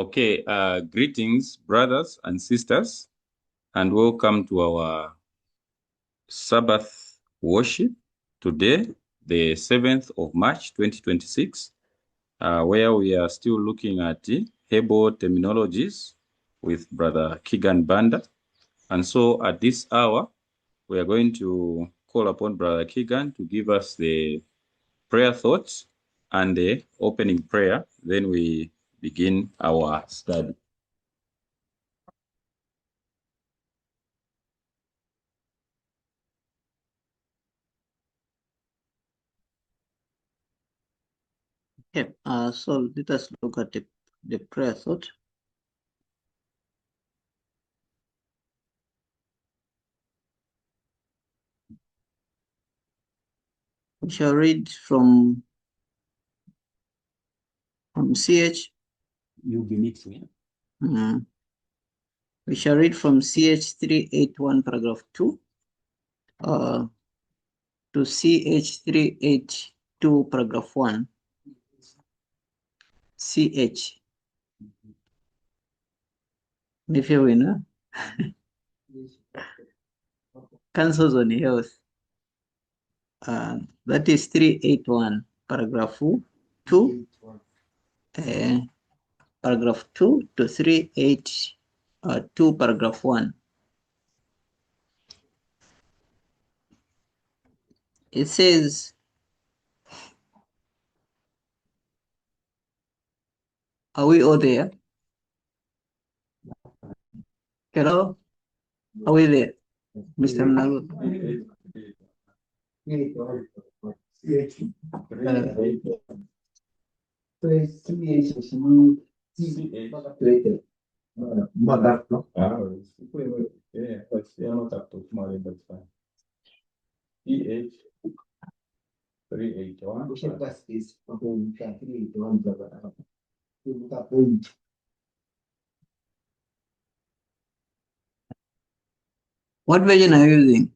Okay, greetings, brothers and sisters, and welcome to our Sabbath worship today, the 7th of March, 2026, where we are still looking at the Herbal terminologies with Brother Keagan Banda. And so at this hour, we are going to call upon Brother Keagan to give us the prayer thoughts and the opening prayer. Then we begin our study. Okay, so let us look at the prayer thought. We shall read from CH. You'll be mixing. We shall read from CH 381 paragraph 2 to CH 382 paragraph 1. CH. If you win, cancels on health. That is 381 paragraph 2. Paragraph 2 to 382 paragraph 1. It says, are we all there? Hello? Are we there? Mr. Mnalu? What version are you using?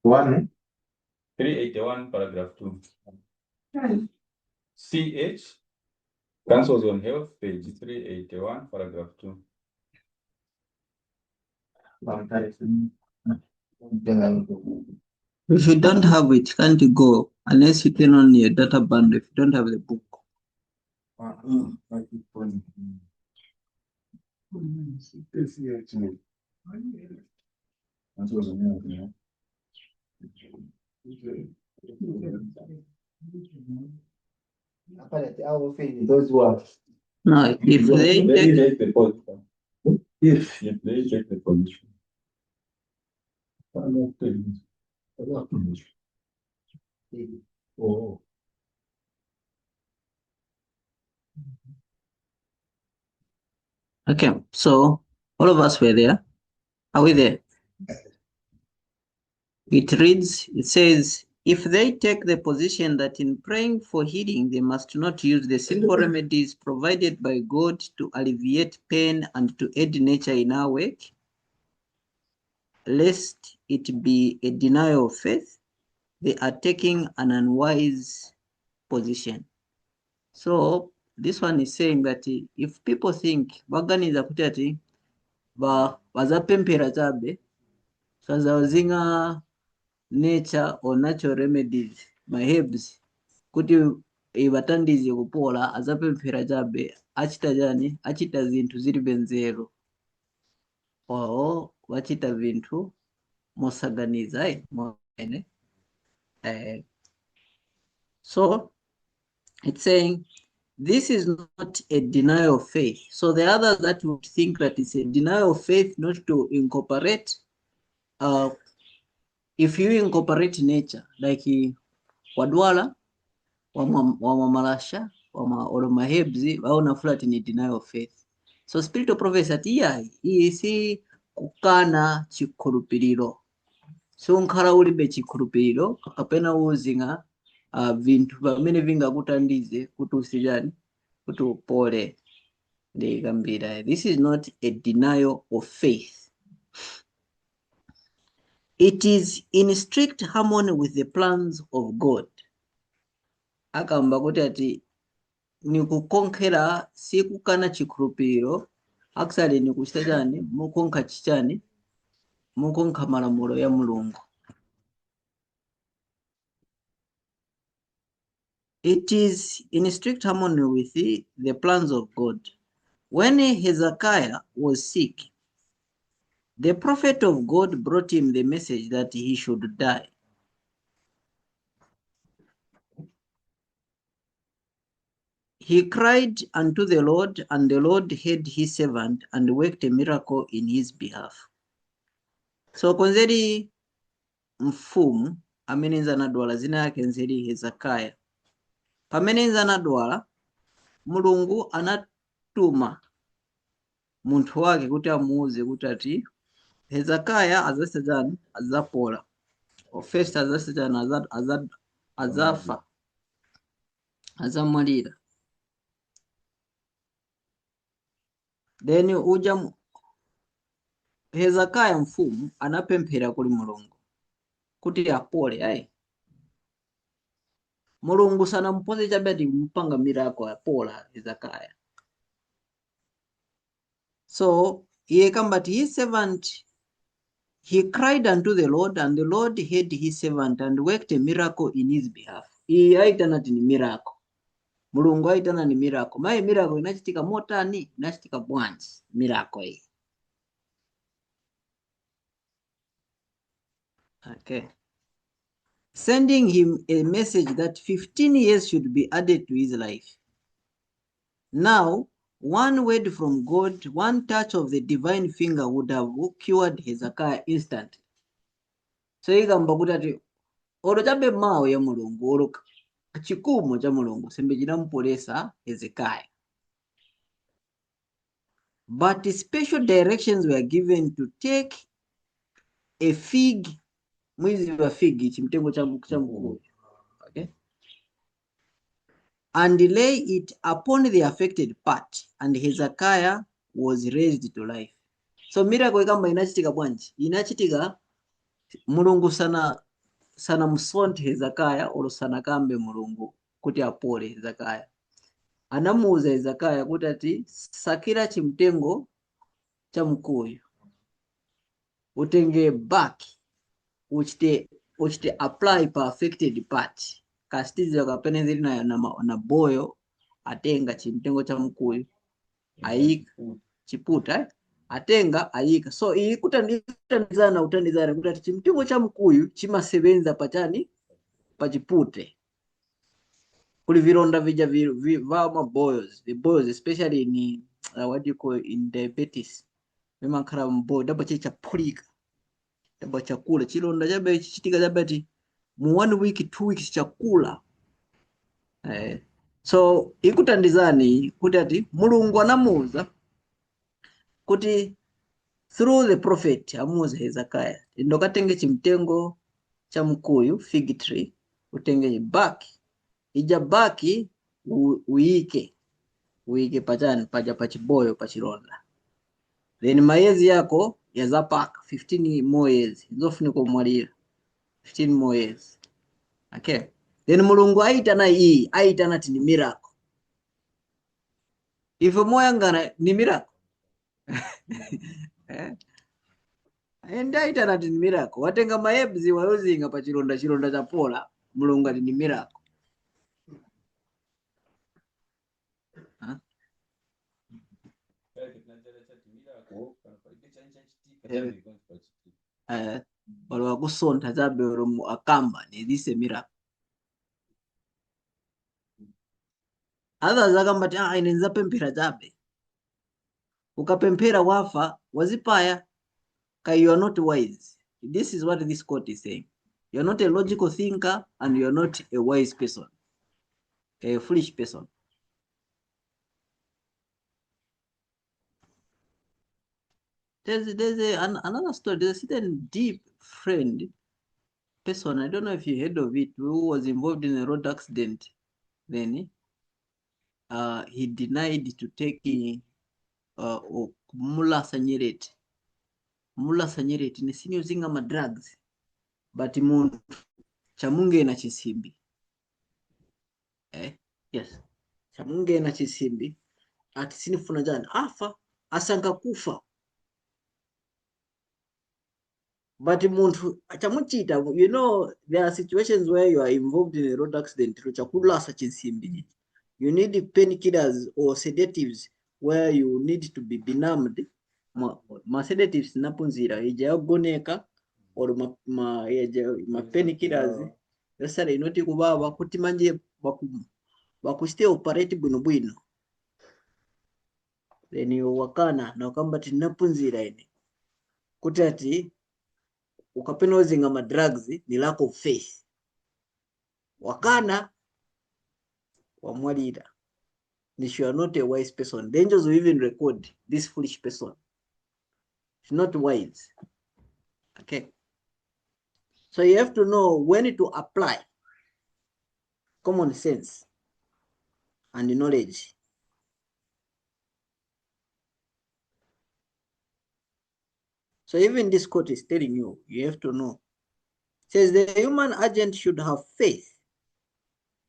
One. 381 paragraph 2. CH, Councils on Health, page 381 paragraph 2. If you don't have it, can't you go? Unless you turn on your data bundle if you don't have the book. Those words. No, if they take the position. If they take the position. Oh. Okay, so all of us were there. Are we there? It reads, it says, if they take the position that in praying for healing, they must not use the simple remedies provided by God to alleviate pain and to aid nature in our work, lest it be a denial of faith, they are taking an unwise position. So this one is saying that if people think baganiza kuti ati bazapempera chabe sazazinga nature or natural remedies my herbs kuti ivatandize kupola azapempera chabe achita jani achita zinthu zili benzero wachita vinthu mosaganiza mwene. So it's saying this is not a denial of faith. So the others that would think that it's a denial of faith not to incorporate, if you incorporate nature, like wadwala, wamamalasha, olomahebzi, waona flat in a denial of faith. So spiritual prophecy ati isi kukana chikhulupiriro. sonkhala ulibe chikhulupiriro kapena wozinga vinthu pamene vingakutandize kuti usijani kuti upole ndikambira. This is not a denial of faith. It is in strict harmony with the plans of God. Akamba kuti ati nikukonkhera sikukana chikhulupiriro, actually nikuchita chani mukonkha chichani mukonkha malamulo ya Mulungu. It is in strict harmony with the plans of God. When Hezekiah was sick, the prophet of God brought him the message that he should die. He cried unto the Lord, and the Lord heard his servant and worked a miracle in his behalf. So konzeri mfumu amene anadwala zina yake nzeri Hezekiah. Pamene anadwala, Mulungu anatuma munthu wake kuti amuuze kuti ati Hezekiah azasajani azapola. First azasajani azafa azamwalira. Then uja Hezekiah mfumu anapemphera kuli Mulungu kuti apole ayi. Mulungu sanampoze chabati mpanga miracle apola Hezekiah. So he kambati his servant, he cried unto the Lord, and the Lord heard his servant and worked a miracle in his behalf. He aitana ni miracle. Mulungu aitana ni miracle. Mai miracle inachitika motani, inachitika bwanji miracle hii. Okay. Sending him a message that 15 years should be added to his life. Now, one word from God, one touch of the divine finger would have cured Hezekiah instantly. So igamba kuti ati olo chabe mawu ya Mulungu, olo chikumo cha Mulungu sembe chinampolesa Hezekiah. But special directions were given to take a fig, mwizi wa fig, chimtengo cha mkuu, okay, and lay it upon the affected part, and Hezekiah was raised to life. So miracle ikamba inachitika bwanji, inachitika Mulungu sana msonte Hezekiah olo sana kambe Mulungu kuti apole Hezekiah. Anamuuza Hezekiah kuti ati sakira chimtengo cha mkuyu utenge back uchite apply pa affected part kastiza kapenezeli na boyo atenga chimtengo cha mkuyu ayika chiputa atenga ayika. So iyi kutandizana kuti ati chimtengo cha mkuyu chimasebenza pachani pachipute kuli vironda vija va boils, the boils especially in what do you call in diabetes, vimakhala mboyo daba chapulika daba chakula chilonda chabe chichitika chabati mu 1 week 2 weeks chakula. So ikutandizani kuti ati Mulungu anamuuza kuti through the prophet amuuza Hezekiah ndokatenge chimtengo cha mkuyu fig tree utenge baki ija baki uike pachani paja pachiboyo pachilonda, then mayezi yako yazapaka 15 more years zofunika kumwalira 15 more years. Okay, then Mulungu aitana ati ni miracle. Ifo moyangana ni miracle enda aitana ati ni miracle. Watenga mayebzi wayozinga pachilonda cha pola, Mulungu ati ni miracle. Wala kusonta chabe olo akamba ni this a miracle. Others akamba ti inenza pempera chabe ukapempera wafa wazipaya ka you are not wise. This is what this quote is saying. You are not a logical thinker and you are not a wise person, a foolish person. There's another story. There's a certain deep friend person, I don't know if you heard of it, who was involved in a road accident. Then he denied to take mulasa nyereti. Mulasa nyereti ni sini using ama drugs. But muntu chamunge na chisimbi. Yes. Chamunge na chisimbi. Ati sinifuna jana. Afa. Asanga kufa. But muntu chamuchita, you know, there are situations where you are involved in a road accident. Chakula chisimbi. You need painkillers or sedatives where you need to be benumbed. Ma sedatives napunzira ejagoneka or ma painkillers yasala inoti kubaba kuti manje bakuste operate bwino. Then you wakana na kamba tinapunzira ine kuti ati ukapena ozinga ma drugs ni lack of faith. Wakana wamwalira. You are not a wise person. The angels will even record this foolish person. She's not wise. Okay. So you have to know when to apply common sense and knowledge. So even this quote is telling you, you have to know. It says the human agent should have faith.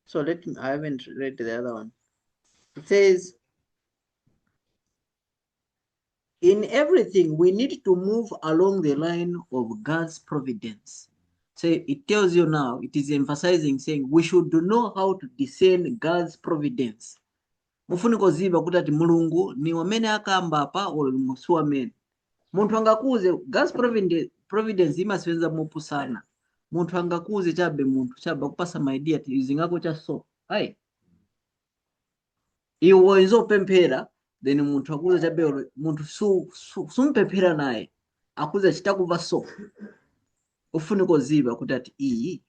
So I haven't read the other one. It says, in everything, we need to move along the line of God's providence. So it tells you now, it is emphasizing, saying we should know how to discern God's providence. Mufuniko ziva kuti ati mulungu ni wamene akamba apa olo musu wamene. Munthu angakuze God's providence imasenza mopusana. Munthu angakuze chabe munthu chabe kupasa maidea ati izingako cha so. Hai. Iwo izopemphera then munthu akuze chabe olo munthu sumpemphera naye. Akuze chitakuva so. Ufuniko ziva kuti ati iyi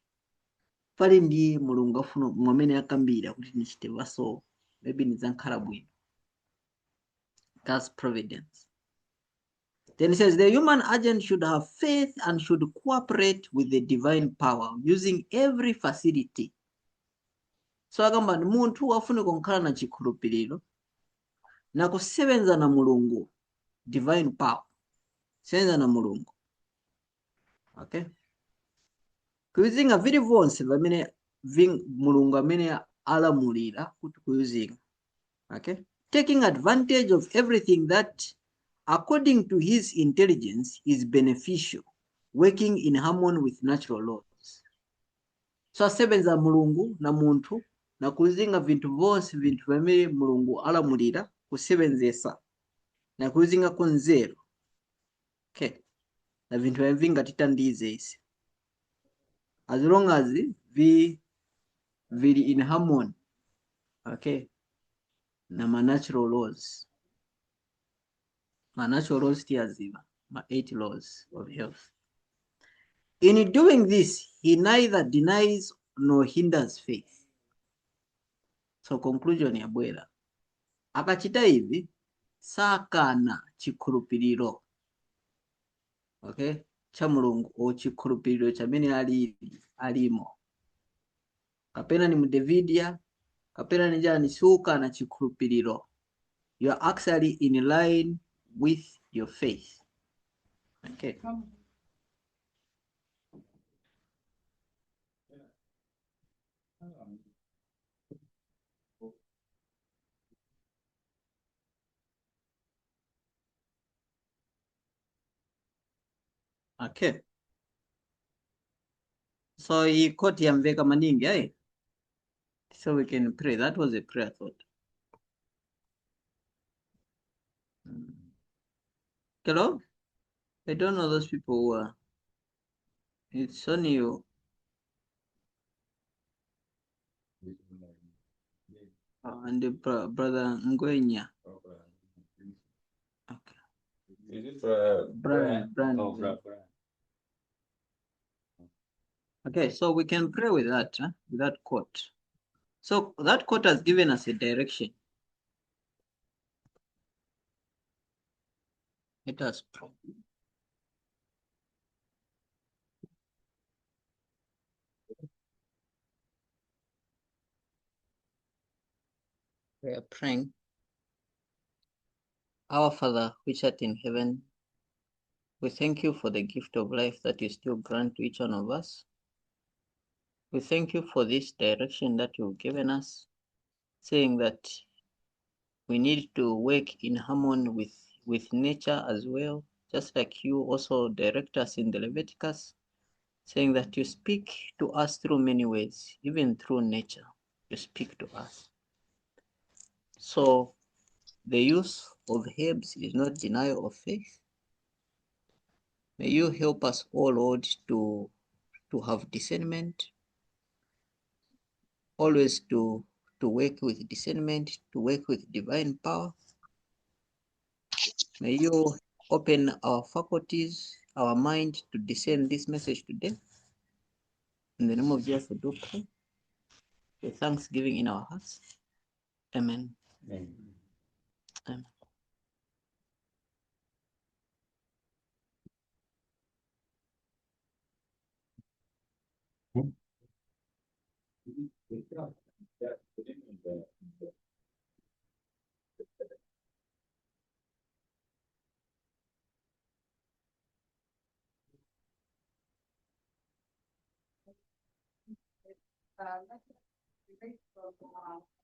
pali ndiye mulungu afuna mwamene akambira kuti nichite vaso. Maybe nizankhala bwino. God's providence. Then it says the human agent should have faith and should cooperate with the divine power using every facility. So agamba ni muntu afune konkhala na chikhulupiriro na kusebenza na mulungu, divine power. Sebenza na mulungu. Okay? Kuizinga vili vonse vamene mulungu amene alamulira kuti kuizinga. Okay? Taking advantage of everything that according to his intelligence is beneficial, working in harmony with natural laws. So asebenza mulungu na muntu na kuzinga vintu vonse vintu vamene mulungu alamulira kusebenzesa na kuzinga konzero. Okay. Na vintu vamvinga titandize isi. As long as vili in harmony. Okay. Na ma natural laws. Ma natural laws tiaziva. Ma 8 laws of health. In doing this, he neither denies nor hinders faith. So conclusion ya bwera. Akachita hivi, sakana chikhulupiriro. Okay? Cha mulungu o chikhulupiriro chamene alimo. Kapena ni mudevidia, kapena ni jani suka na chikhulupiriro. You are actually in line with your faith. Okay. Okay. So he caught yamveka maningi, eh? So we can pray. That was a prayer thought. Hello? I don't know those people who are. It's only you. And the brother Ngwenya. Okay. Is it Brian? Oh, Brian. Okay, so we can pray with that, with that quote. So that quote has given us a direction. Let us pray. We are praying. Our Father, which art in heaven, we thank you for the gift of life that you still grant to each one of us. We thank you for this direction that you've given us, saying that we need to work in harmony with nature as well, just like you also direct us in the Leviticus, saying that you speak to us through many ways, even through nature, you speak to us. So the use of herbs is not denial of faith. May you help us, O Lord, to have discernment, always to work with discernment, to work with divine power. May you open our faculties, our mind to discern this message today. In the name of Jesus, we do pray. With thanksgiving in our hearts. Amen. Amen. Amen.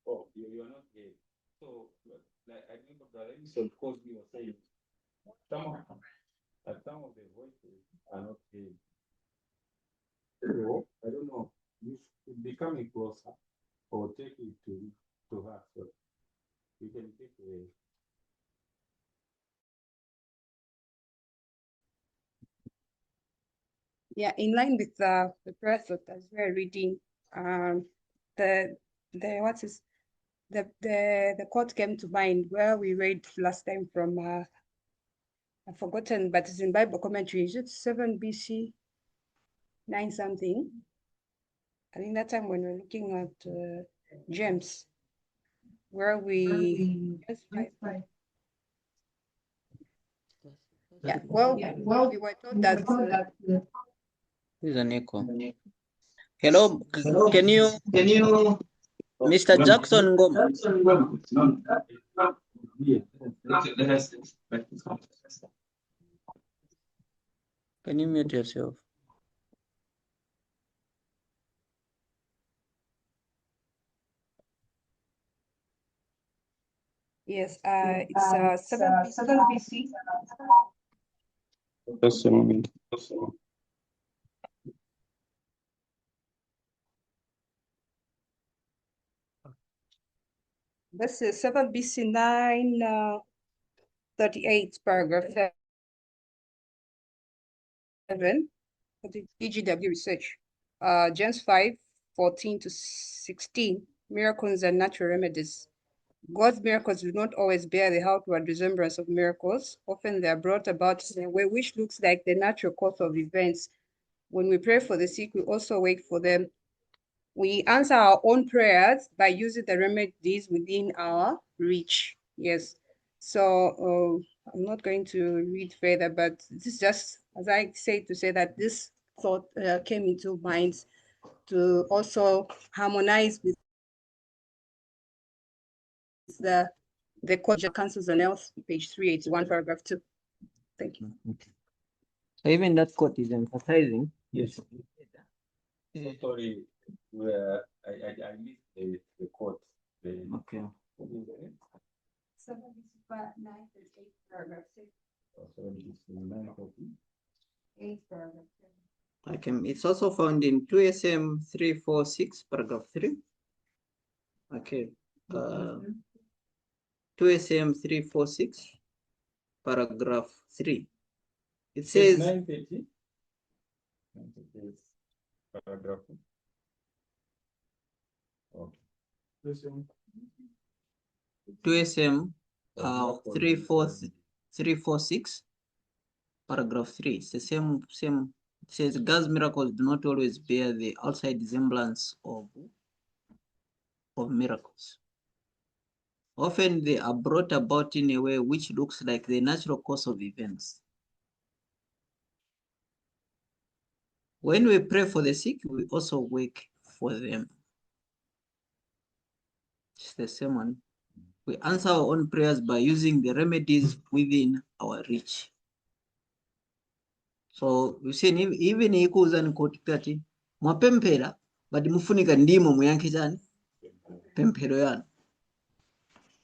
Oh, you're not gay. So, like, I remember the episode Cosby was saying some of the voices are not gay. So, I don't know. You should be coming closer or take it to her. So you can take the. Yeah, in line with the prayer thought as we're reading, the what is the quote came to mind where we read last time from I've forgotten, but it's in Bible commentary. Is it 7 BC, 9 something? I think that time when we're looking at James, where we yeah, well, we were told that This is an echo. Hello, can you, Mr. Jackson Ngoma? Can you mute yourself? yes, it's 7 BC. Just a moment. This is 7 BC 938, paragraph 7, EGW research. James 5:14-16, miracles and natural remedies. God's miracles do not always bear the outward resemblance of miracles. Often they are brought about in a way which looks like the natural course of events. When we pray for the sick, we also wait for them. We answer our own prayers by using the remedies within our reach. Yes. So I'm not going to read further, but this is just, as I say, to say that this thought came into mind to also harmonize with the Code of Councils on Health, page 381, paragraph 2. Thank you. So even that quote is emphasizing. Yes. Sorry, where I missed the quote. Okay. 7:9:8, paragraph 6. Okay. It's also found in 2SM 346, paragraph 3. Okay. 2SM 346, paragraph 3. It says 930. Paragraph. Okay. 2SM 346, paragraph 3. It's the same. It says God's miracles do not always bear the outside semblance of miracles. Often they are brought about in a way which looks like the natural course of events. When we pray for the sick, we also work for them. It's the same one. We answer our own prayers by using the remedies within our reach. So we say even ikuza nkoti kati mwapemphera but mufunika ndimo muyankhe chani pemphero yanu.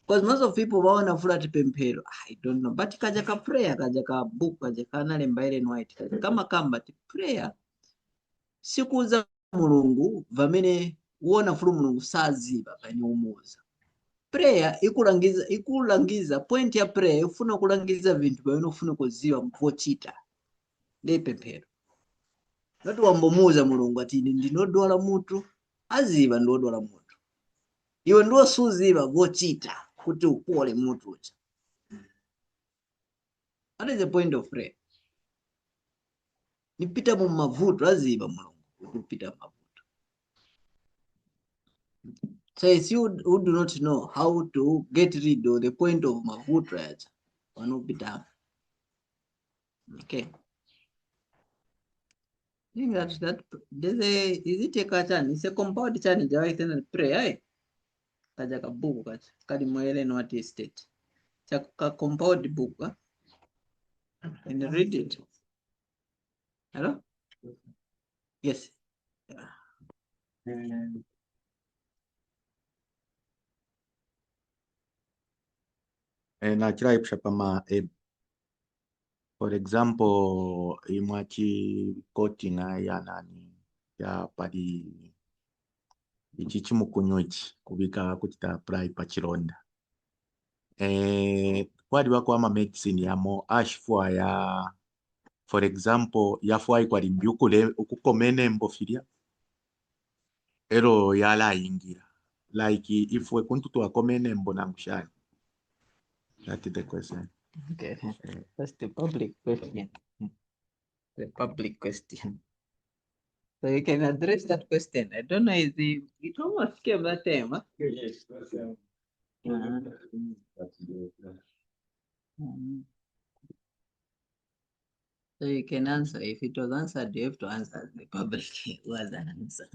Because most of people waona fulati pemphero, I don't know, but kaja ka prayer, kaja ka book, kaja ka nalemba ile white, kaja kama kamba ti prayer sikuza mulungu vamene uona fulu mulungu saziba kani umuza. Prayer ikulangiza point ya prayer ufuna kulangiza vintu vamene ufuna kuziba mvochita ndi pemphero. Not wambomuza mulungu ati ndinodwala mutu aziba ndodwala mutu. Iwe ndo suziba vochita kuti upole mutu ucha. That is the point of prayer. Nipita mu mavuto aziba mulungu kupita mavuto. So it's you who do not know how to get rid of the point of mavuto yacha wanopita. Okay. I think that there's a is it a kachan? It's a compound chani jawa itena prayer. Kaja ka book kacha kadi moele no ati state. Ka compound book and read it. Hello? Yes. Nachira ipshapama for example imwachi quoting ya nani ya padi ichichi mukunywichi kubika kuchita apply pachironda kwadi wako ama medicine yamo ashfwa ya for example yafwa ikwalimbi ukukomene mbofilia ero yala ingira like if we kuntu wakomene mbona mshani. That is the question. Okay. That's the public question. The public question. So you can address that question. I don't know if it almost came that time, huh? Yes. So you can answer. If it was answered, you have to answer the public was an answer.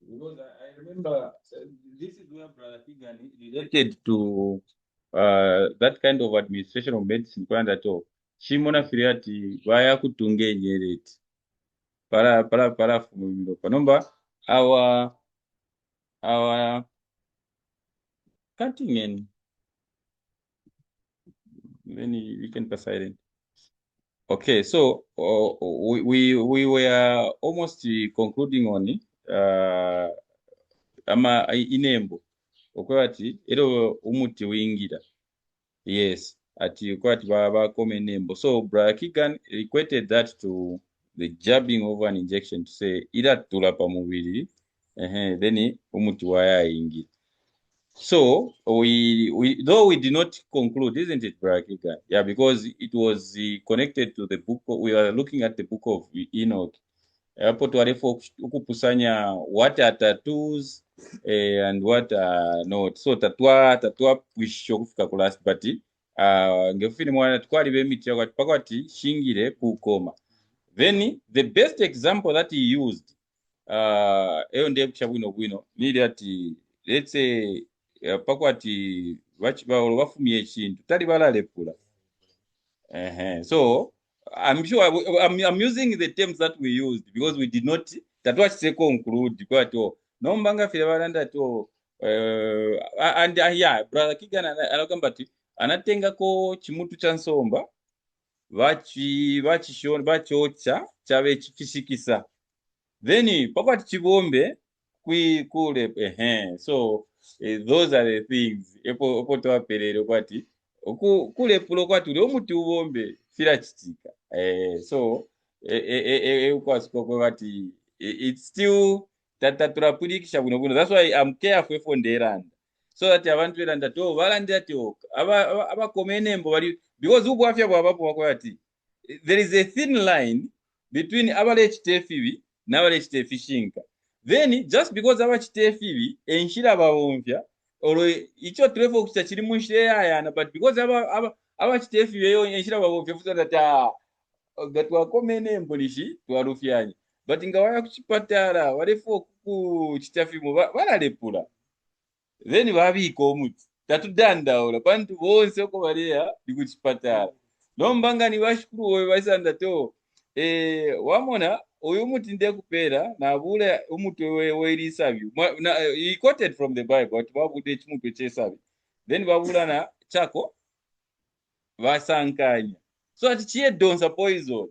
Because I remember this is where Brother Keagan related to that kind of administration of medicine kwanda to chimona firiati vaya kutunge nyereti para fumiro panomba our cutting in then we can pass silent. Okay, so we were almost concluding on it. Ama inembo okwati ero umuti wingira. Yes, ati okwati baba come nembo. So Brother Keagan equated that to the jabbing of an injection to say ida tulapa mubiri then umuti waya ingi. So we though we did not conclude, isn't it, Brother Keagan? Yeah, because it was connected to the book. We are looking at the book of Enoch. Hapo tuarefo ukupusanya what are tattoos and what are not. So tatua kwisho kufika ku last but ngefini mwana twali bemiti yakati pakati shingire kukoma. Then the best example that he used eyo ndiye kuchabwino bwino nili ati let's say pakwati bafumye chintu tali balalepula. So I'm sure I'm using the terms that we used because we did not that was to conclude but no mbanga file balanda to and yeah Brother Keagan anakambati anatenga ko chimutu cha nsomba vachishona vachocha chave chifisikisa then pakwati chibombe kule so those are the things epo towaperero kwati kule pulo kwati ule omuti ubombe fira chitika so ukwasiko kwati it's still tatapurikisha buno that's why I'm careful for nderanda so that abantu beranda to balanda to abakomenembo bali because ubwafya bwabapo kwati there is a thin line between abalechitefibi n'abalechitefishinka. Then just because abachitefibi enshira bawomvya oro icho trevo kucha chiri munshire yana but because abachitefibi yo enshira bawomvya futa that gatwakomene embonishi twarufyanye but nga waya kuchipatala walefu ku chitafimu balalepula then babiika omuti tatudandaula bantu bonse oko baleya ndi kuchipatala nombanga ni bashukuru oyo basanda to wamona oyo muti ndekupera nabula umuti welisabyu he quoted from the Bible but babude ekimutu ekyesabyu then babulana chako basankanya so ati chiyedonsa poison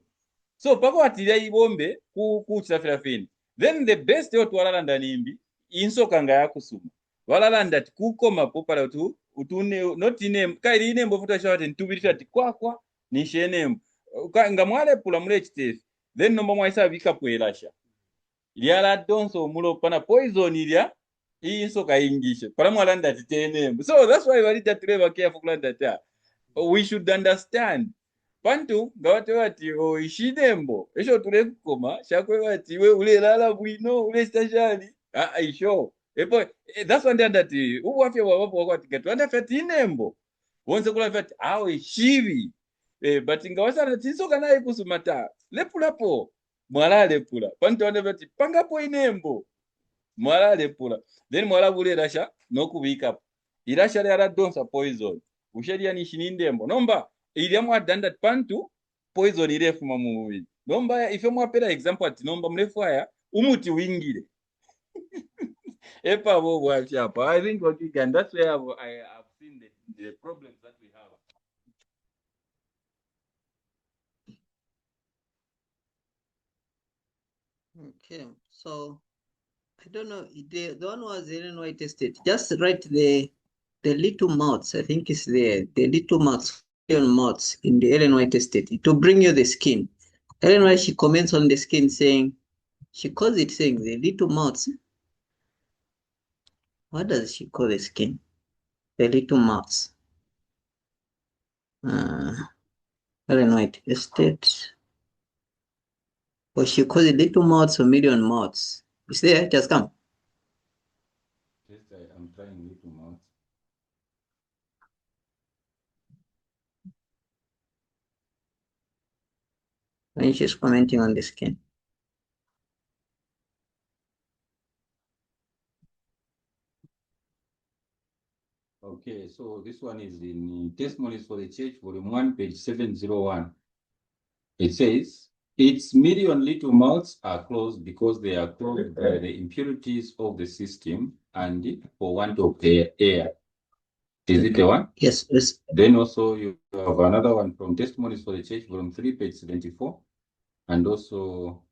so pako watilya ibombe kuchitafira feni then the best yotwalalanda nimbi insoka nga yakusuma walalanda ti kukoma popala utune notine kaili inembo futa shawate ntubirita ti kwakwa nishenembo nga mwalepula mule chitefi then nomba mwaisa bikapwelasha lyala donso mulo pana poison ilya insoka ingishe para mwalanda ti tenembo so that's why walita tuleba careful kulanda ta we should understand pantu ngawate wati ishinembo esho tule kukoma shakwe wati we ule lala bwino ule stashali isho epo that's one that ubwafya wapo wakati gatu anda fati inembo wonse kula fati awe shivi but ngawasana tinsoka naye kusumata lepulapo mwala lepula pantu anda fati pangapo inembo mwala lepula then mwala bule rasha nokubika irasha yala donsa poison usheria ni shinindembo nomba ilya mwadanda pantu poison irefu mamubili nomba ife mwapera example ati nomba mrefu aya umuti wingire epa bo bwachapa I think what you can that's where I've seen the problems that we have. Okay, so I don't know, the one was Illinois tested. Just write the little mouths. I think it's the little mouths in the Illinois tested to bring you the skin. Illinois, she comments on the skin saying, she calls it saying the little mouths. What does she call the skin? The little mouths. Illinois tested. Or she calls it little mouths or million mouths. Is there? Just come. Yes, I'm trying little mouths. And she's commenting on the skin. Okay, so this one is in Testimonies for the Church, volume 1, page 701. It says, its million little mouths are closed because they are clogged by the impurities of the system and for want of air. Is it the one? Yes. Then also you have another one from Testimonies for the Church, volume 3, page 74. And also,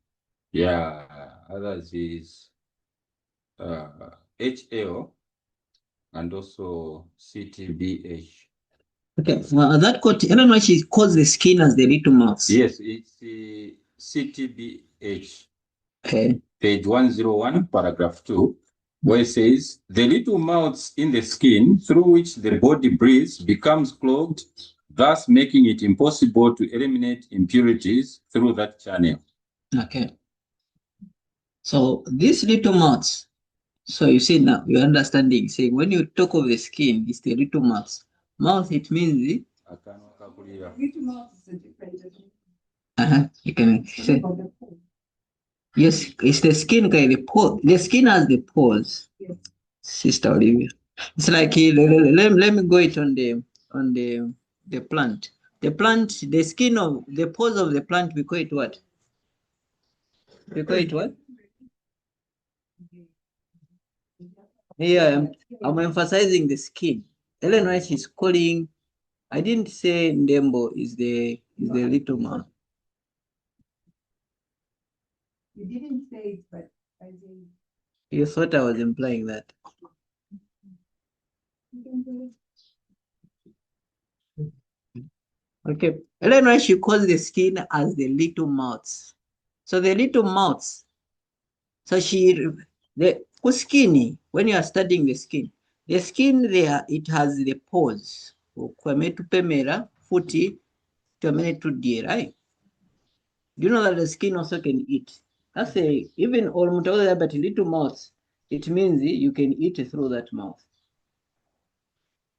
others is HL and also CTBH. Okay, that quote, I don't know, she calls the skin as the little mouths. Yes, it's the CTBH. Okay. Page 101, paragraph 2, where it says, the little mouths in the skin through which the body breathes becomes clogged, thus making it impossible to eliminate impurities through that channel. Okay. So these little mouths, so you see now, you're understanding, saying when you talk of the skin, it's the little mouths. Mouth, it means the... Little mouth is a different. You can say... Yes, it's the skin, the pore. The skin has the pores. Yes. Sister Olivia. It's like let me go it on the plant. The plant, the skin of the pores of the plant, we call it what? We call it what? Yeah, I'm emphasizing the skin. Ellen White is calling. I didn't say Ndembo is the little man. You didn't say it, but I did. You thought I was implying that. Okay. Ellen White, she calls the skin as the little mouths. So the little mouths. So the skinny, when you are studying the skin there, it has the pores. Right? Do you know that the skin also can eat? That's even all but little mouths, it means you can eat through that mouth.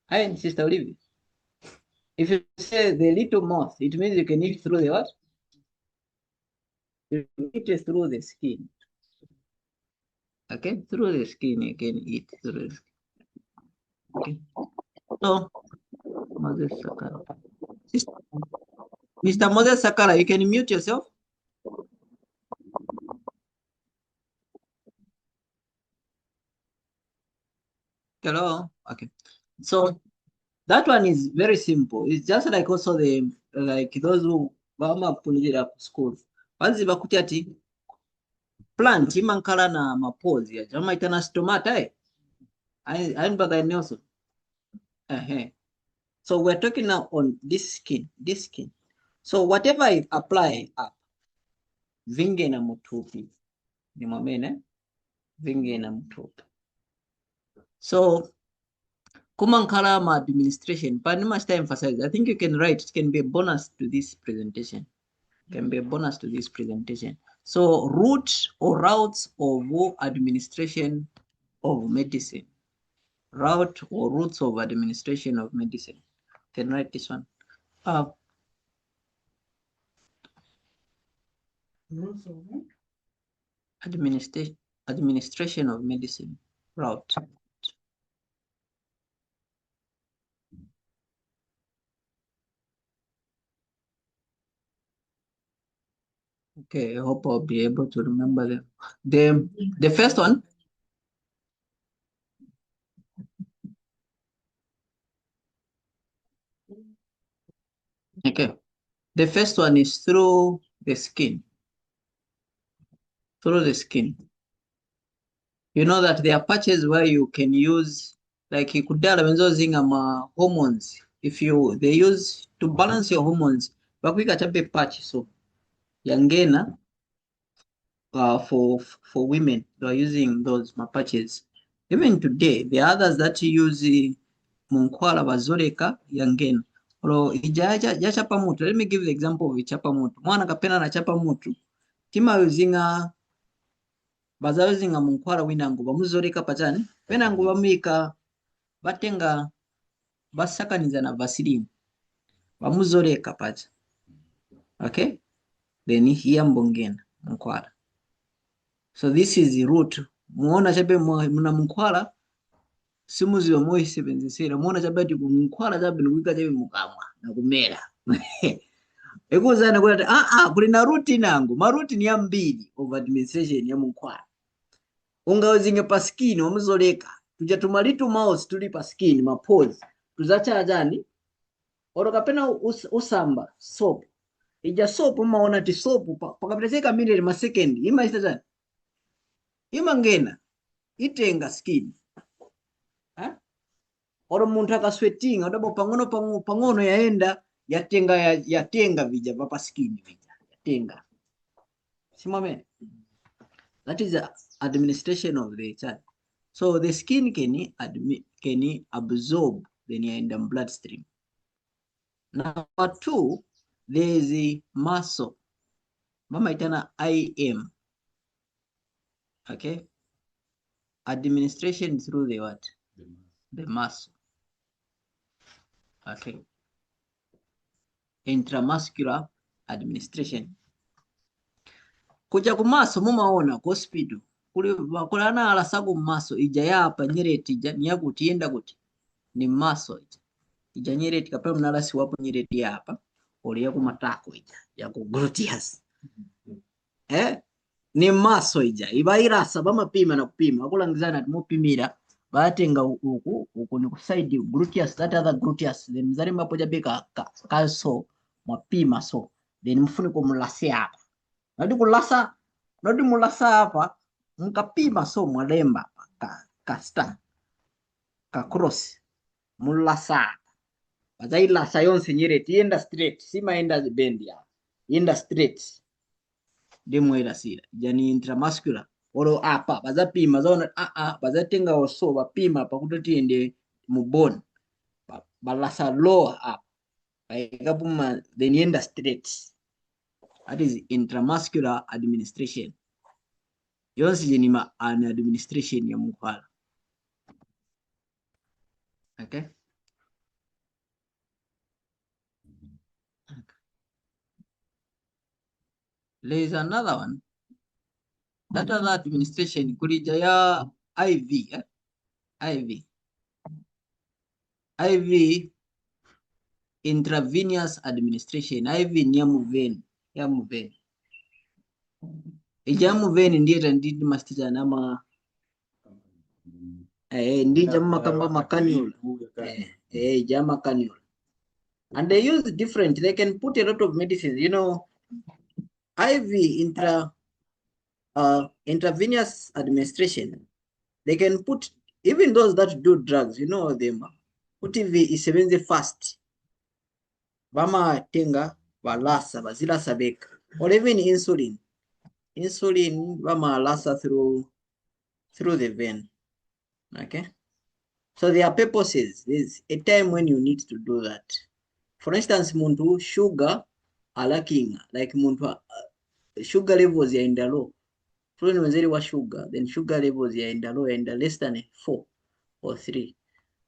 Hi, Sister Olivia. If you say the little mouth, it means you can eat through the what? You eat it through the skin. Okay, through the skin, you can eat through the skin. Okay. So, Moses Sakara. Mr. Moses Sakara, you can mute yourself. Hello. Okay. So that one is very simple. It's just like also the like those who vama punjira school. Wanzi bakuti ati plant imankala na mapozi ya jama itana stomata ayin baga Nelson. So we're talking now on this skin, this skin. So whatever I apply up, vinge na mutupi. Ni mwamene, vinge na mutupi. So kumankala ma administration, but I must emphasize, I think you can write, it can be a bonus to this presentation. Can be a bonus to this presentation. So route or routes of administration of medicine. Route or routes of administration of medicine. Can write this one. Rules of what? Administration of medicine. Route. Okay, I hope I'll be able to remember them. The first one. Okay. The first one is through the skin. Through the skin. You know that there are patches where you can use, like kudala using hormones. If they use to balance your hormones, but we got a big patch. So yangena for women, they are using those patches. Even today, the others that use munkwala bazoleka yangena. Olo ija chapa mutu. Let me give the example of chapa mutu. Mwana kapena na chapa mutu. Tima bazawezinga munkwala winangu bamuzoleka pachani. Wenangu bamika batenga basakaniza na vaseline. Bamuzoleka pacha. Okay? Then here mbongena munkwala. So this is the root. Muona chabe muna munkwala simuzi wa moyo sebenzesera. Muona chabe ati munkwala chabe nuwika chabe mukamwa na kumera. Ekuzana kuti kuli na root nangu. Maruti ni ya mbili of administration ya munkwala. Ungawezinge pa skin wamuzoleka. Tuja tumalitu mouse tuli pa skin mapose. Tuzacha ajani. Oro kapena usamba soap. Ija soap maona ti soap pakapiteseka minute ma second. Ima isitazani. Ima ngena itenga skin. Oro muntu akaswetinga odabo pangono yaenda yatenga vija papa skin vija yatenga. Simame. That is the administration of the child. So the skin can absorb the bloodstream. Number two, there is a muscle. Mama itana IM. Okay. Administration through the what? The muscle. Okay. Intramuscular administration. Kuja kumaso mumaona ku hospital. Kulana alasagu maso ija yapa nyereti ija niyakuti yenda kuti ni maso ija nyereti kapema mnalasi wapo nyereti yapa oli yaku matako ija yaku gluteus ni maso ija ibairasa bamapima na kupima akulangizana ati mupimira batenga uku ni kuside gluteus that other gluteus then mzali mapo jabeka kaso mapima so then mfuniko mulase hapa nadi mulasa hapa mkapima so mwalemba ka cross mulasa bazailasa yonse nyereti yenda straight sima yenda bend ya yenda straight demwela sila jani intramuscular oro apa bazapima zaona bazatenga oso bapima pakutoti ende mubone balasa lower up baikapuma then yenda straight. That is intramuscular administration. Yonsi jenima an administration ya munkwala. Okay. There is another one. That other administration, kulija ya IV, IV intravenous administration, IV ni ya muveni, ija muveni ndiye tandidi mastija nama ndija makamba makanula ija makanula, and they use different, they can put a lot of medicines, you know. IV intravenous administration, they can put even those that do drugs, you know them, put IV isebenze fast, vama tenga valasa bazilasa beka, or even insulin vama lasa through the vein. Okay, so there are purposes. There's a time when you need to do that. For instance, muntu sugar alaking, like muntu sugar levels yaenda low, fulani wenzeri wa sugar, then sugar levels yaenda low, yaenda less than 4 or 3,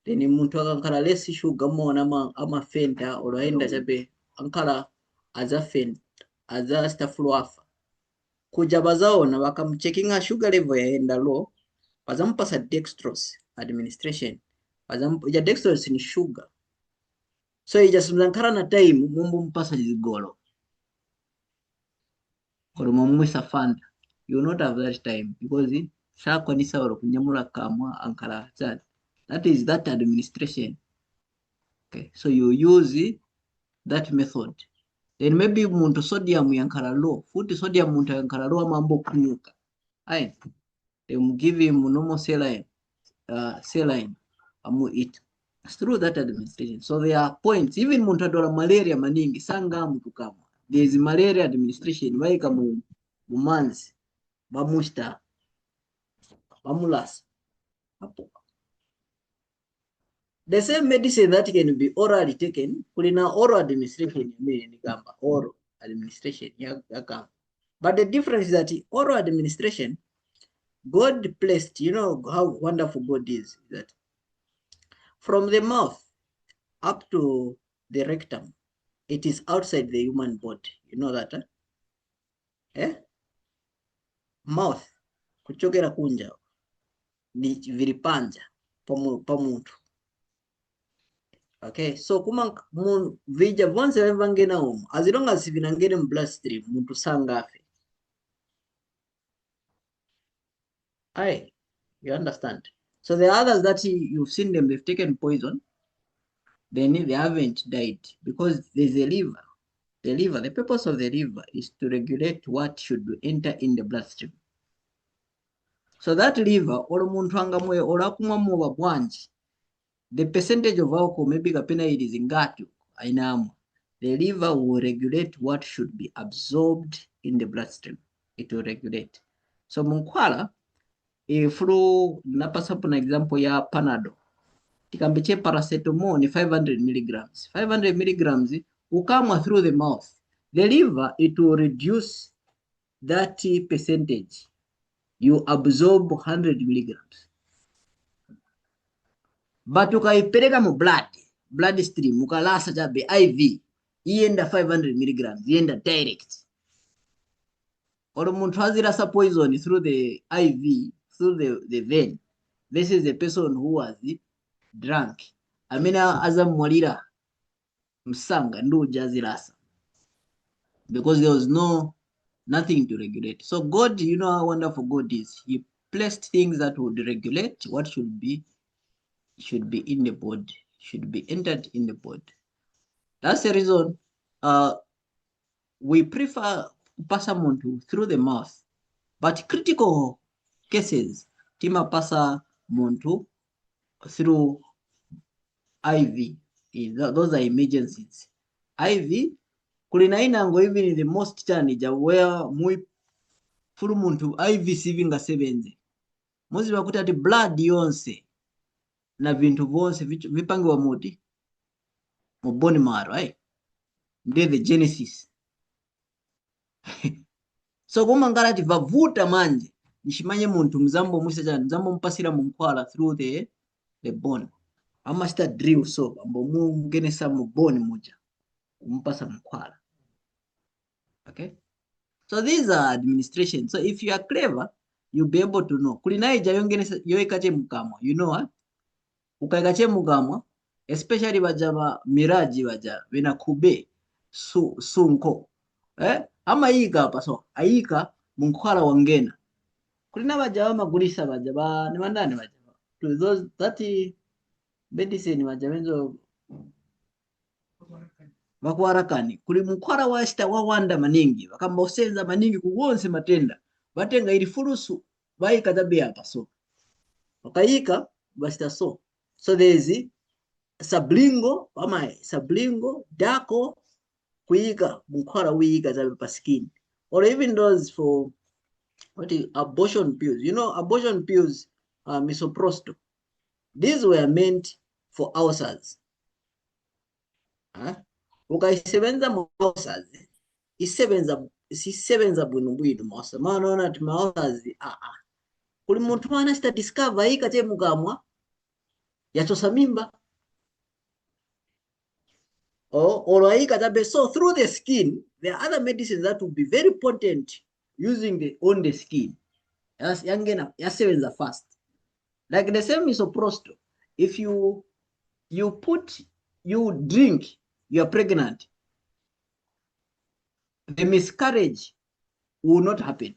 then muntu akankala less sugar mona ama fenta or aenda chabe ankala aza fenta aza stafluafa kuja bazaona wakamcheckinga sugar level yaenda low, bazampasa dextrose administration, ya dextrose ni sugar, so ijasumzankara na time mumbu mpasa jizigolo or mumwisa fanda, you will not have that time because shakwa ni sawa kunyamula kamwa ankara chat. That is that administration. Okay, so you use that method. Then maybe muntu sodium yankara low, food sodium muntu yankara low mambo kunyuka, aye, they will give him normal saline amu eat through that administration. So there are points, even muntu adola malaria maningi sanga mtu kama there is malaria administration waika mumanzi bamushta bamulasa hapo. The same medicine that can be orally taken, kulina oral administration ni kamba oral administration ya kamba. But the difference is that oral administration, God placed, you know how wonderful God is, that from the mouth up to the rectum, it is outside the human body. You know that, mouth kuchokera kunja ni vilipanja pamuntu. Okay, so kuma vija vonse vangena as long as vinangene mu bloodstream muntu sangafe. Aye, you understand? So the others that you've seen them, they've taken poison, then they haven't died because there's a liver. The purpose of the liver is to regulate what should enter in the bloodstream. So that liver, olo muntu angamwe ola kumwa muwa bwanji, the percentage of alcohol maybe kapena it is ngatu ainamu. The liver will regulate what should be absorbed in the bloodstream. It will regulate. So munkwala, iflu napasa puna example ya panado. Tikambeche paracetamol ni 500 milligrams. 500 milligrams ukamwa through the mouth. The liver, it will reduce that percentage. You absorb 100 milligrams. But ukaipeleka mu blood stream, ukalasa jabe IV, ienda 500 milligrams, ienda direct. Or muntu hazirasa poison through the IV, through the vein. This is the person who was drunk. Amina azamwalira msanga ndu jazirasa. Because there was nothing to regulate. So God, you know how wonderful God is. He placed things that would regulate what should be in the body, should be entered in the body. That's the reason we prefer pasa muntu through the mouth. But critical cases, tima pasa muntu through IV. Those are emergencies. IV, kulina inango even in the most chanija where mui fulu muntu IV sivinga sevenze. Mozi wakuta ati blood yonse na vintu vonse vipangiwa muti mu bone marrow, right? Ndiye the genesis. So kumangala ati vavuta manje nishimanye muntu mzambo mwisa jana mzambo mpasira munkwala through the bone. Ama sita drill so ambo mungenesa mu bone muja kumpasa mkwala. Okay, So these are administration. So if you are clever, you'll be able to know. Kulinaija yoika chemukamwa. You know what? Ukaika chemukamwa, especially bajaba miraji baja, bena kube sunko. Ama ika hapa so, aika munkwala wangena. Kulina bajaba magulisa bajaba, ni mandani bajaba. To those, that medicine bajabenzo vakuwarakani kuli mukwara washita wawanda maningi vakamba osenza maningi kuwonse matenda vatenga ili fulusu vaika tabe apa so vakayika vashita so there's sablingo dako kuyika mukwara wiyika tabe pa skin, or even those for abortion pills. You know, abortion pills, misoprostol, these were meant for ulcers. Ukaisebenza mu ulcers isisebenza bwinobwino mawasa maana ona ati ma ulcers kuli muntu mwana sita discover ika che mukamwa yachosa mimba or aika tabe. So through the skin there are other medicines that will be very potent using on the skin. Yes, yangena yasebenza fast, like the same misoprostol. If you drink, you are pregnant, the miscarriage will not happen.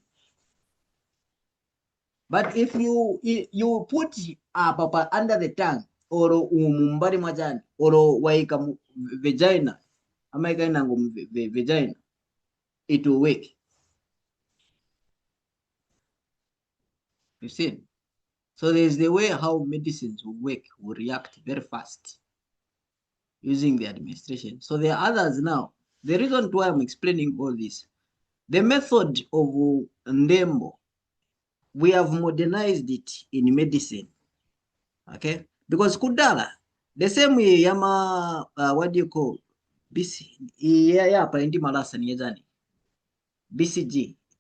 But if you put papa under the tongue or mumbari majani or waika vagina, amaika inango vagina, it will work. You see? So there's the way how medicines will work, will react very fast using the administration. So there are others now. The reason why I'm explaining all this, the method of ndembo, we have modernized it in medicine. Okay? Because kudala, the same way yama, what do you call, BCG,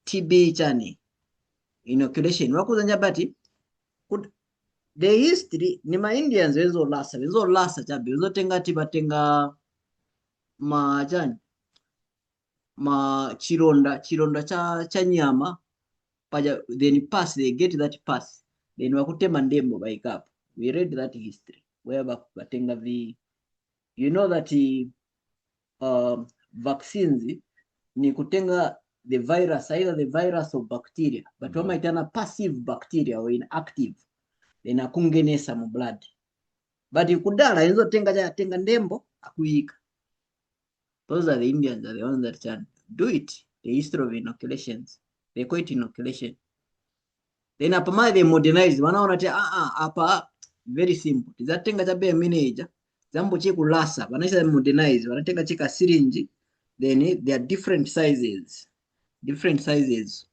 TB chani, inoculation. Wakuzanya bati, the history, ni ma Indians wezo lasa chabi, wezo tenga tibatenga majani, ma chironda cha nyama, then pass, they get that pass, then wakutema ndembo by cup. We read that history, where batenga you know that vaccines ni kutenga the virus, either the virus or bacteria, but wama itana passive bacteria or inactive, then akungenesa mu blood. But kudala enzo tenga ndembo akuyika. Those are the Indians, are the ones that can do it. The history of inoculations, they call it inoculation. Then apama they modernize, wanaona ati apa very simple. Tizatenga chabe manager, zambo cheku lasa, wanaisa modernize, wanatenga cheka syringe, then there are different sizes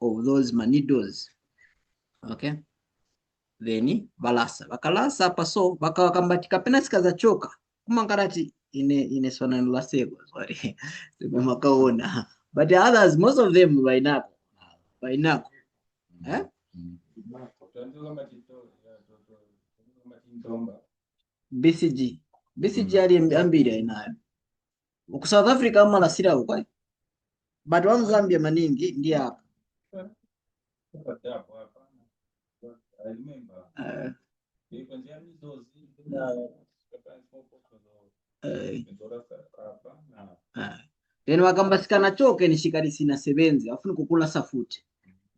of those needles. Okay? Then balasa. Bakalasa apa so, bakawakambati pena sikaza choka. Kumangarati ine swana nlasego, sorry. But the others, most of them by now. Eh? BCG ali ambiri inayo. Uku South Africa amala sira kwa. But one Zambia maningi ndi hapa. I remember. Then wakambasikana choke ni shikari sina sebenzi afuni kukula safuti.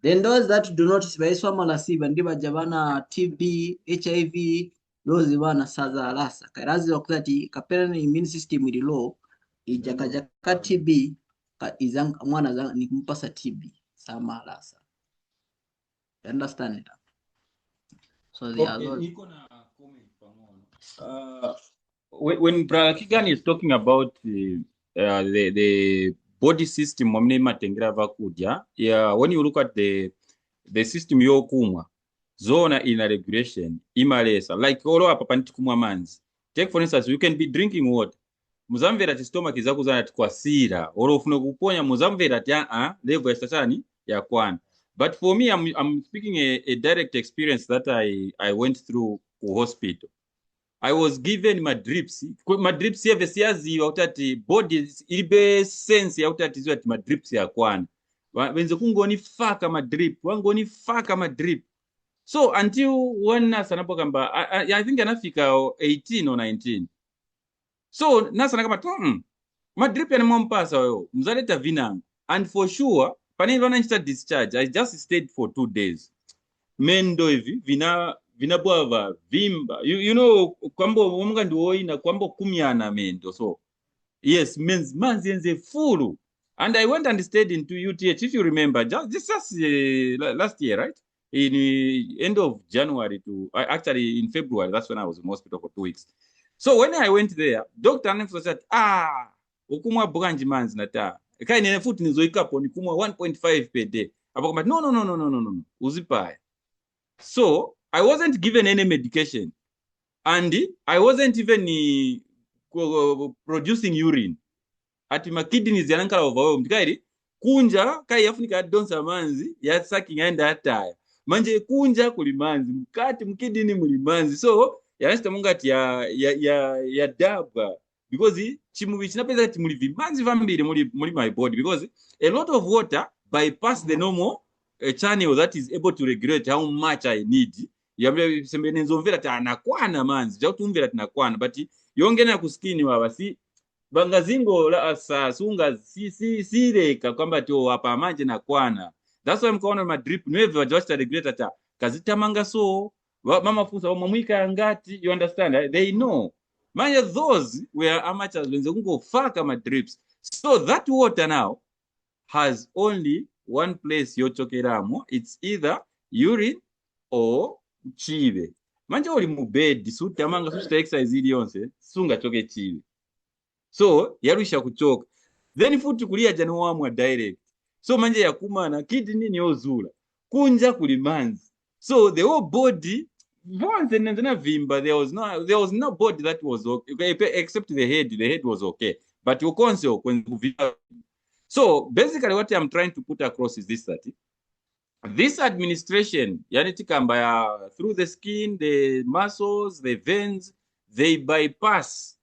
Then those that do not sibaiswa malasiba ndiba jabana TB, HIV, those bana saza alasa. Kairazi wakati kapena ni immune system ili low, ijakajaka TB, mwana zanga ni kumpasa TB, sama alasa. You understand it? So the okay, when Brother Keagan is talking about the body system, when you look at the system yokumwa, zona in a regulation, imalesa, like all up kumwa manzi. Take for instance, you can be drinking water. Muzamvera ti stomach izakuzana kwa sira, oro ufuna kuponya muzamvera ti level ya ya kwana. But for me, I'm speaking a direct experience that I went through hospital. I was given my drips. My drips here, the siazi, utati body, ibe sense ya utati ziwa ti my drips ya kwana. Wenze kungonifaka madrip, wangonifaka madrip. So until one nurse anapokamba, I think anafika 18 or 19. So nurse anakamba, madrip yanamompasa wewe, mzaleta vinangu. And for sure, panini wananchita discharge, I just stayed for 2 days. Mendo hivi, vinabwava, vimba. You know, kwambo wamunga nduoina, kwambo kumyana mendo. So, yes, manzi yenze fulu. And I went and stayed into UTH, if you remember, just last year, right? In end of January to, actually in February, that's when I was in hospital for 2 weeks. So when I went there, Dr. Anefo said, ukumwa branch manzi nata. Kai nene futi nizoikapo ni kumwa 1.5 per day. Abakamba, no, uzipai. So I wasn't given any medication. And I wasn't even producing urine. Ati ma kidneys yanankala overwhelmed. Mtikairi, kunja, kai yafunika donsa manzi, ya saki ngaenda ataya. Manje kunja kulimanzi, mkati mkidini mulimanzi. So, yanashita munga ati ya dabba. Because chimubi chinapeza ati mulivi manzi vambiri muli my body. Because a lot of water bypass the normal channel that is able to regulate how much I need. Yambe sembene nzomvera ta anakwana manzi. Jau tumvera tinakwana. But yongena kuskini wawasi. Bangazingo la asa sunga si reka kwamba tio wapa manje na kwana. That's why mkaona ma drip nwewe just regulate ta kazita manga so mama fusa mamwika ngati, you understand, right? They know manje those were amateurs wenze kungo faka ma drips. So that water now has only one place yochokeramo. It's either urine or chive. Manje oli mu bed suta manga suta exercise ili yonse sunga choke chive. So yarusha kuchoka, then futi kulia jano wamwa direct. So manje ya kumana kidney ni ozula kunja kulimanzi. So the whole body once and then vimba, there was no body that was okay except the head was okay, but you console when. So basically what I'm trying to put across is this, that this administration yani tikamba through the skin, the muscles, the veins, they bypass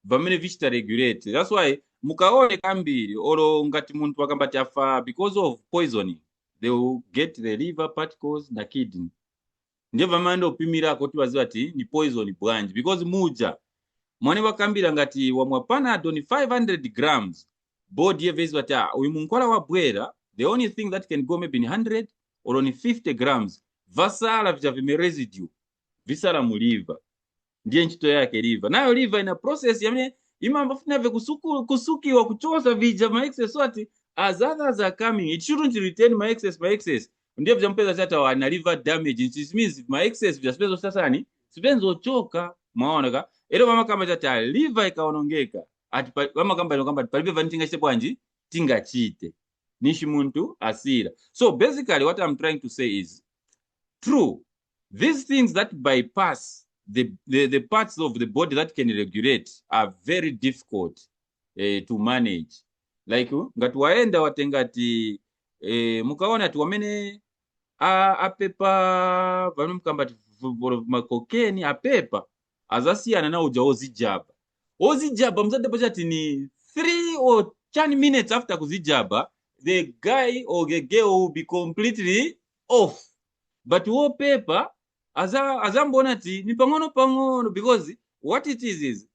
vamene vichita regulate. That's why mukaone kambiri oro ngati muntu wakamba tafa because of poisoning, they will get the liver particles na kidney. Ndiye vamando upimira kuti waziwa ati ni poison bwanji because muja mwani wakambira ngati wamwapana doni 500 grams body yevezi wati uyu munkola wa bwera, the only thing that can go maybe 100 or only 50 grams vasala vija vime residue visala mu liver. Ndiye nchito yake liver. Nayo liver ina process yamene imamba funave kusukiwa kuchosa vija ma excess wati as others are coming, it shouldn't retain my excess. Ndiye vija mpeza chata wana liver damage, it means my excess vija spezo sasani sipenzo choka maonaka. Ero mama kamba chata liver ikaonongeka ati mama kamba inokamba palibe vanitinga chite anji tinga chite nishi muntu asira. So basically what I'm trying to say is true, these things that bypass the parts of the body that can regulate are very difficult to manage. Like ngati waenda watengati mukaona ati wamene apepa vanumkamba makokeni apepa azasiyana na uja ozijaba mzade pachati ni 3 or 10 minutes after kuzijaba the guy or the girl will be completely off. But wo paper azambona ti ni pangono because what it is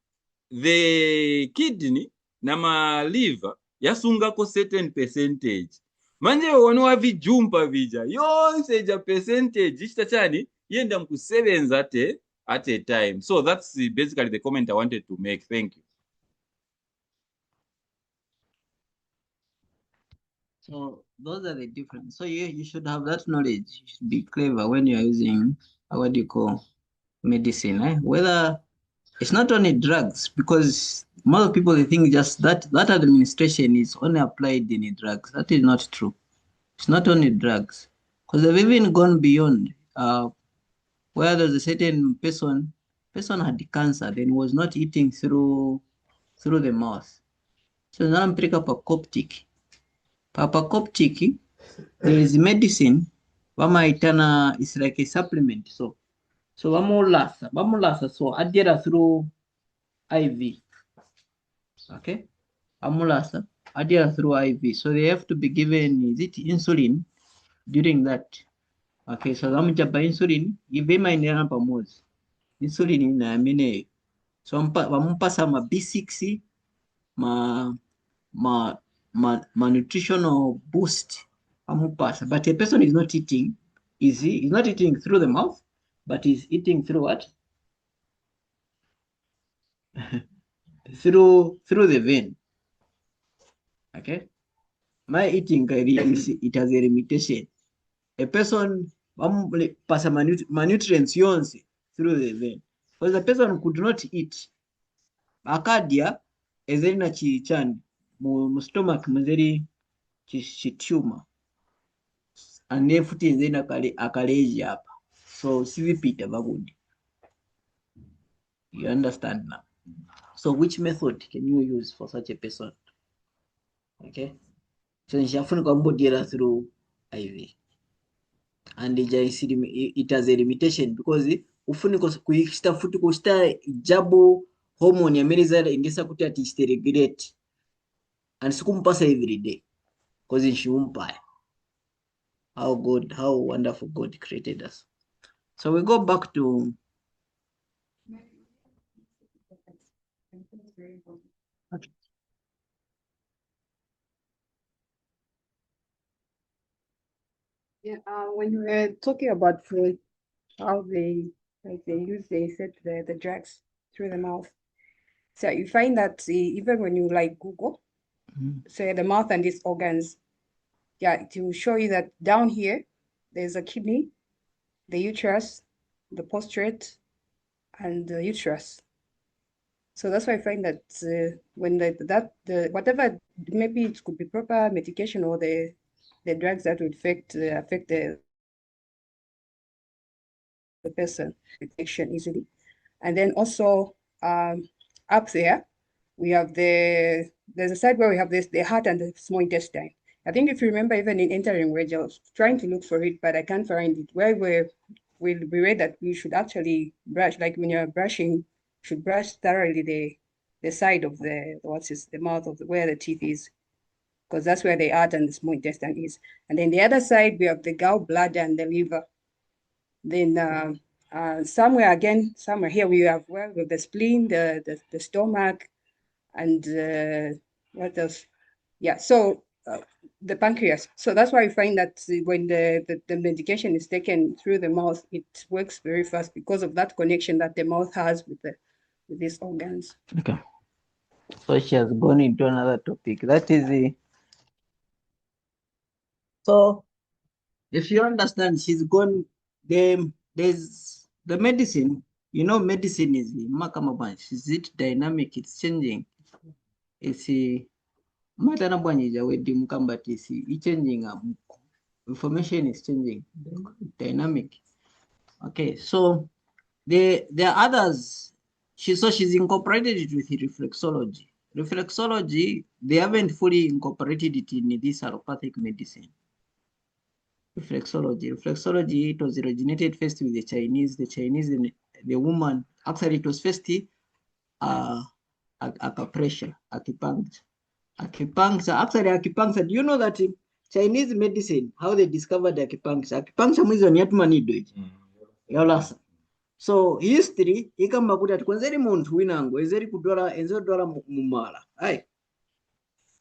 the kidney na ma liver yasunga ko certain percentage. Manje wano wavijumpa vija yonse ja percentage chitachani yenda mkusevenza at a time. So that's basically the comment I wanted to make. Thank you. So those are the difference. So you should have that knowledge. You should be clever when you are using what do you call medicine. Whether it's not only drugs, because most people they think just that administration is only applied in drugs. That is not true. It's not only drugs, because they've even gone beyond. Where there's a certain person had cancer, then was not eating through the mouth. So now I'm picking up a Coptic. Papa Coptic, there is medicine. Vamaitana is like a supplement. So vamulasa. So adira through IV. Okay, vamulasa. adhere through IV. So they have to be given, is it insulin during that? Okay, so by insulin, if they might number insulin in a minute. So wampasa ma B6, ma nutritional boost amupasa. But a person is not eating, he's not eating through the mouth, but he's eating through what? through the vein. Okay, my eating it has a limitation. A person pass nutrients through the vein, because the person could not eat. Akadia ezerina chichani mu stomach muzeri chituma and futi ezerina akaleji apa, so sivipita bagudi. You understand now? So which method can you use for such a person? Okay, so nishafunika mbodira through IV, and it has a limitation because ufuniko kuishita futi kushita jabo hormone yamene indisa kuti ati regulate and sikumpasa every day because inshiumpaya. How wonderful God created us. So we go back to okay. Yeah, when you were talking about food, how they set the drugs through the mouth. So you find that even when you like Google, say the mouth and its organs, yeah, it will show you that down here there's a kidney, the uterus, the prostate, and the uterus. So that's why I find that when whatever, maybe it could be proper medication or the drugs that would affect the person infection easily. And then also up there we have there's a side where we have the heart and the small intestine. I think if you remember, even in entering reg, I was trying to look for it, but I can't find it. Where we read that we should actually brush, like when you're brushing, should brush thoroughly the side of the mouth of where the teeth is, because that's where the heart and the small intestine is. And then the other side we have the gallbladder and the liver. Then somewhere here we have the spleen, the stomach, and what else? Yeah, so the pancreas. So that's why I find that when the medication is taken through the mouth, it works very fast because of that connection that the mouth has with these organs. Okay. So she has gone into another topic. That is so if you understand, she's gone. There's the medicine. You know, medicine is is it dynamic? It's changing. It's matana bwanyija wedi mukambati it's changing. Information is changing. Dynamic. Okay, so there are others. She's incorporated it with reflexology. Reflexology, they haven't fully incorporated it in this allopathic medicine. Reflexology, it was originated first with the Chinese. The woman, actually it was first acupressure, acupuncture. Acupuncture, do you know that Chinese medicine, how they discovered acupuncture? Acupuncture mwizo ni yatu manido iti. Yolasa. So history ikamba kuti ati kwanzeri muntu winango ezeri kudwala mumala. I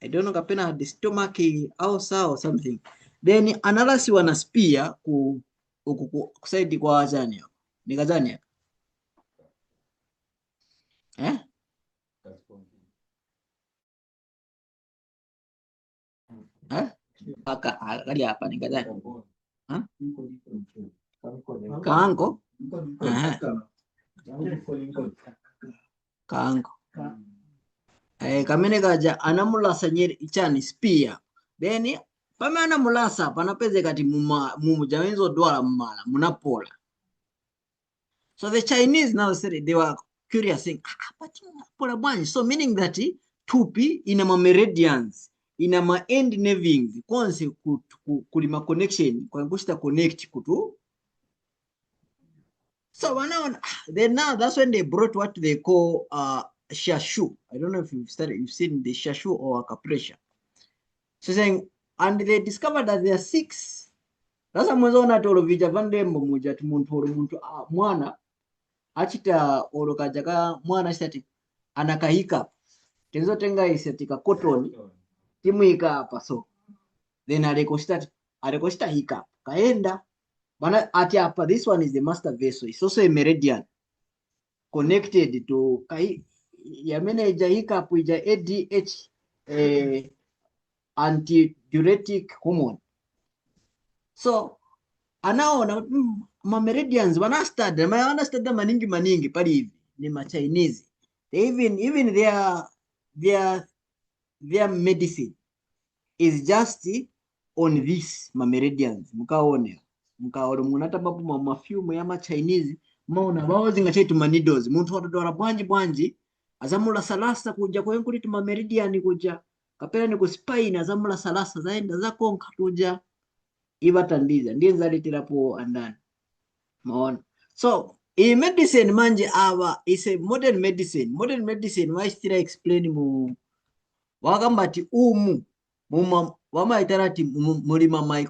don't know kapena had the stomach ulcer or something. Then analysis wana spear kusaidi kwa wazania. Nikazania. Kali hapa nikazania. Kaango. Kaango. Kamene kaja anamulasa nyeri ichani spear. Then pame anamulasa panapeze kati mumujawenzo dwala mmala munapola. So the Chinese now said they were curious saying but munapola bwanji, so meaning that tupi ina ma meridians ina ma end nervings konse kulima connection kwa kushita connect kutu. So then now that's when they brought what they call shashu. I don't know if you've seen the shashu or acupressure. She's saying, and they discovered that there are 6. Sasa mwezaona tolo vija vandembo muja muntu mwana achita olo kajaka mwana achita anakahika tenzo tenga isetika cotton timuika hapa so then alikoshita hiccup kaenda bana ati hapa. This one is the master vessel. It's also a meridian connected to yamene hiccup ija ADH antidiuretic hormone. So anaona ma meridians wana understand maningi pali hivi ni ma Chinese. Even their medicine is just on this ma meridians. Mukaona munata babu mafyumu ya ma Chinese maona bawozinga chetu manidos muntu watodora bwanji azamula salasa kuja kwa kuli tuma meridian kuja kapera ni ku spine azamula salasa zaenda zakonka kuja ibatandiza ndiye nzalitirapo andani maona. So medicine manje aba is a modern medicine waistira explain mu wakambati wamaiterati mulima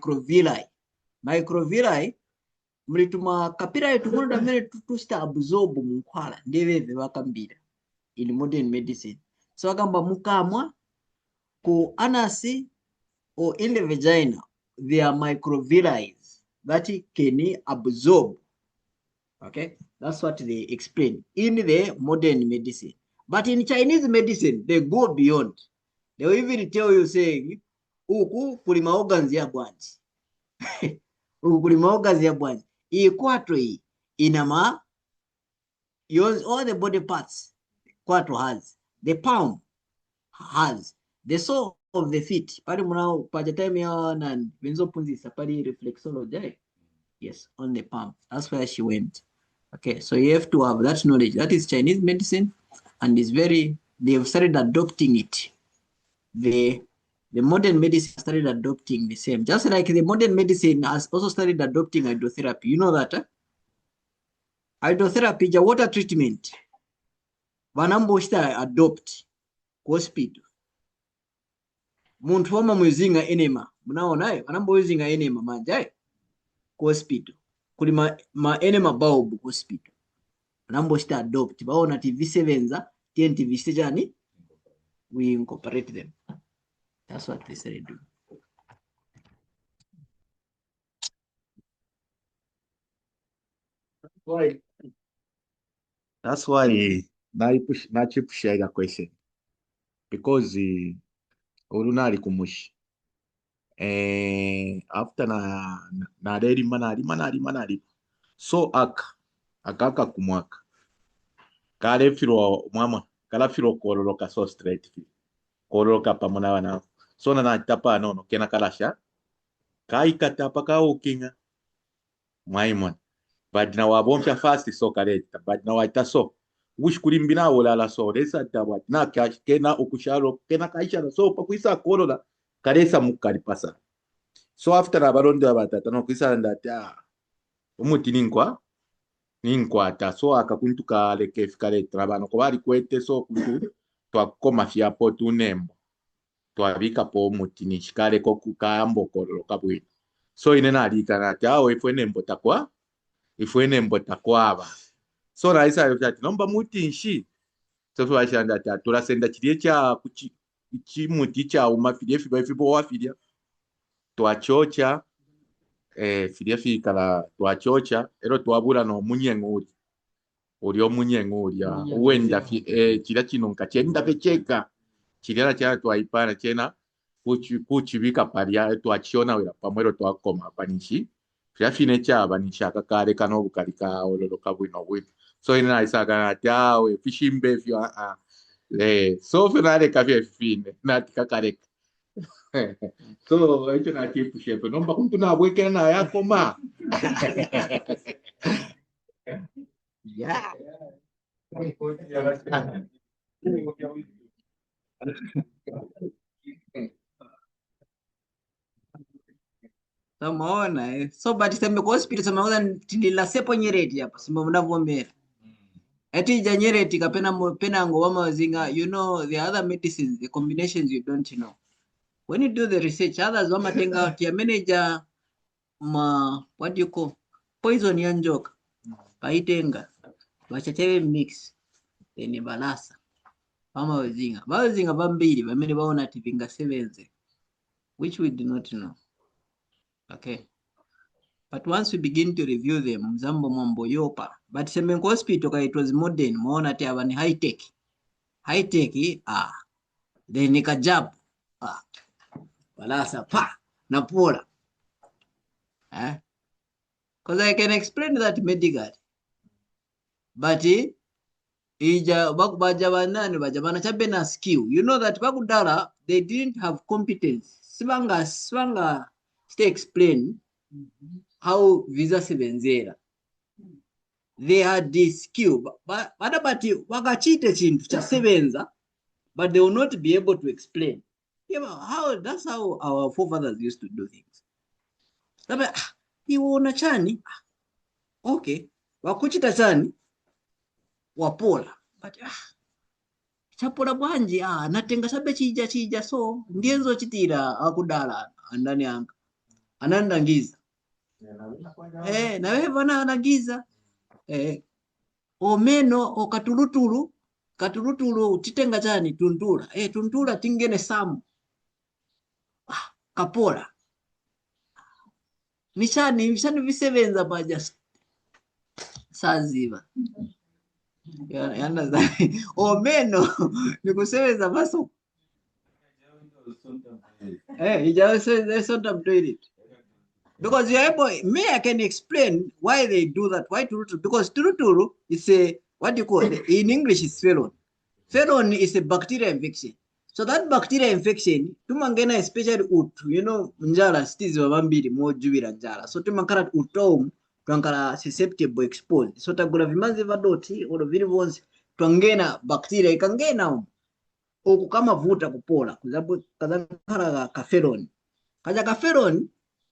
microvilli mlituma kapira yetu kulda mene tusta absorb munkwala ndeveve wakambira in modern medicine. So wakamba mukamwa ku anasi or in the vagina there are microvilli that can absorb. Okay, that's what they explain in the modern medicine. But in Chinese medicine, they go beyond. They will even tell you saying, uku kulima organs ya bwanji. Uku kulima organs ya bwanji. Hii kwato hii inama use all the body parts kwato has. The palm has. The sole of the feet. Pari munao pajatime ya na wenzo punzisa pari reflexology. Yes, on the palm. That's where she went. Okay, so you have to have that knowledge. That is Chinese medicine, and they've started adopting it. The modern medicine started adopting the same. Just like the modern medicine has also started adopting hydrotherapy. You know that? Hydrotherapy is a water treatment. Banambo shita adopt hospital. Muntu wama muzinga enema. Munaona banambo muzinga enema manje hospital. Kuli ma enema bulb hospital. Nambo shita adopt. Baona TV7 za TNTV stajani. We incorporate them. That's what they started doing. That's why nachipushia ila question. Because urunari kumushi. After na reri. So akaka kumwaka. Kale filo mama. Kala filo kororoka so straight filo. Kororoka pamona wana. So na tapa no kena kalasha. Kai katapa ka ukinga. Maimon. But na wabomsha fast so kareta. But na waita so. Wish kurimbina wala so. Resa tabat. Na kena ukusharo. Kena kaisha so pakuisa korora. Karesa mukaripasa. So after abarondo abatata no kuisa ndata. Umuti ninkwa ta so akakuntu kale kefikale trabano ko bari kwete so kuntu twakoma fiapo tunembo twabika po muti nishikale ko kukambo kororo kabwino so inena alika ngati awo ifwe nembo takwaba so raisa yoti nomba muti nshi so twashanda ta turasenda kiriye cha kuchi muti cha umafilie fibo wafilia twachocha filia fikala twachocha ero twabula no munyenguri uri omunyenguri ya uwenda kila chinonka chenda pecheka kila cha twaipana chena kuchi bika paria twachiona wera pamwero twakoma panishi filia fine cha banishaka kare kano bukalika ololoka bwino so ina isaka atawe fishimbe fyo so finale kafye fine natika kare. So itu nanti pushe tu nomba kuntu na weke na ya koma. Yeah. Samaona so but sema kwa hospital samaona tilila sepo nyereti hapa sima mnavombera. Eti janyereti kapena ngo wama zinga, you know the other medicines, the combinations you don't know. when you do the research, others wamatenga out ya manager what do you call poison ya njoka paitenga bachachewe mix then balasa bawezinga bambiri bamene baona tipinga sevenze, which we do not know. Okay, but once we begin to review them, mzambo mambo yopa, but Semenko hospital it was modern, maona ti abani high tech then nikajab balasa pa napola because I can explain that medically, but ija bakubaja banani baja banachabe na skill. You know that bakudala they didn't have competence. Sibanga stay explain how visa sebenzera. They had this skill, but wakachite chintu cha sebenza, but they will not be able to explain. That's how our forefathers used to do things. Iwona chani, okay, wakuchita chani wapola, but chapola bwanji natenga sabe chija so ndienzo chitira akudala andani anga anandangiza nawe vana anagiza omeno katulutulu titenga chani tuntula tingene samu kapola nishani visebenza paja saziva. Omeno nikusebenza baso because you are able, I can explain why they do that. Why turuturu? Because turuturu is a what you call it in English is felon. Felon is a bacteria infection. So that bacteria infection, tumangena especially njala stizi wabambiri mojubira njala. So tumankara utom tuankara susceptible exposed. So tagula vimazi vadoti olo viri vonsi tuangena bacteria ikangena okukama vuta kupola kuzabu kazakara ka felon. Kaja ka felon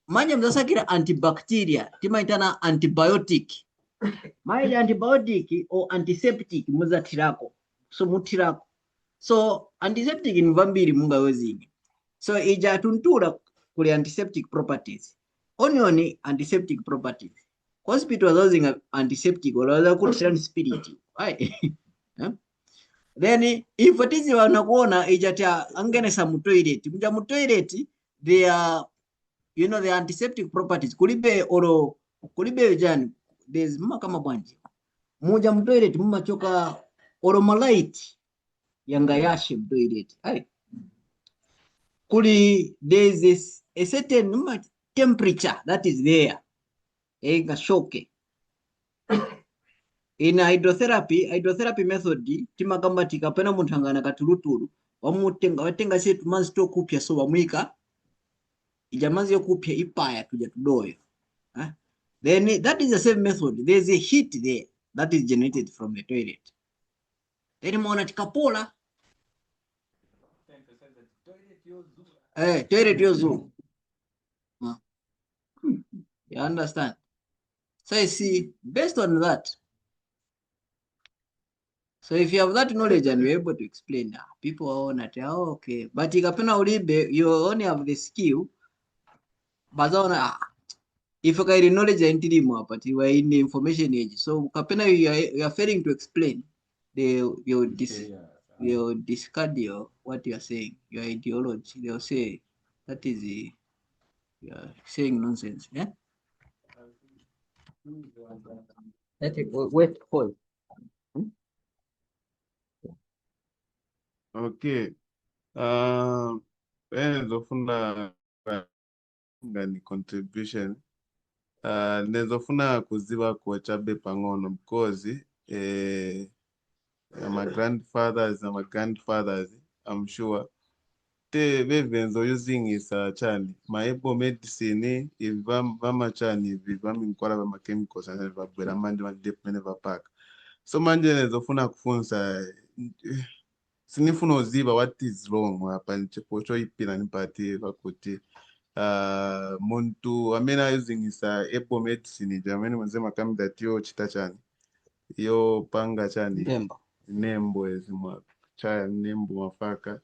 manje mzasakira antibacteria timaitana antibiotic. Maji antibiotic or antiseptic muzatirako. So mutirako. So antiseptic in vambiri munga wezingi. So ija tuntura kuli antiseptic properties. Onioni antiseptic properties. Hospital using antiseptic or other could spirit. Right? Then if what is wanakuona ija angene sa mutoilet. Muja mutoilet they are the antiseptic properties. Kulibe jani there's kama bwanji. Muja mutoilet mumachoka oromalite yangayashi mtoilet. There's a certain temperature that is there. Shoke. In hydrotherapy method, timakamba tikapena muntangana katulutulu, watenga setu manzi to kupya so wamwika, ijamazi yo kupya ipaya tuja tudoyo. Then that is the same method. There's a heat there that is generated from the toilet. Then mwana tikapola. Toilet yozu. You understand? So you see, based on that, so if you have that knowledge and you're able to explain, people are on it. Okay, but you only have the skill. But if you can knowledge entity more, but you are in the information age. So kapena you are failing to explain. You'll discard what you are saying, your ideology. They'll say that is you are saying nonsense. Yeah. Wait, hold. Okay. Nizofuna ngani contribution. Nizofuna kuziwa kuwachabe pangono because my grandfathers and my grandfathers, I'm sure, they venzo using is chani. My Herbal medicine, if vama chani, if vama inkwala vama chemicals and vabwela mandi mandepene vapak. So manje nizofuna kufunza. Sinifuna uziba what is wrong hapa nichepocho ipila nipati vakuti muntu amena using isa Herbal medicine jamani mwanzema kami that yo chita chani yo panga chani nembo ezimwa chaya nembo mafaka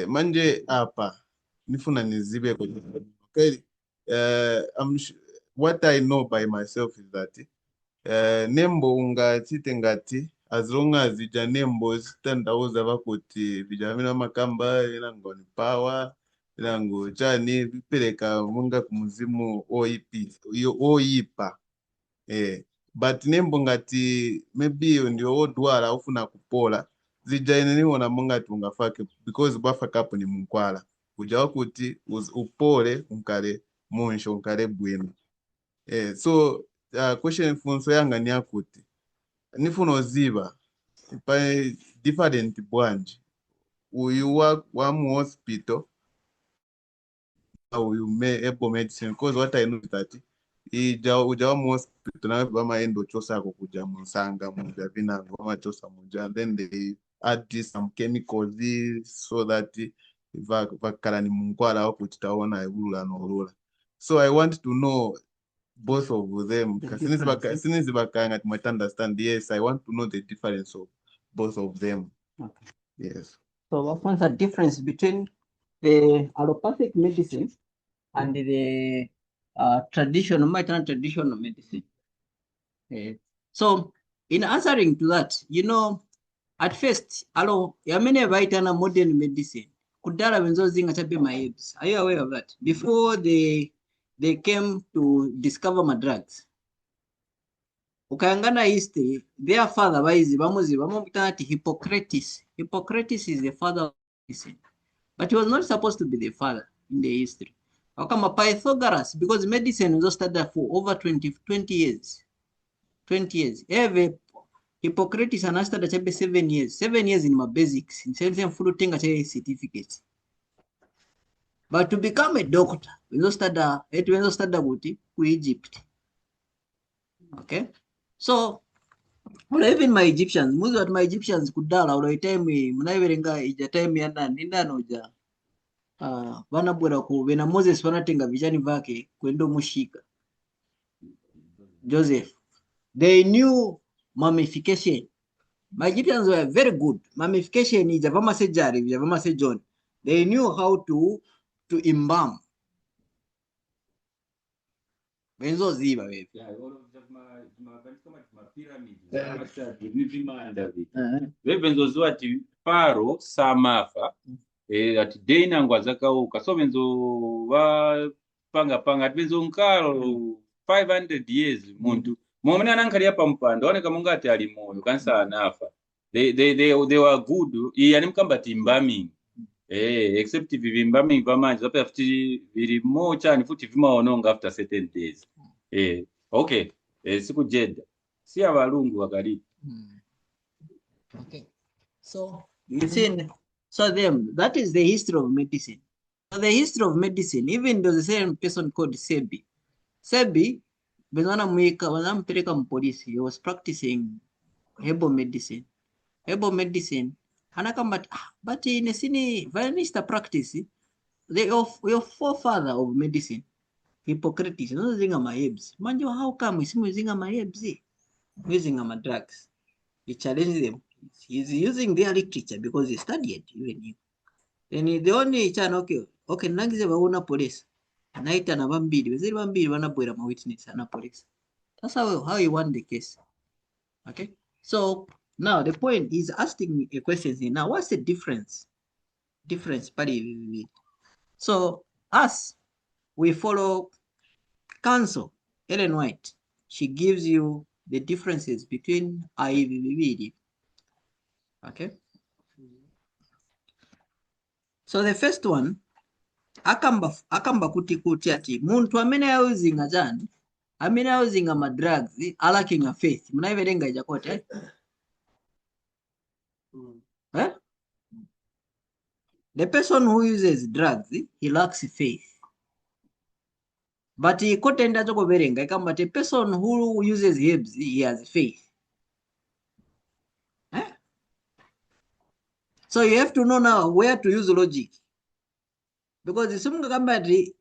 manje hapa nifuna nizibe kwa okay. What I know by myself is that nembo ungachite ngati as long as ija nembo zitandauza vakuti vijamina makamba ilango ni power ilango chani vipereka munga kumuzimu oyipa but nembo ngati maybe ndio odwala ufuna kupola zija ine niona mungati ungafake because bafakapo ni munkwala kujawa kuti upole unkale munsho unkale bwino. So question funso yanga ni akuti nifuna oziba pa different bwanji uyu wa mu hospital uyu Herbal medicine because what I know is that uja mu hospital na bamaenda chosako kuja musanga muja vinango bamachosa muja and then they add some chemicals so that vakala ni munkwala wakuti taona ebulula n'olula. So I want to know both of them. Since I might understand, yes, I want to know the difference of both of them. Okay. Yes. So what's the difference between the allopathic medicine and the traditional medicine? So in answering to that, at first, yamene vaitana modern medicine kudala wenzo zinga chabe herbs. Are you aware of that? Before they came to discover my drugs. Ukayangana history, their father waizi bamukutana ati Hippocrates. Hippocrates is the father of medicine. But he was not supposed to be the father in the history. Wakama Pythagoras, because medicine was studied for over 20 years. 20 years. Every Hippocrates and studied 7 years. 7 years in my basics. In same full thing certificate. But to become a doctor, we don't study wuti ku Egypt. Okay? So, even my Egyptians, most of my Egyptians kudala or time munaiverenga ija time yana nindano ja vanabwera ku vena Moses vanatenga vijani vake kwendo mushika Joseph. They knew mummification. My Egyptians were very good. Mummification is Javama Sejari, Javama Sejon. They knew how to embalm. Benzo ziba baby. Benzo zwati Faro samafa ati deina ngwazakauka so benzo va panga benzo nkalo 500 years muntu momene anankali apa mpanda oneka mungati ali moyo kansa anafa. They were good. Yani mkambati embalming. Except vimbalming vamanje zapya futi vili mocha ni futi vimaononga after certain days. Okay. Siku jeda. Si abalungu wakali. Okay. So you see, that is the history of medicine. So the history of medicine, even there's a certain person called Sebi. Sebi, he was practicing herbal medicine. Herbal medicine, but in a sini Viennista practice, your forefather of medicine, Hippocrates, not using my herbs. Manjo, how come we using my herbs? Using my drugs. He challenged them. He's using their literature because he studied even you. Then the only channel, okay, nagize baona police. Naita na bambiri. Weziri bambiri wanabwera ma witness na police. That's how he won the case. Okay? So now the point is asking me a question here. Now, what's the difference? So us, we follow counsel, Ellen White. She gives you the differences between IVVD. Okay. So the first one, akamba kuti ati muntu amene auzinga jani, amene auzinga ma drugs, alakinga faith. Munaiverenga ijakote. The person who uses drugs, he lacks faith. But he couldn't but a person who uses herbs, he has faith. So you have to know now where to use logic. Because some somebody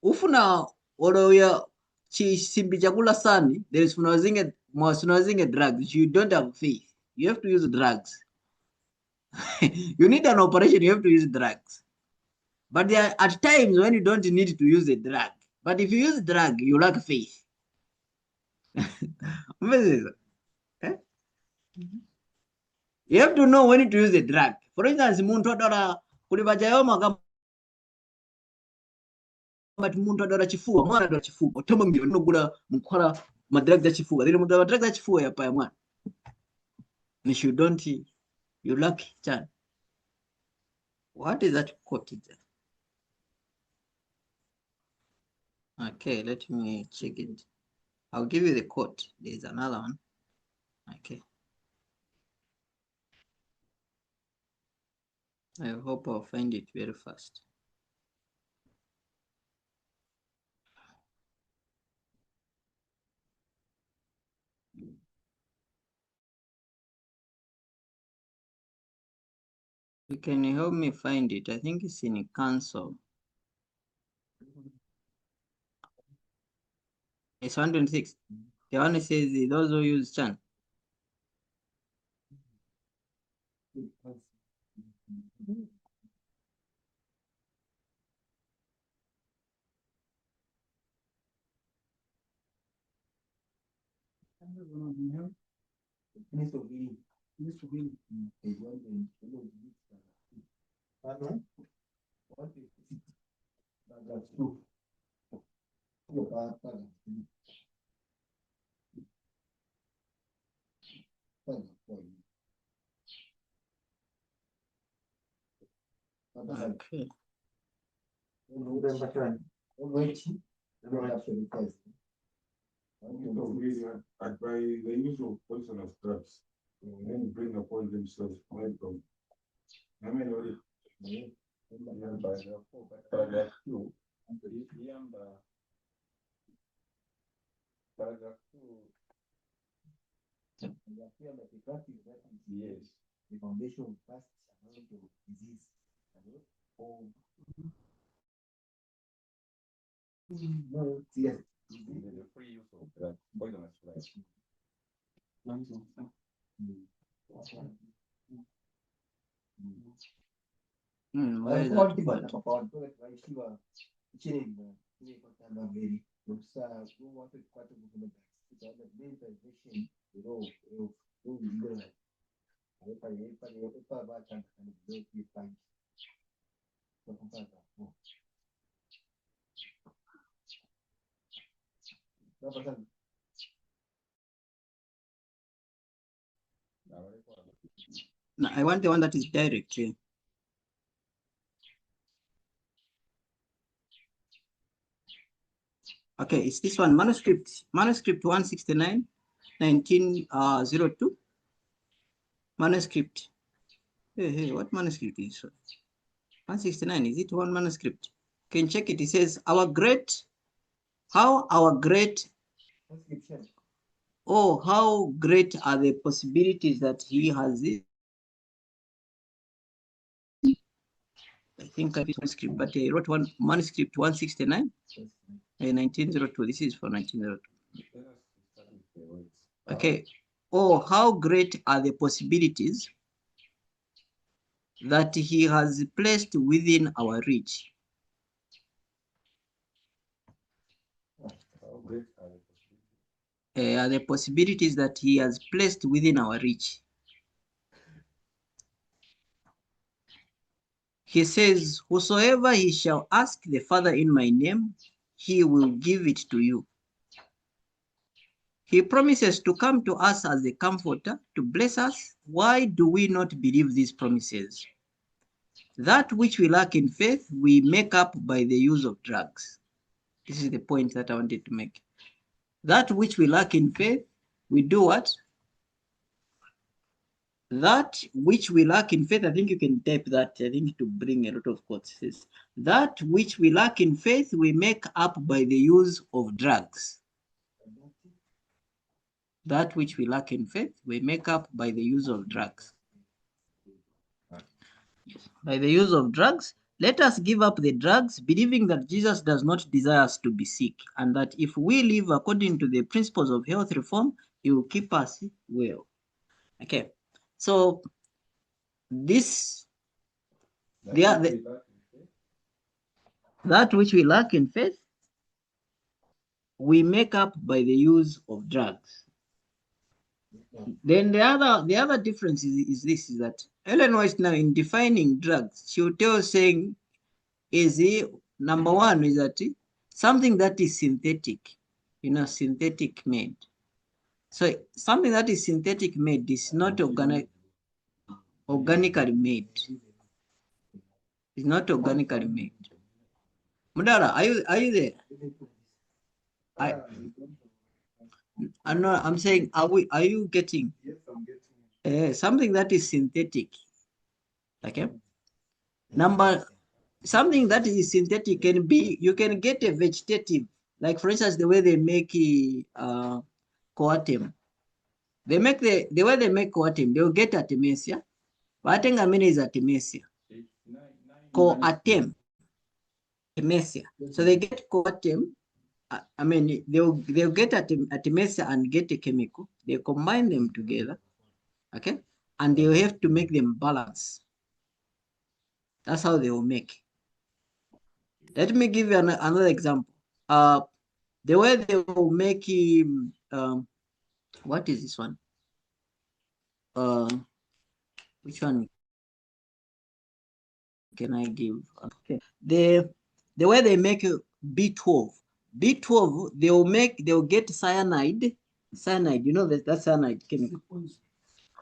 ufuna oroya chisimbi chakula sani, there is funazing drugs. You don't have faith. You have to use drugs. You need an operation, you have to use drugs. But there are at times when you don't need to use a drug. But if you use drug, you lack faith. Eh? You have to know when to use a drug. For instance, muntu adwala kuli bajayo magamba but muntu adwala chifuwa, mwana adwala chifuwa. Otama mbio nogula mukora madrug za chifuwa. Zile muntu madrug za chifuwa ya paya mwana. If you don't, you lack chan. What is that quote? Okay, let me check it. I'll give you the quote. There's another one. Okay. I hope I'll find it very fast. You can help me find it. I think it's in council. It's 126. The one that says those who use chan. Okay. By the use of poisonous drugs, men bring upon themselves my problem. I mean, yes, the foundation of past amount of disease. No, yes, the free use of drugs, poisonous drugs. Where is No, I want the one that is direct here. Okay, it's this one, manuscript 169, 1902. Manuscript. Hey, what manuscript is it? 169, is it one manuscript? Can check it. It says, how great are the possibilities that he has this. I think I did manuscript, but I wrote one manuscript 169, 1902. This is for 1902. Okay. Oh, how great are the possibilities that he has placed within our reach. How great are the The possibilities that he has placed within our reach. He says, whosoever he shall ask the Father in my name, he will give it to you. He promises to come to us as a comforter, to bless us. Why do we not believe these promises? That which we lack in faith, we make up by the use of drugs. This is the point that I wanted to make. That which we lack in faith, we do what? That which we lack in faith, I think you can type that, I think to bring a lot of quotes. That which we lack in faith, we make up by the use of drugs. That which we lack in faith, we make up by the use of drugs. By the use of drugs, let us give up the drugs, believing that Jesus does not desire us to be sick, and that if we live according to the principles of health reform, he will keep us well. Okay, so this, That which we lack in faith, we make up by the use of drugs. Then the other difference is this, is that Ellen White now in defining drugs, she will tell saying number one is that something that is synthetic, synthetic made. So something that is synthetic made is not organically made. It's not organically made. Mudara, are you there? I'm saying, are you getting? Yes, I'm getting. Something that is synthetic. Okay. Something that is synthetic can be, you can get a vegetative, like for instance, the way they make coatem. They make the way they make coatem, they'll get artemisia. But I think is artemisia. Coatem. Artemisia. So they get coatem. They'll get artemisia and get a chemical. They combine them together. Okay. And they'll have to make them balance. That's how they will make. Let me give you another example. The way they will make what is this one? Which one can I give? Okay. The way they make B12. B12, they'll get cyanide. Cyanide, you know that cyanide chemical.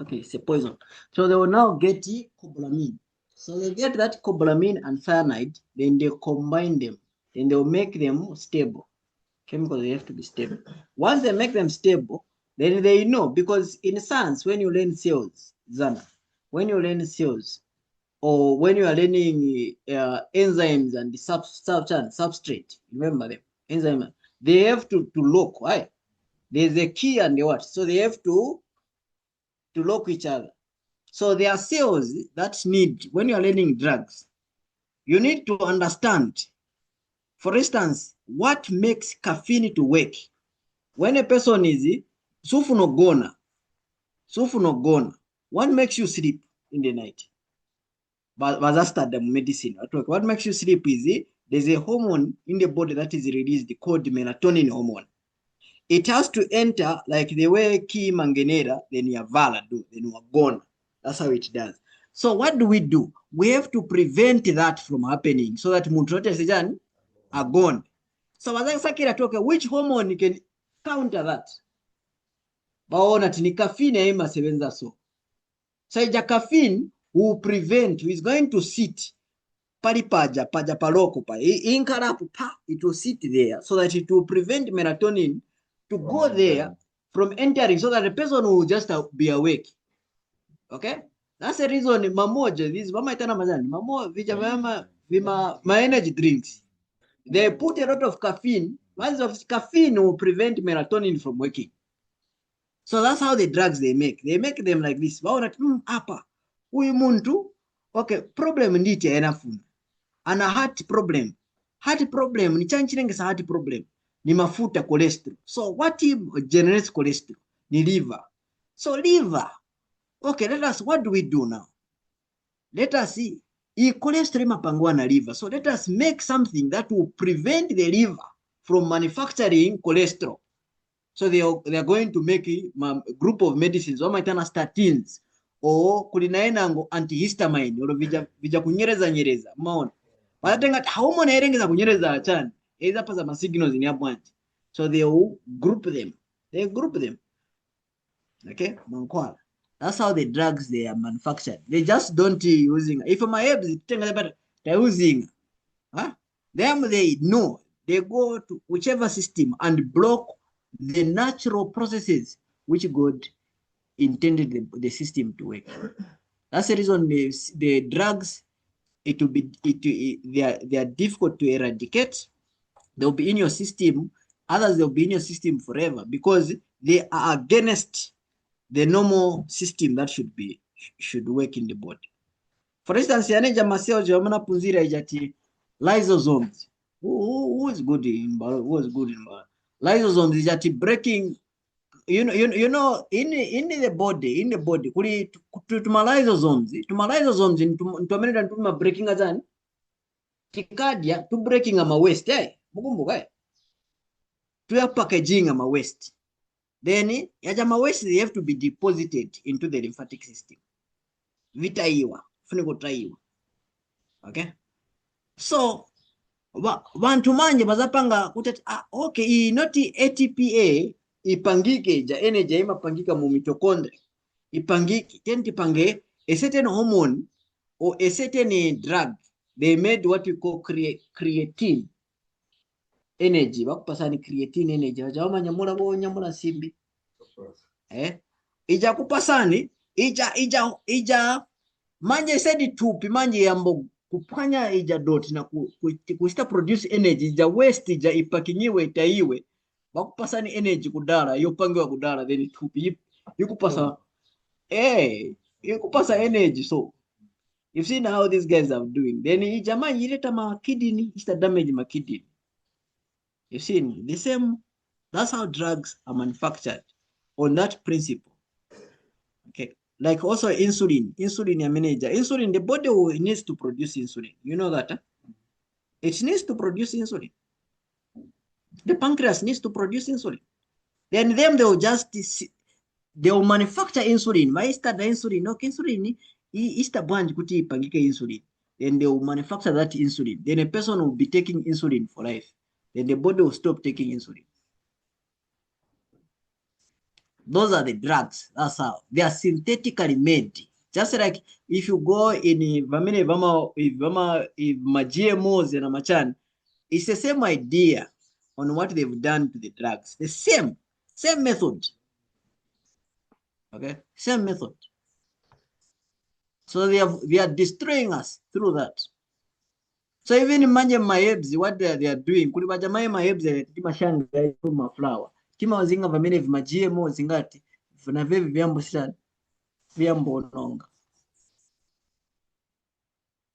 Okay, it's a poison. So they will now get cobalamin. So they get that cobalamin and cyanide, then they combine them. Then they'll make them stable. Chemicals, they have to be stable. Once they make them stable, then they know, because in science, when you learn cells, Zana, when you learn cells, or when you are learning enzymes and the substrate, remember them, enzymes, they have to lock, right? There's a key and the what? So they have to lock each other. So there are cells that need, when you are learning drugs, you need to understand, for instance, what makes caffeine to work. When a person is sufunogona, what makes you sleep in the night? But that's the medicine. What makes you sleep is there's a hormone in the body that is released called melatonin hormone. It has to enter like the way Ki Mangenera, then Yavala do, then you are gone. That's how it does. So what do? We have to prevent that from happening so that Muntrote Sijan are gone. So as I say, which hormone can counter that? Baona tini caffeine ima sevenza so. So caffeine will prevent, is going to sit paja paloko pa. It will sit there so that it will prevent melatonin to go there from entering, so that the person will just be awake. Okay? That's the reason mamoja, this mama itana mazani, mamo vija my energy drinks. They put a lot of caffeine. Once of caffeine will prevent melatonin from working. So that's how the drugs they make. They make them like this. Apa, huyu muntu, okay, problem nditi enafuna. Ana heart problem. Heart problem, ni chanchirengesa heart problem. Ni mafuta cholesterol. So what generates cholesterol? Ni liver. So liver. Okay, what do we do now? Let us see. Cholesterol mapangwa na liver. So let us make something that will prevent the liver from manufacturing cholesterol. So they are going to make a group of medicines, statins, or kulinaenango antihistamine, or vija kunyereza maona. Wanatenga hormone erengeza kunyereza achana. Eza pasa ma signals in your. So they will group them. Okay, mankwala. That's how the drugs they are manufactured. They just don't using. If my herbs they're using, they know they go to whichever system and block the natural processes which God intended the system to work. That's the reason the drugs, they are difficult to eradicate. They'll be in your system. Others, they'll be in your system forever because they are against the normal system that should work in the body. For instance, lysosomes. Who is good in biology? Lysosomes is that breaking, in the body, lysosomes breaking azan tikadya tu breaking ama waste mukumbuka tuya packaging ama waste, then yaja ma waste they have to be deposited into the lymphatic system, vitaiwa funiko taiwa. Okay, so vantu manje bazapanga kuti okay iyi noti ATPA ipangike ja energy imapangika mu mitochondria ipangike, then tipange a certain hormone or a certain drug, they made what we call creatine energy, bakupasani creatine energy wajaoma nyamula bo nyamula simbi ija kupasani ija manje said tupi manje yambo kupanya ija dot na kusta produce energy ija waste ija ipakinyiwe itaiwe bakupasani energy kudala yopangiwa kudala, then tupi yukupasa yukupasa energy. So you've seen how these guys are doing, then ija manje ileta ma kidney ista damage ma kidney. You've seen the same. That's how drugs are manufactured on that principle. Okay, like also insulin ya manager insulin, the body needs to produce insulin, you know that it needs to produce insulin, the pancreas needs to produce insulin, then them they will manufacture insulin maista the insulin. Okay, insulin ista branch kuti ipangike insulin, then they will manufacture that insulin, then a person will be taking insulin for life, then the body will stop taking insulin. Those are the drugs. That's how they are synthetically made. Just like if you go in GMOs and machan, it's the same idea on what they've done to the drugs. The same method. Okay, same method. So they are destroying us through that. So even imagine my herbs, what they are doing. Kulibaja my herbs timashanga from flower. Kima wazinga vamene vima GMO zingati vina vevi vyambo sita vyambo nonga.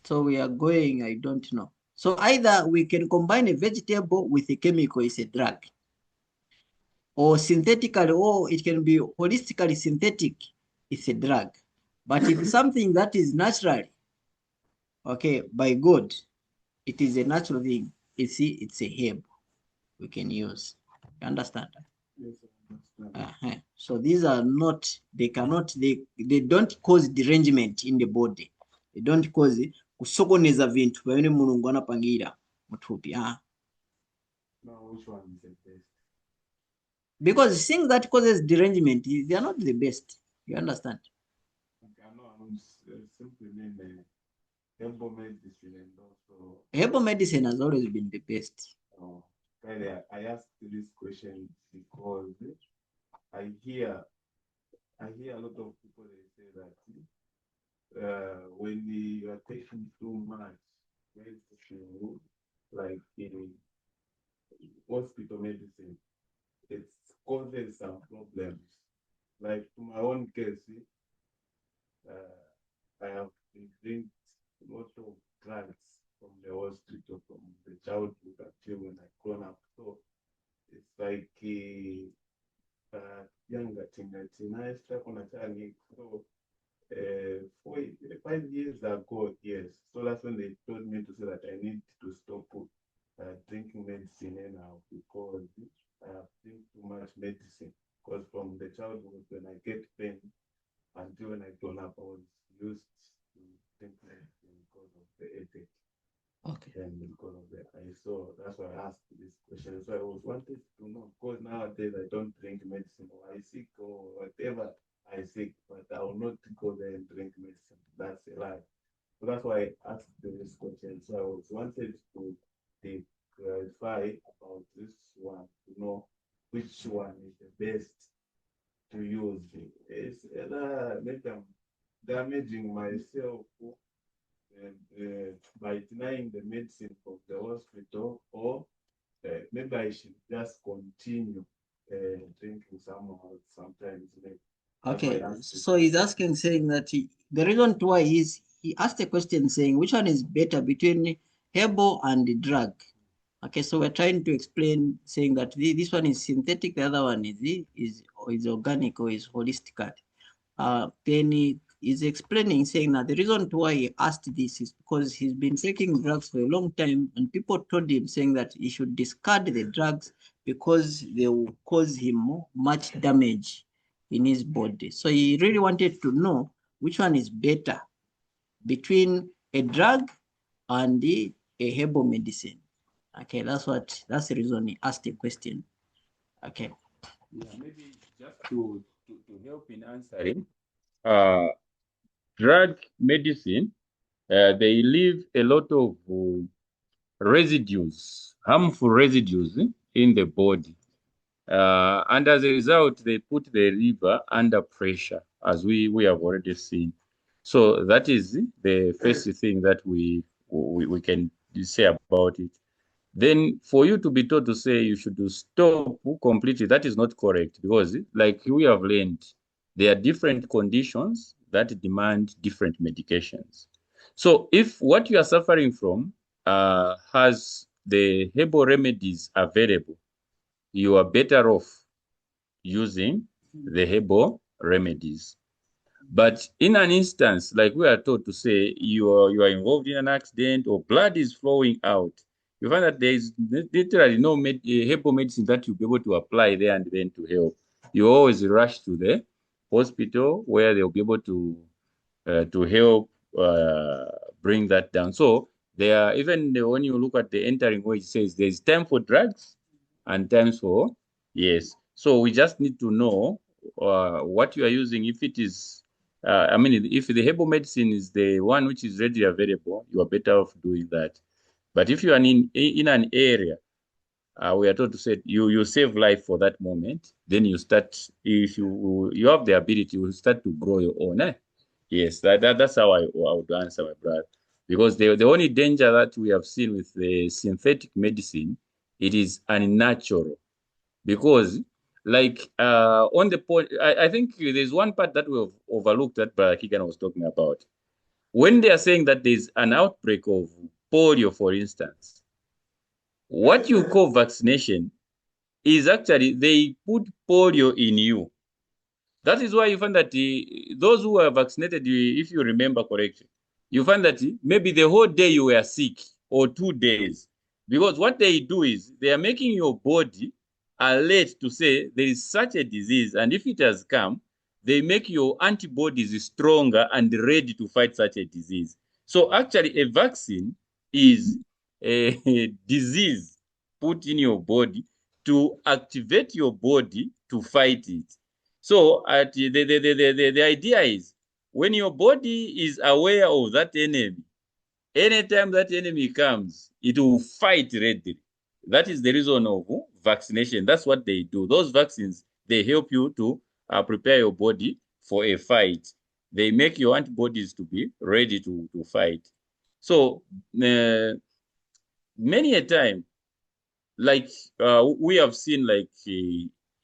So we are going, I don't know. So either we can combine a vegetable with a chemical, it's a drug, or synthetically, or it can be holistically synthetic, it's a drug. But if something that is naturally, okay, by God, it is a natural thing. It's a herb we can use. You understand? So these are not, they don't cause derangement in the body. They don't cause kusokoneza vintu pamene mulungu anapangira muthupi. Now which one is the best? Because things that causes derangement, they are not the best. You understand? Okay, I know I'm simply mean herbal medicine and also Herbal medicine has always been the best. Oh, I asked this question because I hear a lot of people, they say that when you are taking too much medicine, like in hospital medicine, it causes some problems. Like to my own case, I have been drinking a lot of drugs from the hospital, from the childhood until when I grown up. So it's like younger teenage stuff on a child. So 5 years ago, yes. So that's when they told me to say that I need to stop drinking medicine now because I have drank too much medicine. Because from the childhood when I get pain until when I grown up, I was used to drink medicine because of the headache. Okay. And because of the so that's why I asked this question. So I was wanted to know because nowadays I don't drink medicine or I sick or whatever I sick, but I will not go there and drink medicine. That's a lie. So that's why I asked this question. So I was wanted to clarify about this one to know which one is the best to use. It's either maybe I'm damaging myself by denying the medicine from the hospital, or maybe I should just continue drinking somehow sometimes. Okay, so he's asking, saying that the reason why is he asked a question saying which one is better between herbal and the drug. Okay, so we're trying to explain, saying that this one is synthetic, the other one is organic or is holistic. Then is explaining, saying that the reason why he asked this is because he's been taking drugs for a long time, and people told him saying that he should discard the drugs because they will cause him much damage in his body. So he really wanted to know which one is better between a drug and a herbal medicine. Okay, that's the reason he asked the question. Okay. Yeah, maybe just to help in answering, uh, drug medicine, they leave a lot of residues, harmful residues in the body. And as a result, they put the liver under pressure, as we have already seen. So that is the first thing that we can say about it. Then for you to be told to say you should stop completely, that is not correct, because like we have learned, there are different conditions that demand different medications. So if what you are suffering from has the herbal remedies available, you are better off using the herbal remedies. But in an instance, like we are told to say, you are involved in an accident or blood is flowing out, you find that there is literally no herbal medicine that you'll be able to apply there and then to help. You always rush to the hospital where they'll be able to help bring that down. So there are, even when you look at the entering where it says there's time for drugs and times for, yes. So we just need to know what you are using. If it is, I mean, if the herbal medicine is the one which is readily available, you are better off doing that. But if you are in an area, we are told to say you save life for that moment, then you start, if you have the ability, you start to grow your own. Yes, that's how I would answer, my brother. Because the only danger that we have seen with the synthetic medicine, it is unnatural. Because, like, on the point, I think there's one part that we've overlooked that Brother Keagan was talking about. When they are saying that there's an outbreak of polio, for instance, what you call vaccination is actually they put polio in you. That is why you find that those who are vaccinated, if you remember correctly, you find that maybe the whole day you were sick or 2 days. Because what they do is they are making your body alert to say there is such a disease. And if it has come, they make your antibodies stronger and ready to fight such a disease. So actually, a vaccine is a disease put in your body to activate your body to fight it. So the idea is when your body is aware of that enemy, anytime that enemy comes, it will fight readily. That is the reason of vaccination. That's what they do. Those vaccines, they help you to prepare your body for a fight. They make your antibodies to be ready to fight. So many a time, like we have seen, like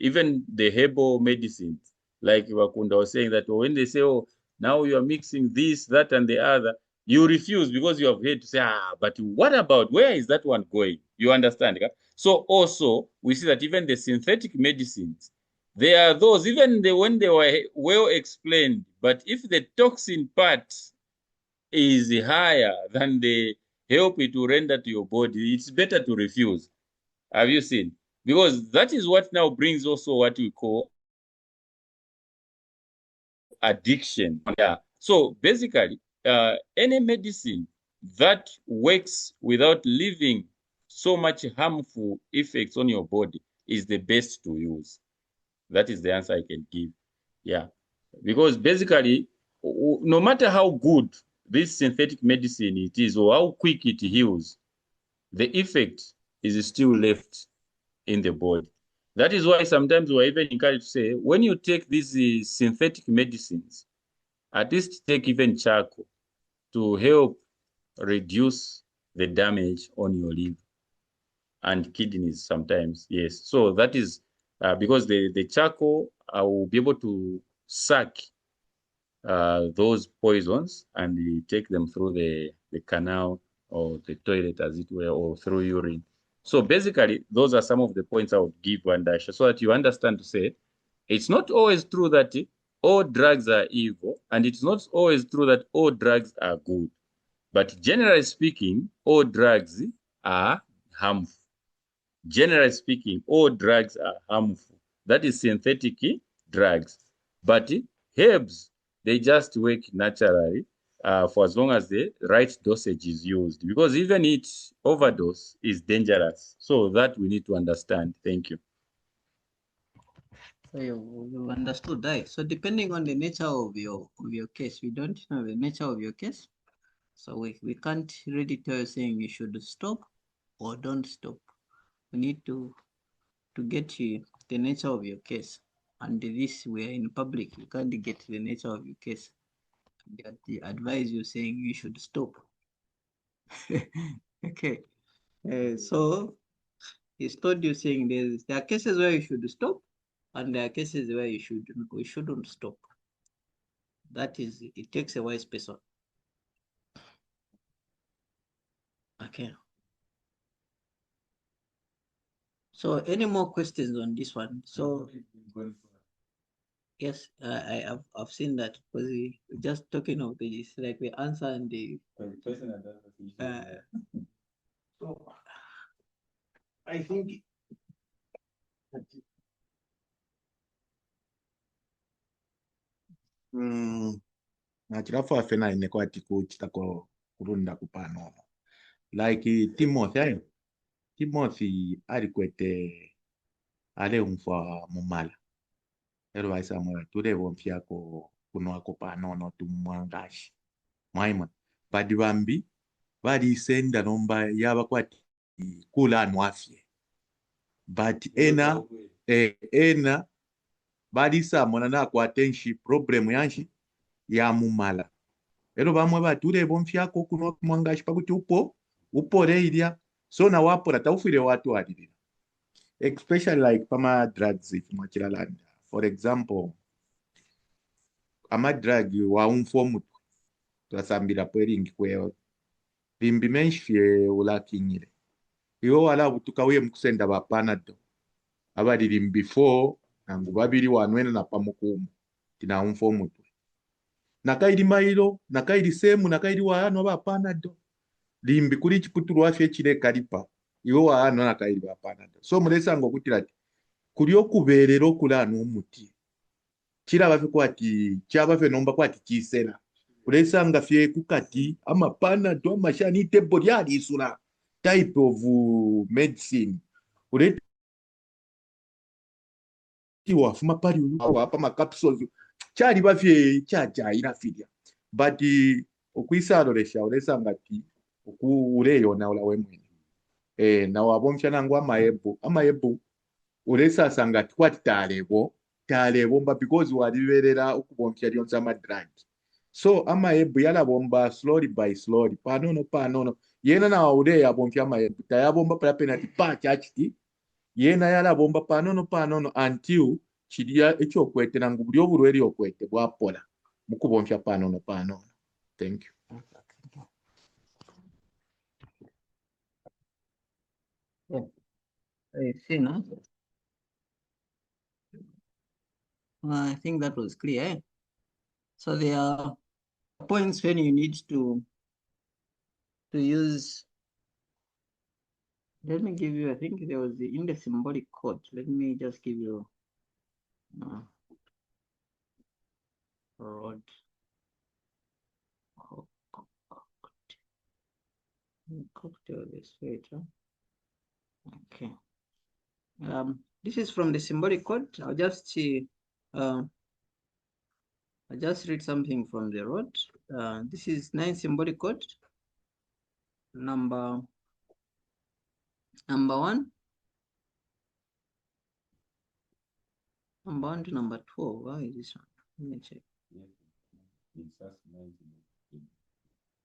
even the herbal medicines, like Wakunda was saying that when they say, oh, now you are mixing this, that, and the other, you refuse because you have heard to say, but what about, where is that one going? You understand? Okay? So also, we see that even the synthetic medicines, there are those, even when they were well explained, but if the toxin part is higher than the help it will render to your body, it's better to refuse. Have you seen? Because that is what now brings also what we call addiction. Yeah. So basically, any medicine that works without leaving so much harmful effects on your body is the best to use. That is the answer I can give. Yeah. Because basically, no matter how good this synthetic medicine it is or how quick it heals, the effect is still left in the body. That is why sometimes we're even encouraged to say, when you take these synthetic medicines, at least take even charcoal to help reduce the damage on your liver and kidneys sometimes. Yes. So that is because the charcoal will be able to suck those poisons and take them through the canal or the toilet, as it were, or through urine. So basically, those are some of the points I would give Wandasha so that you understand to say it's not always true that all drugs are evil, and it's not always true that all drugs are good. But generally speaking, all drugs are harmful. Generally speaking, all drugs are harmful. That is synthetic drugs. But herbs, they just work naturally for as long as the right dosage is used. Because even it overdose is dangerous. So that we need to understand. Thank you. So you understood that. So depending on the nature of your case, we don't know the nature of your case. So we can't really tell you saying you should stop or don't stop. We need to get you the nature of your case. And this we are in public. You can't get the nature of your case. They advise you saying you should stop. Okay. So he's told you saying there are cases where you should stop, and there are cases where we shouldn't stop. That is, it takes a wise person. Okay. So any more questions on this one? So yes, I've seen that because we're just talking of this, like we answer and the so I think nachirafu afe naine kwati kuchitako kurunda kupano like Timothy ari kwete ale umfa mumala ero vaisa mwe ture vomfiako kunwako panono tumwangashi mwaima badi vambi varisenda nomba yava kwati kula anu afye but ena varisamona nakwatenshi problem yanshi yamumala ero vamwe vature vomfiako kunwa kumwangashi pakuti upore iria so na wapora taufire watu alirira especially like pama drugs mwachiralanda for example ama drug wa umfomu twasambira pweringi kweo limbi menshie ulakinyire iwo wala butukauye mukusenda bapanado abali limbi 4 nangu babiri wanwena na pamukumu tina umfomu nakairi mailo nakairi semu nakairi wano bapanado limbi kuri chiputuru afye chile kalipa iwo wano nakairi bapanado so mulesa ngo kutirati kulio kuberero kulano umuti chira bafe kwati chabafe nomba kwati chisera ulesanga fye kukati amapanado amashani tebo lyali isula type of medicine uleti wafuma pali wapa makapsules chali bafye chaja ila fidia but okwisalo lesha ulesanga ti ukuleyo na ula wemwe na wabomsha nangu amaebu ulesa sanga kwati talebo mba because waliberera ukubomsha lyonza drug so amaebu yalabomba slowly by slowly panono yena na ule yabomsha amaebu tayabomba pala penalty pa chachiti yena yalabomba panono until chidia echo kwete nangu buli obulweri okwete bwapola mukubomsha panono thank you. Yeah. I see now. I think that was clear. So there are points when you need to use. Let me give you, I think there was in the symbolic code. Let me just give you rod. Cocktail this way, okay. This is from the symbolic code. I'll just read something from the road. This is 9 symbolic code. Number 1. Number 1 to number 12. Why is this one? Let me check.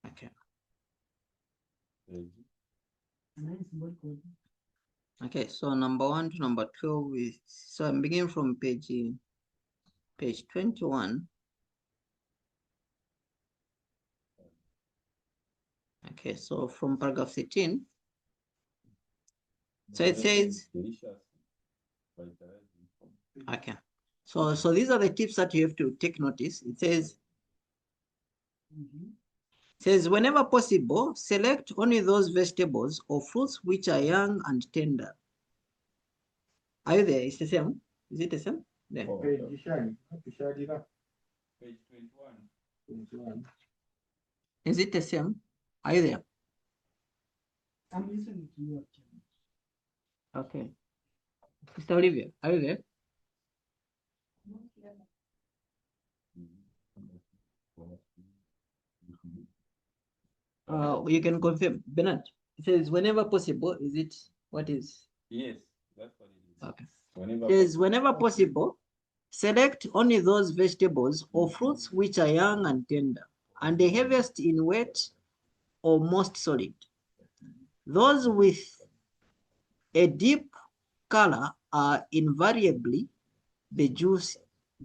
Okay. Okay, so number 1 to number 12 is, so I'm beginning from page 21. Okay, so from paragraph 13. So it says, okay. So these are the tips that you have to take notice. It says whenever possible, select only those vegetables or fruits which are young and tender. Are you there? It's the same. Is it the same? There. Page 21. 21. Is it the same? Are you there? I'm listening to you. Okay. Mr. Olivia, are you there? You can confirm. Bernard, it says whenever possible, is it, what is? Yes, that's what it is. Okay. Whenever It says whenever possible, select only those vegetables or fruits which are young and tender, and the heaviest in weight or most solid. Those with a deep color are invariably the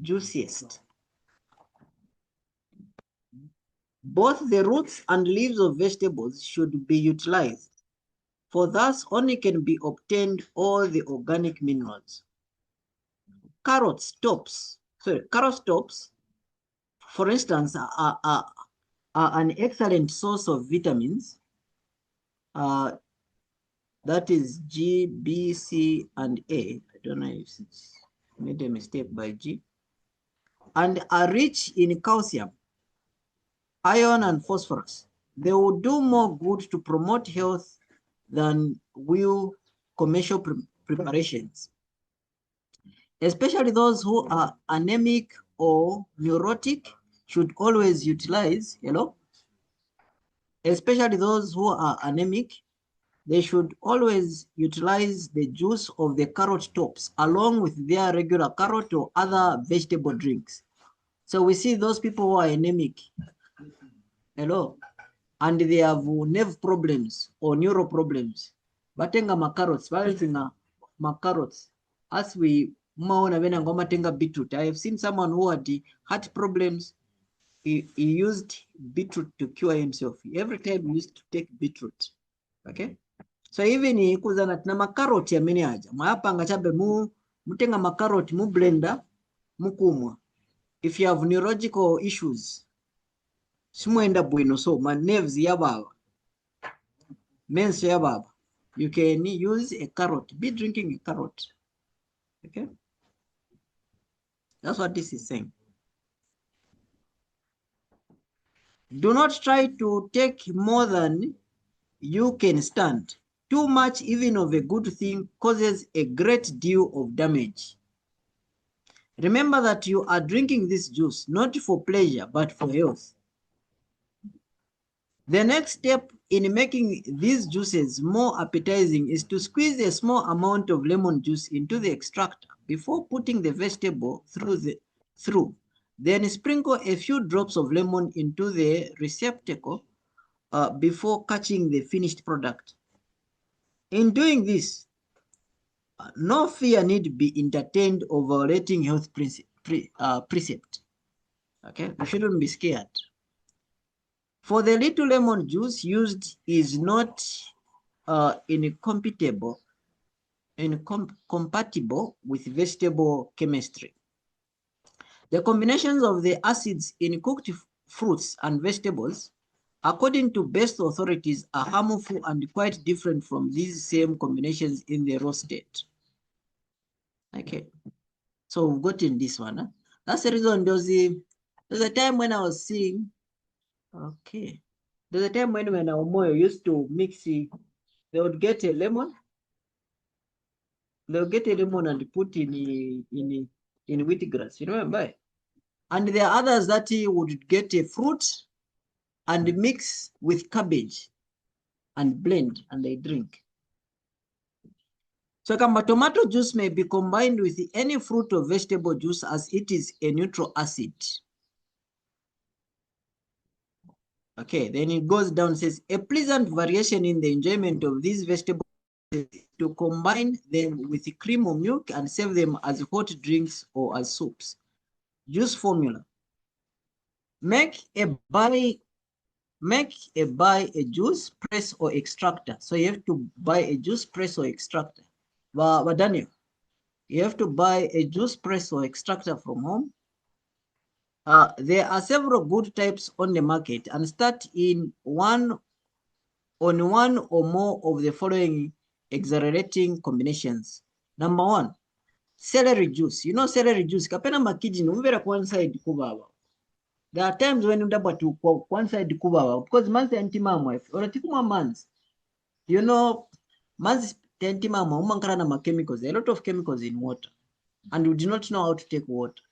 juiciest. Both the roots and leaves of vegetables should be utilized, for thus only can be obtained all the organic minerals. Carrot tops, for instance, are an excellent source of vitamins. That is G, B, C, and A. I don't know if it's made a mistake by G. And are rich in calcium, iron, and phosphorus. They will do more good to promote health than will commercial preparations. Especially those who are anemic or neurotic should always utilize, especially those who are anemic, they should always utilize the juice of the carrot tops along with their regular carrot or other vegetable drinks. So we see those people who are anemic, and they have nerve problems or neuro problems. Batenga macarrots, macarrots. As we maona vena ngoma tenga beetroot. I have seen someone who had heart problems. He used beetroot to cure himself. Every time he used to take beetroot. Okay. So even kuzana na macarrot ya mene aja. Mayapanga chabe mutenga macarrot mu blender mukumwa. If you have neurological issues, simuenda bueno, so my nerves yababa. Men's yababa. You can use a carrot. Be drinking a carrot. Okay. That's what this is saying. Do not try to take more than you can stand. Too much even of a good thing causes a great deal of damage. Remember that you are drinking this juice not for pleasure but for health. The next step in making these juices more appetizing is to squeeze a small amount of lemon juice into the extractor before putting the vegetable through. Then sprinkle a few drops of lemon into the receptacle before catching the finished product. In doing this, no fear need be entertained of violating health precept. Okay, you shouldn't be scared. For the little lemon juice used is not incompatible with vegetable chemistry. The combinations of the acids in cooked fruits and vegetables, according to best authorities, are harmful and quite different from these same combinations in the raw state. Okay, so we've gotten this one. Huh? That's the reason there's a time when I was seeing, okay, there's a time when our moyo used to mix it, they would get a lemon, and put in wheatgrass, you remember? And there are others that he would get a fruit and mix with cabbage and blend and they drink. So tomato juice may be combined with any fruit or vegetable juice as it is a neutral acid. Okay, then it goes down, says a pleasant variation in the enjoyment of these vegetables is to combine them with cream or milk and serve them as hot drinks or as soups. Juice formula. Make a juice press or extractor. So you have to buy a juice press or extractor. But Daniel, You have to buy a juice press or extractor from home. There are several good types on the market and start in one or more of the following exhilarating combinations. Number 1, celery juice. You know celery juice, kapena makidini umvera one side kubaba. There are times when undaba to one side kubaba because manzi antimama if or tikuma manzi. You know manzi antimama umankara na chemicals, a lot of chemicals in water, and we do not know how to take water.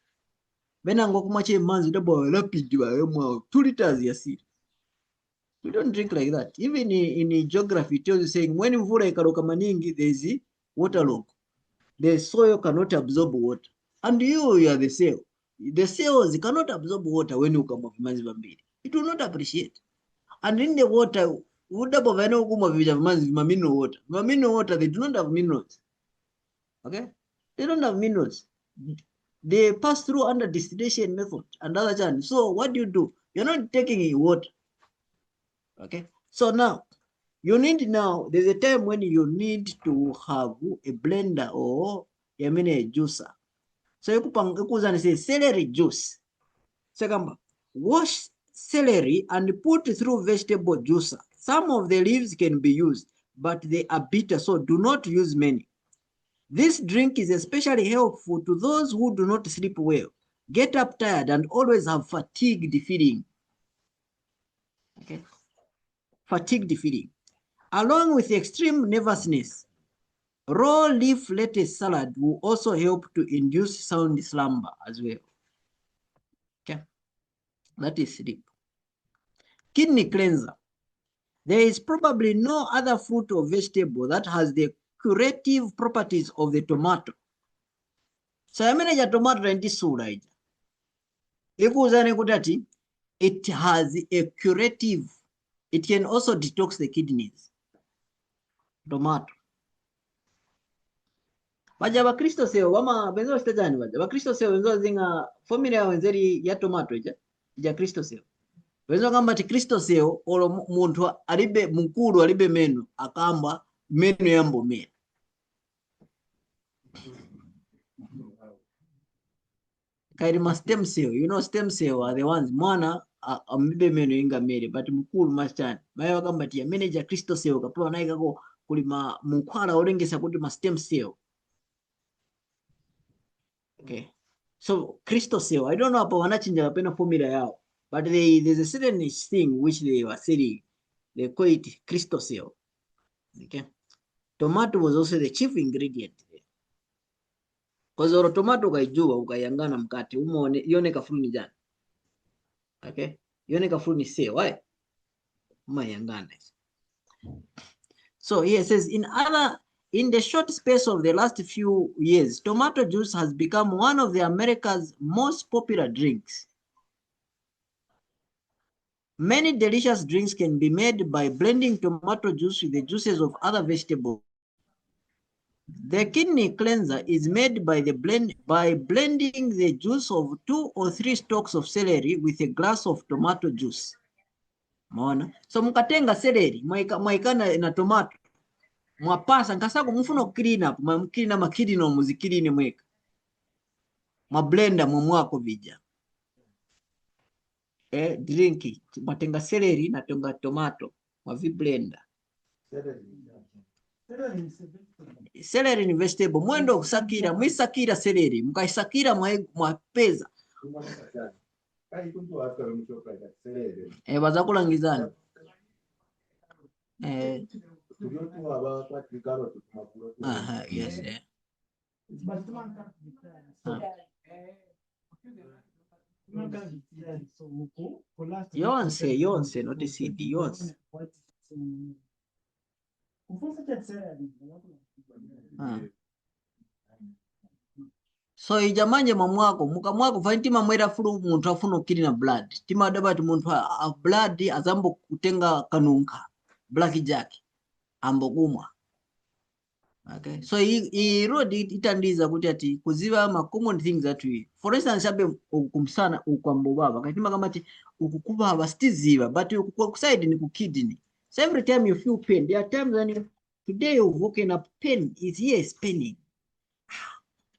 Benango kumache manzi ndaba rapid ba 2 liters ya seed. We don't drink like that. Even in geography, it tells you saying when mvura ikaroka maningi, there is water log. The soil cannot absorb water. And you are the cell. The cells cannot absorb water when you come up manzi bambiri. It will not appreciate. And in the water, mineral water. Mineral water, they do not have minerals. Okay? They don't have minerals. They pass through under distillation method and other channels. So what do? You're not taking in water. Okay? So now, there's a time when you need to have a blender or a juicer. So you say celery juice. Second, wash celery and put through vegetable juicer. Some of the leaves can be used, but they are bitter, so do not use many. This drink is especially helpful to those who do not sleep well, get up tired, and always have fatigued feeling. Okay, fatigued feeling. Along with extreme nervousness, raw leaf lettuce salad will also help to induce sound slumber as well. Okay, that is sleep. Kidney cleanser. There is probably no other fruit or vegetable that has the curative properties of the tomato. So I mean, tomato and this sura. It has a curative. It can also detox the kidneys. Tomato. Baja bakristo seo wama benzo stajani baja bakristo seo benzo zinga formula ya wenzeri ya tomato ja kristo seo benzo kamba ti kristo seo olo muntu alibe mukuru alibe meno akamba meno yambo meno kairi ma stem cell. You know stem cell are the ones mwana amibe meno inga mere but mukuru machani mayo kamba ti ya manager kristo cell kapewa naika ko kulima mukwala olengesa kuti ma stem cell. Okay, so crystal cell, I don't know about wanachinja pena formula yao, but there's a certain thing which they were selling. They call it crystal cell. Okay, tomato was also the chief ingredient there. Because oro tomato kaijua ukayangana mkate umeone yone kafuni jana. Okay, yone kafuni cell. Why? Mayangana. So here it says in the short space of the last few years, tomato juice has become one of the America's most popular drinks. Many delicious drinks can be made by blending tomato juice with the juices of other vegetables. The kidney cleanser is made by blending the juice of 2 or 3 stalks of celery with a glass of tomato juice. Maona? So mkatenga celery, mwaikana na tomato. Mwapasa nkasako mfuno clean up, clean makidi no muzikiri ni mweka. Blender mwako vija. Drinki, mwatenga celery na tenga tomato, blender. Celery ni vegetable. Mwendo kusakira, mwisakira celery, mkaisakira mwapeza. Bazakulangizana. Yes. Yonse, not the CD, yonse. So ijamanje mamwako, mukamwako faintima mwera fulu muntu afuna ukiri na blood. Tima adabati muntu blood azambo kutenga kanunka. Black jack. Ambo kumwa. Okay. So he wrote itandiza kuti ati kuziva ma common things that we. For instance, abe kumsana ukwambo baba. Katima kama ati ukukubaba stiziva, but ukukuside ni kukidney. So every time you feel pain, there are times when today you've woken up, pain is here, is paining.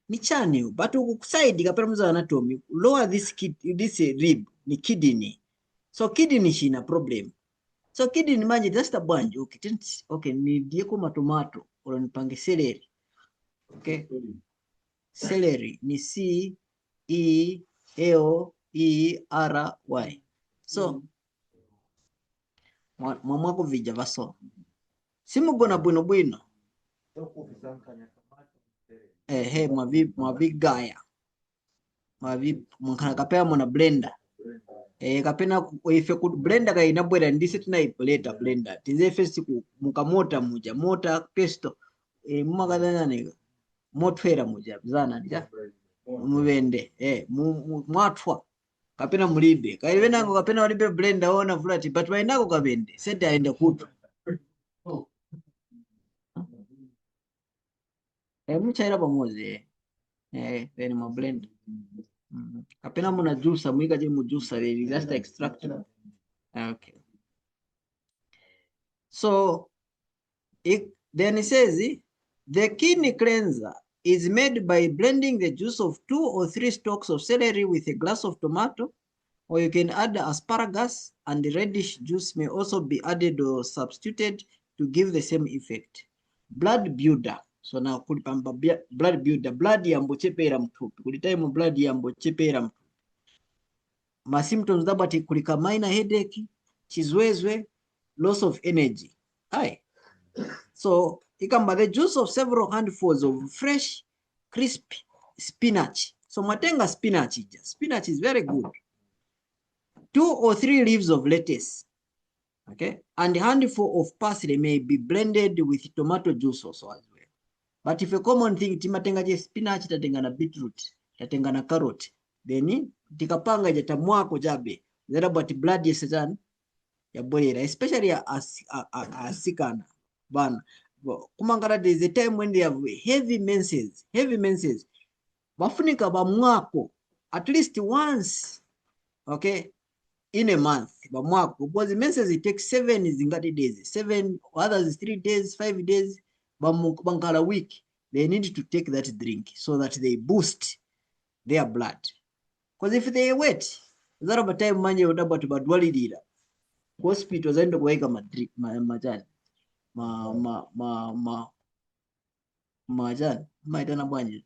ni channel, but side kapena mza anatomy, lower this rib ni kidney. So kidney shina problem. So kidney manje just a bunch. Okay, ni dieko matomato or nipange celery. Okay. Celery ni C-E-L-E-R-Y. So mwako vija vaso. Simugona bwino. Mwavigaya. Mwakana kapea mwana blender. Kapena ife ku blender ka inabwera ndise tunaipoleta blender. Tize first mukamota muja, mota pesto. Mumakadana nega. Motwera muja, zana nja. Muvende, mwatwa. Kapena mulibe. Kaivena ngo kapena walibe blender ona vulati, but wainako kabende. Sete aende kutu. Muchaira pamoja. Then ma blend. Kapena muna juice, muika je mu juice, just extract. Okay. So then it says the kidney cleanser is made by blending the juice of 2 or 3 stalks of celery with a glass of tomato, or you can add asparagus, and the radish juice may also be added or substituted to give the same effect. Blood builder. So now blood builder, blood yambo chepera mtupi. Kulitaimu blood yambo chepera mtupi. Ma symptoms dabati kulika minor headache, chizwezwe, loss of energy. Aye. So ikamba the juice of several handfuls of fresh, crisp spinach. So matenga spinach. Spinach is very good. 2 or 3 leaves of lettuce. Okay. And a handful of parsley may be blended with tomato juice also as well. But if a common thing, timatenga je spinach, tatenga na beetroot, tatenga na carrot, then tikapanga je tamwako jabe, zera but blood yesejan ya bolera, especially asikana bana. Kumangara there is a time when they have heavy menses, bafunika bamwako at least once, okay, in a month, bamwako, because the menses it takes 7 zingati days, 7, others 3 days, 5 days, bankala week. They need to take that drink so that they boost their blood. Because if they wait, that of a time manje udaba to badwali dida. Hospital zaendo kuweka majani. Majani. Maitana bwanje.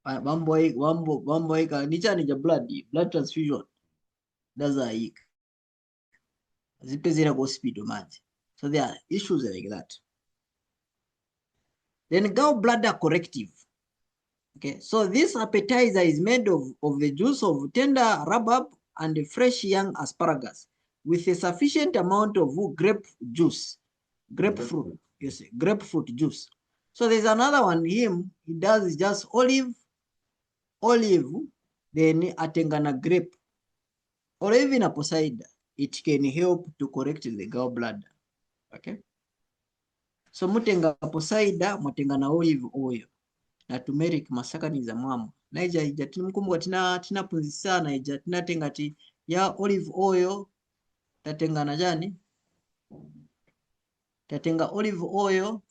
Bambo eka nichani ja blood transfusion. Daza ik. Zipezera hospital manje. So there are issues like that. Then gallbladder corrective. Okay, so this appetizer is made of the juice of tender rhubarb and fresh young asparagus with a sufficient amount of grapefruit juice. So there's another one, he does just olive, then atengana grape, or even apple cider. It can help to correct the gallbladder. Okay. So mutenga apple cider, mutenga na olive oil. Na turmeric masakani za mwamu. Na ija tinimkumbuka tina punzi sana ija tinatenga ti ya olive oil, tatenga na jani? Tatenga olive oil,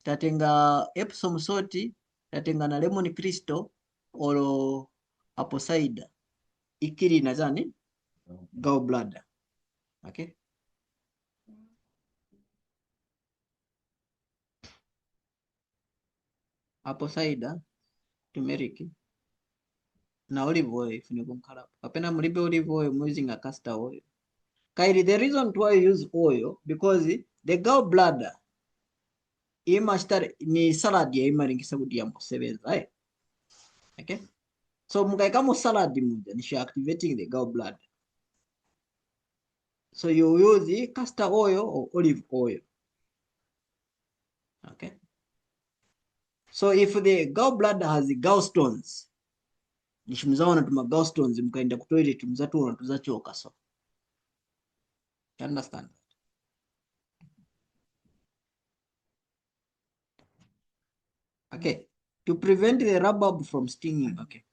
tatenga Epsom salt, tatenga na lemon crystal, or apple cider. Ikiri na jani? Gallbladder. Okay? Apple cider, turmeric, na olive oil funikumkala. Kapena mulibe olive oil, I'm using a castor oil. Kairi, the reason why I use oil, because the gallbladder, ni salad ya ringisa kuti yambo sevenza, right? Okay? So mukaikamo salad muja, nisha activating the gallbladder. So you use the castor oil or olive oil. Okay? So if the gallbladder has the gallstones, nishimzaona tuma gallstones mkaenda ku toilet mzatuona tuzachoka so. You understand? Okay. To prevent the rhubarb from stinging. Okay.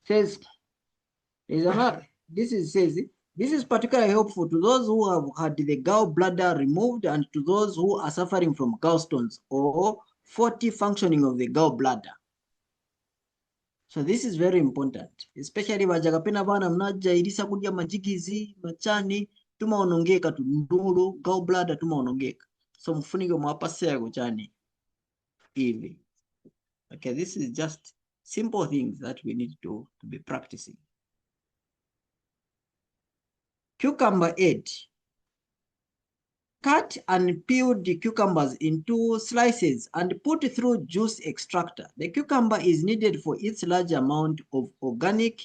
Says there's another. This is particularly helpful to those who have had the gallbladder removed and to those who are suffering from gallstones or faulty functioning of the gallbladder. So this is very important, especially vajakapena vana mnajairisa kudya majigizi, machani, tumaonongeka tundulu, gallbladder tumaonongeka. So mfunike mwapasea kuchani hivi. Okay, this is just simple things that we need to be practicing. Cucumber 8. Cut and peel the cucumbers into slices and put through juice extractor. The cucumber is needed for its large amount of organic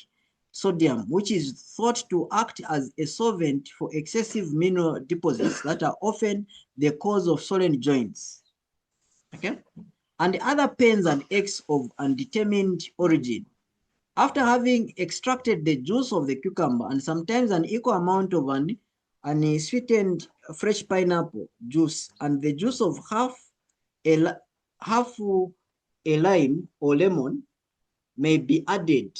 sodium, which is thought to act as a solvent for excessive mineral deposits that are often the cause of swollen joints. Okay? And other pains and aches of undetermined origin. After having extracted the juice of the cucumber and sometimes an equal amount of an sweetened fresh pineapple juice and the juice of half a lime or lemon may be added.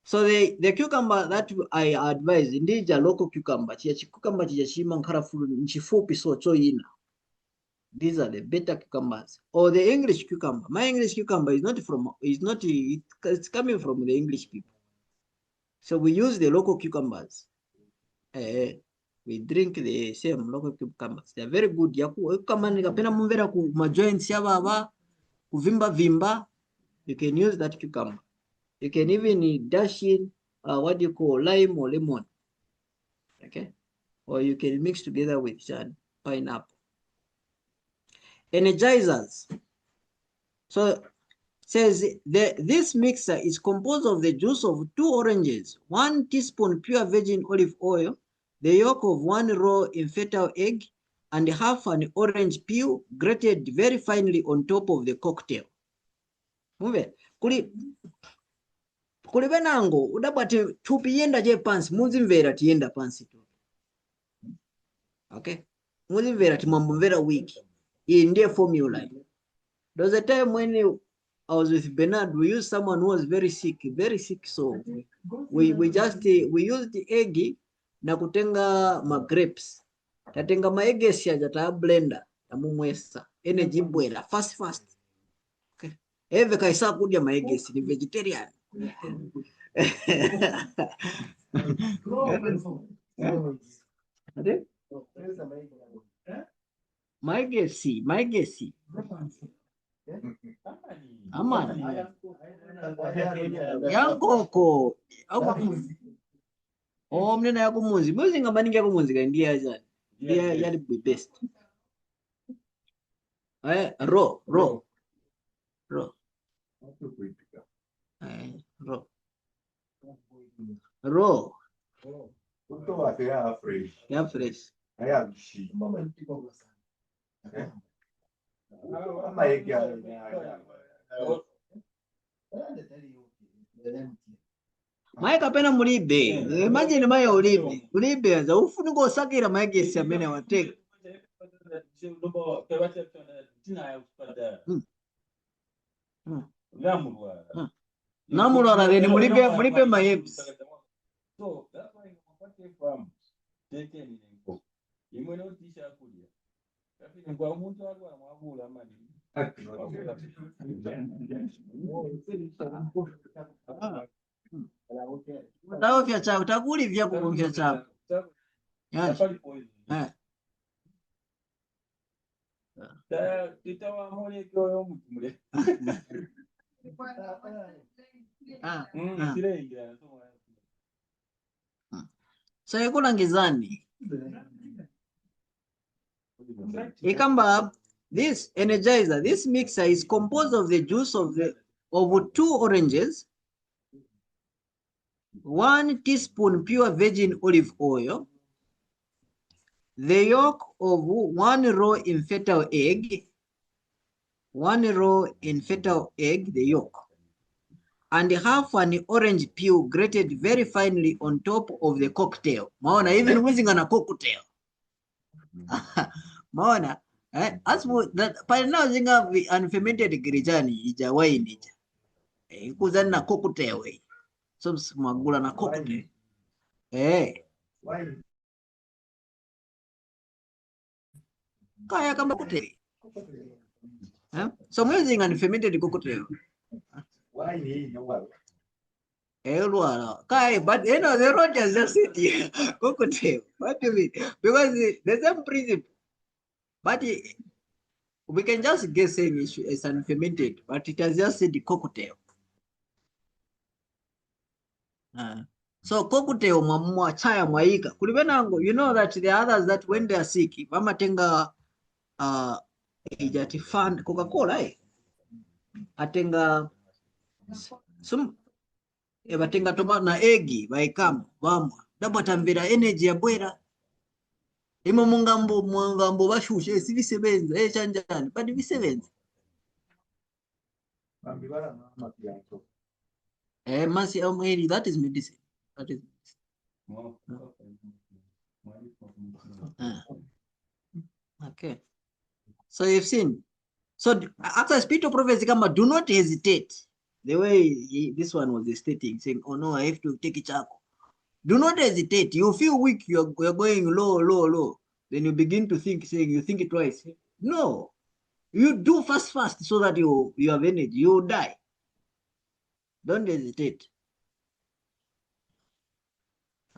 So the cucumber that I advise, indeed a local cucumber, cucumber nchifupi so choina. These are the better cucumbers. Or the English cucumber. My English cucumber is not from, it's coming from the English people. So we use the local cucumbers. We drink the same local cucumbers. They are very good. Kama nikapenda mumvera ku joints ya baba, kuvimba vimba, you can use that cucumber. You can even dash in what you call lime or lemon. Okay? Or you can mix together with pineapple. Energizers. So says this mixer is composed of the juice of 2 oranges, 1 teaspoon pure virgin olive oil, the yolk of 1 raw infertile egg, and half an orange peel grated very finely on top of the cocktail. Move. Kuli benango udabati tupi yenda je pansi muzimvera tiyenda pansi tu. Okay? Muzimvera timambumvera wiki. Hii ndiye formula. There was a time when I was with Bernard, we used someone who was very sick. So we used the egg na kutenga ma grapes. Tatenga ma eggs ya jata blender ya mumwesa. Energy bwela fast. Okay. Eve kaisa kudya ma eggs ni vegetarian. My guessy. Amani. Yankoko. Oh, mnena yako muzi. Muzi ngamaningi yako muzi ka ndiye ajani. Ndiye yali best. Raw. Raw. Yeah, fresh. Maika pena mulibe. Imagine maya ulibe. Ulibe za ufuni go sakira maike si amene wateka. Namulwa then mulibe mayeps. So that's why I'm from taking info. You may not teach a good year. Utawafya chako, utakulivya kukonfya chako. So yakulangizani. Ikamba this energizer, this mixer is composed of the juice of 2 oranges, 1 teaspoon pure virgin olive oil, the yolk of 1 raw infertile egg, the yolk, and half an orange peel grated very finely on top of the cocktail. Maona, even using a cocktail. Maona, as that by now zinga unfermented grijani ija wine ija. Kuzani na cocktail we. So magula na cocktail. Kaya kama cocktail. So I'm using unfermented cocktail. Kai, but you know, the Rogers just said here, cocktail. What do you mean? Because the same principle. But we can just guess saying it's unfermented, but it has just said the cocktail. So cocktail mamwa chaya mwaika. Kulibenango, you know that the others that when they are sick, vamatenga ijati fund Coca-Cola atenga some batenga tomato na egi baikamu vamwa dabatambira energy ya bwera imo mungambo bashushe sibisebenza chanjani but bisebenza masi amweli, that is medicine. That is okay. So you've seen. So after spirit of prophecy, come, do not hesitate. The way this one was stating, saying, "Oh no, I have to take it up." Do not hesitate. You feel weak. You're going low. Then you begin to think, saying, you think it twice. No, you do fast, so that you have energy. You will die. Don't hesitate.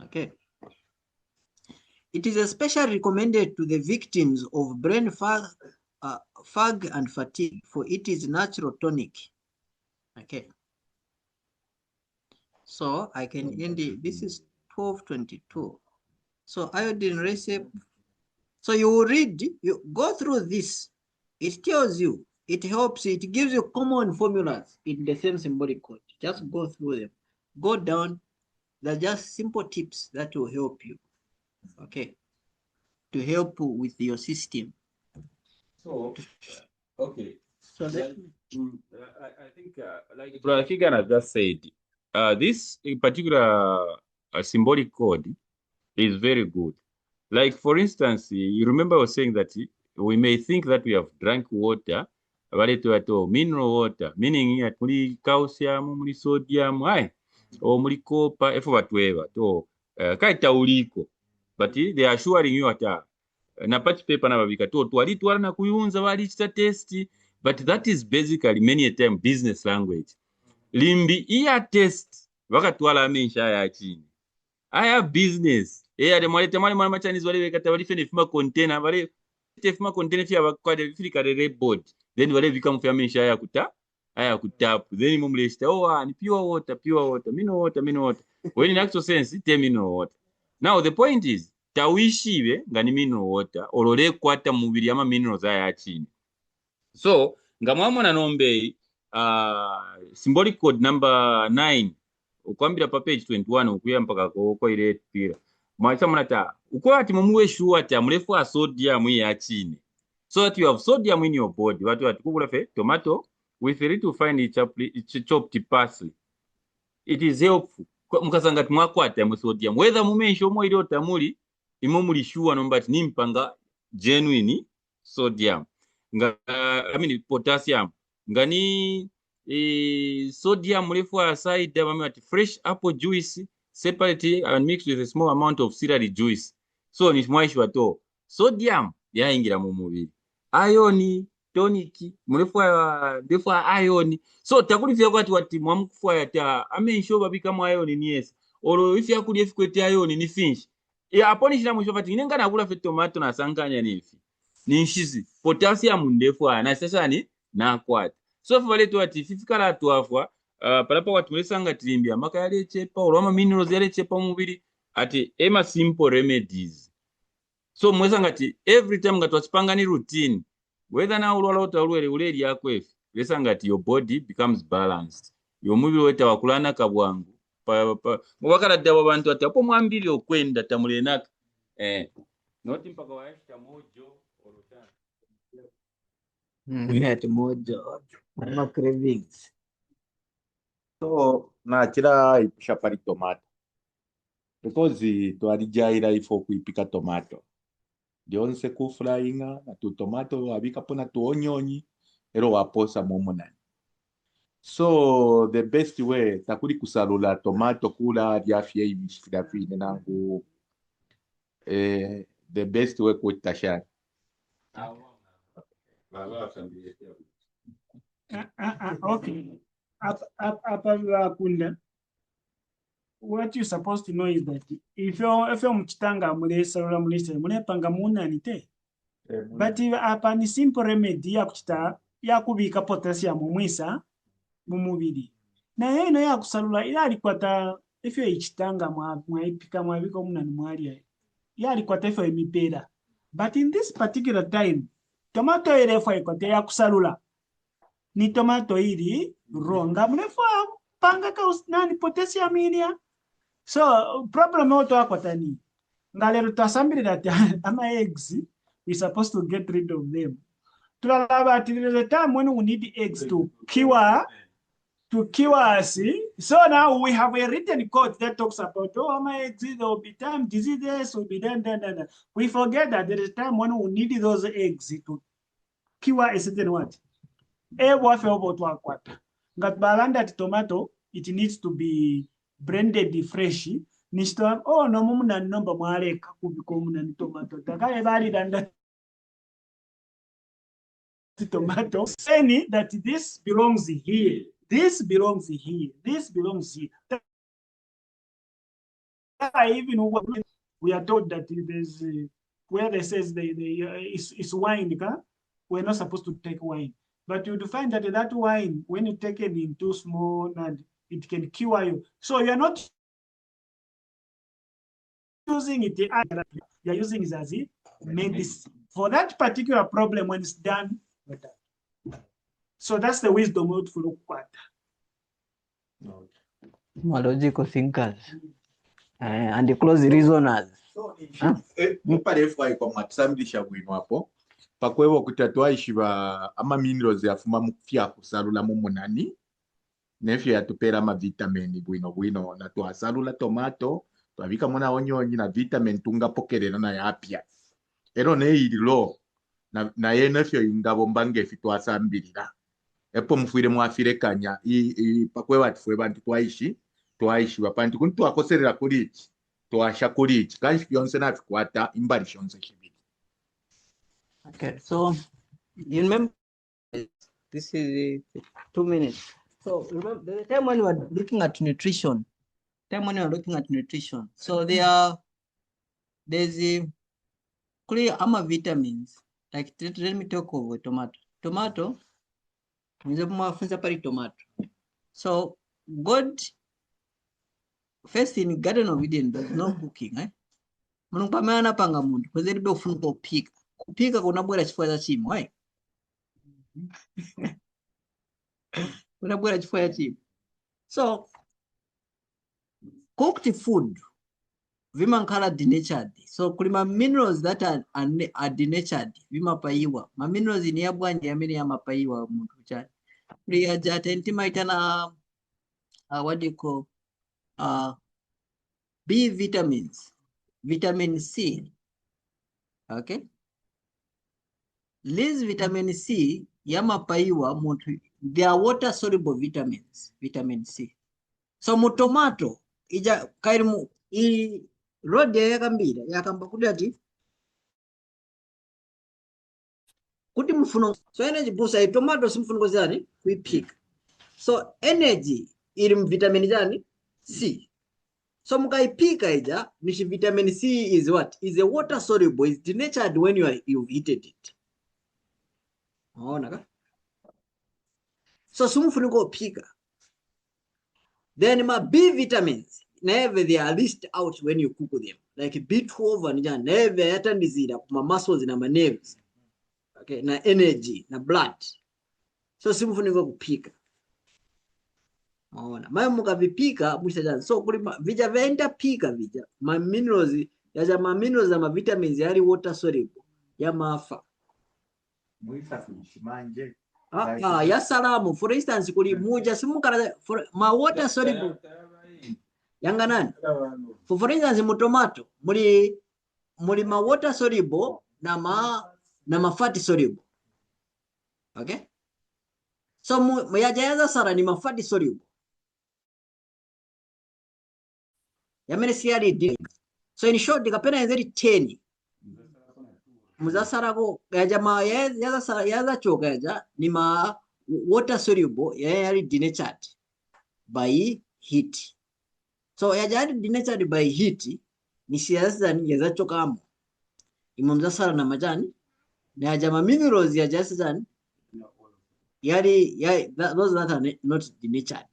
Okay. It is especially recommended to the victims of brain fog and fatigue, for it is natural tonic. Okay. So I can end it. This is 1222. So iodine recipe. So you read, you go through this. It tells you, it helps, it gives you common formulas in the same symbolic code. Just go through them. Go down. They're just simple tips that will help you. Okay. To help with your system. So, okay. So I think, like Brother Keagan has just said, this in particular symbolic code is very good. Like, for instance, you remember I was saying that we may think that we have drank water, mineral water, meaning that muli calcium, muli sodium, or muli copper, kaita uliko. But they are assuring you that na patch paper na babika twalitwala na kuyunza walichita test, but that is basically many a time business language. Limbi iya test wakatwala amensha ya chini. Aya business de mwalete mwali mwana Chinese wale wekata wali fene fima container wale fima container fia wakwade filika de board, then wale vika mfia amensha ya kutap, then mumlesta ni pure water, mineral water. When in actual sense it mineral water. Now the point is tawishiwe ngani mineral water olole kwata mubiri ama minerals aya chini. So ngamwamona nombei symbolic code number 9 ukwambira pa page 21 ukuya mpaka ko ile pira mwacha munata uko ati mumuwe sure ati amurefu a sodium ya chini, so that you have sodium in your body. Watu kugula fe tomato with ready to find chopped parsley, it is helpful mukasanga timwakwata mu sodium whether mumensho mo ile otamuli imo muli sure nomba ati nimpanga genuine sodium I mean potassium ngani sodium mrefu aside at fresh apple juice separate and mixed with a small amount of celery juice. So ni mwaishwa to sodium yaingira mu mubiri, iron tonic mrefu iron. So takulifya kwati wati mwamkufu ata amensho babika mu iron ni yes olo ifya kuli efikwete iron ni finch aponi shira mwisho fati inenga nakula fe tomato na sankanya nifi ni nshizi potassium ndefu na sasa ni na kwati. So fale to ati fifikala to afwa palapa watu mwesanga tilimbia maka yale chepa oloma minerals yale chepa mubiri ati ema simple remedies. So mwesanga ati every time ngatwachipanga ni routine whether na ulwala utalwele uleli yako efi lesanga ati your body becomes balanced, your mubiri weta wakulana kabwangu mwakala dawa bantu ati apo mwambili okwenda tamulenaka not mpaka waeshita mojo olotana at mojo ama cravings. So nachira ipisha pali tomato because twalijaira ifo kuipika tomato dionse kufurainga na tu tomato abika pona tu onyonyi ero waposa momonani. So the best way takuli kusalula tomato kula diafya ibishikira fine nangu the best way kutashana Okay. apa bakunda. What you're supposed to know is that if you're mchitanga mule salula mulise mule panga munanite. But apa ni simple remedy ya kuchita ya kubika potassium mwisa mumubiri. Na yeno ya kusalula ila alikwata efyo ichitanga mwaipika mwabika munani mwali ya alikwata efyo emipera. But in this particular time, tomato irefu ikwata ya kusalula ni tomato ili ronga mrefu panga nani potassium ilia. So problem auto akwatani ngalero twasambirira ati ama eggs we supposed to get rid of them. Tulaba ati the time when we need eggs to cure us. So now we have a written code that talks about ama eggs, there will be time diseases will be done. We forget that there is a time when we need those eggs to cure a certain what. What balanda tomato, it needs to be branded fresh. Nishto no mumuna nomba mwale kakubiko muna ni tomato. Takale bali danda tomato saying that this belongs here. This belongs here. This belongs here. Even we are told that there's where they says it's wine. We're not supposed to take wine. But you find that that wine, when you take it in too small, and it can cure you. So you're not using it, you're using it as a medicine. For that particular problem, when it's done, so that's the wisdom of Furukwata. Logical thinkers and the close reasoners. Muparefu kwa matsambisha bwino hapo. Pakwevo kutatua ishiva ama minerals yafuma mufya kusalula mumunani. Nefya yatupera ama vitamini bwino na tuasalula tomato twabika mwana onyonyi na vitamin tunga pokerera na yapya. Ero ne irilo na yenefyo ingabo mbange fitwasambirira. Epo mfuire mwafirekanya pakwevo atufwe bantu twaishi bapanti kuntu akoserera kuri twasha kuri kandi yonse nafikwata imbali shonse kibiri. Okay, so you remember this is 2 minutes. So remember the time when you are looking at nutrition. So there's a clear vitamins. Like let me talk over tomato. Tomato tomato. So God first in Garden of Eden there's no cooking, eh? Munupamana panga mundu. Kwezi libe ufunu kupika. Kupika kunabwera chifua cha chimo, why? Kunabwera chifua cha chimo. So cooked food vimankala denatured. So kulima minerals that are denatured vimapaiwa. Ma minerals ni yabwanje yamene yamapaiwa muntu chani. Kuliya jata intima itana what do you call B vitamins, vitamin C. Okay? These vitamin C yamapaiwa muntu, they are water soluble vitamins, vitamin C. So mu tomato ija kairimu road yakambira yakamba kudati kuti mufuno so energy busa tomato simfuno kozani kuipika. So energy iri mu vitamin jani C. So mukaipika ija nishi vitamin C is what? Is a water soluble, is denatured when you've heated it. So sumufuniko pika. Then my B vitamins never they are leached out when you cook them. Like B12 and never yatandizira kuma muscles na nerves. Okay, na energy, na blood. So sumufuniko kupika. Maya mukavipika mwisha. So kulima vija venda pika vija. Ma minerals yaja ma minerals na ma vitamins yari water soluble ya mafa. Ya salamu, for instance, kuli muja simukara ma water soluble yanga nani? For instance, mu tomato muli ma water soluble na ma fat soluble. Okay? So yajayaza sara ni ma fat soluble. Yamene siyari di. So in short, dikapena yenzeri 10. Muzasarako yaja ma yaza choka yaja ni ma water soluble yali denatured by heat. So yali denatured by heat ni siyasani yazachokamu imomza sala na majani na yajama minerals yajasizani those that are not denatured.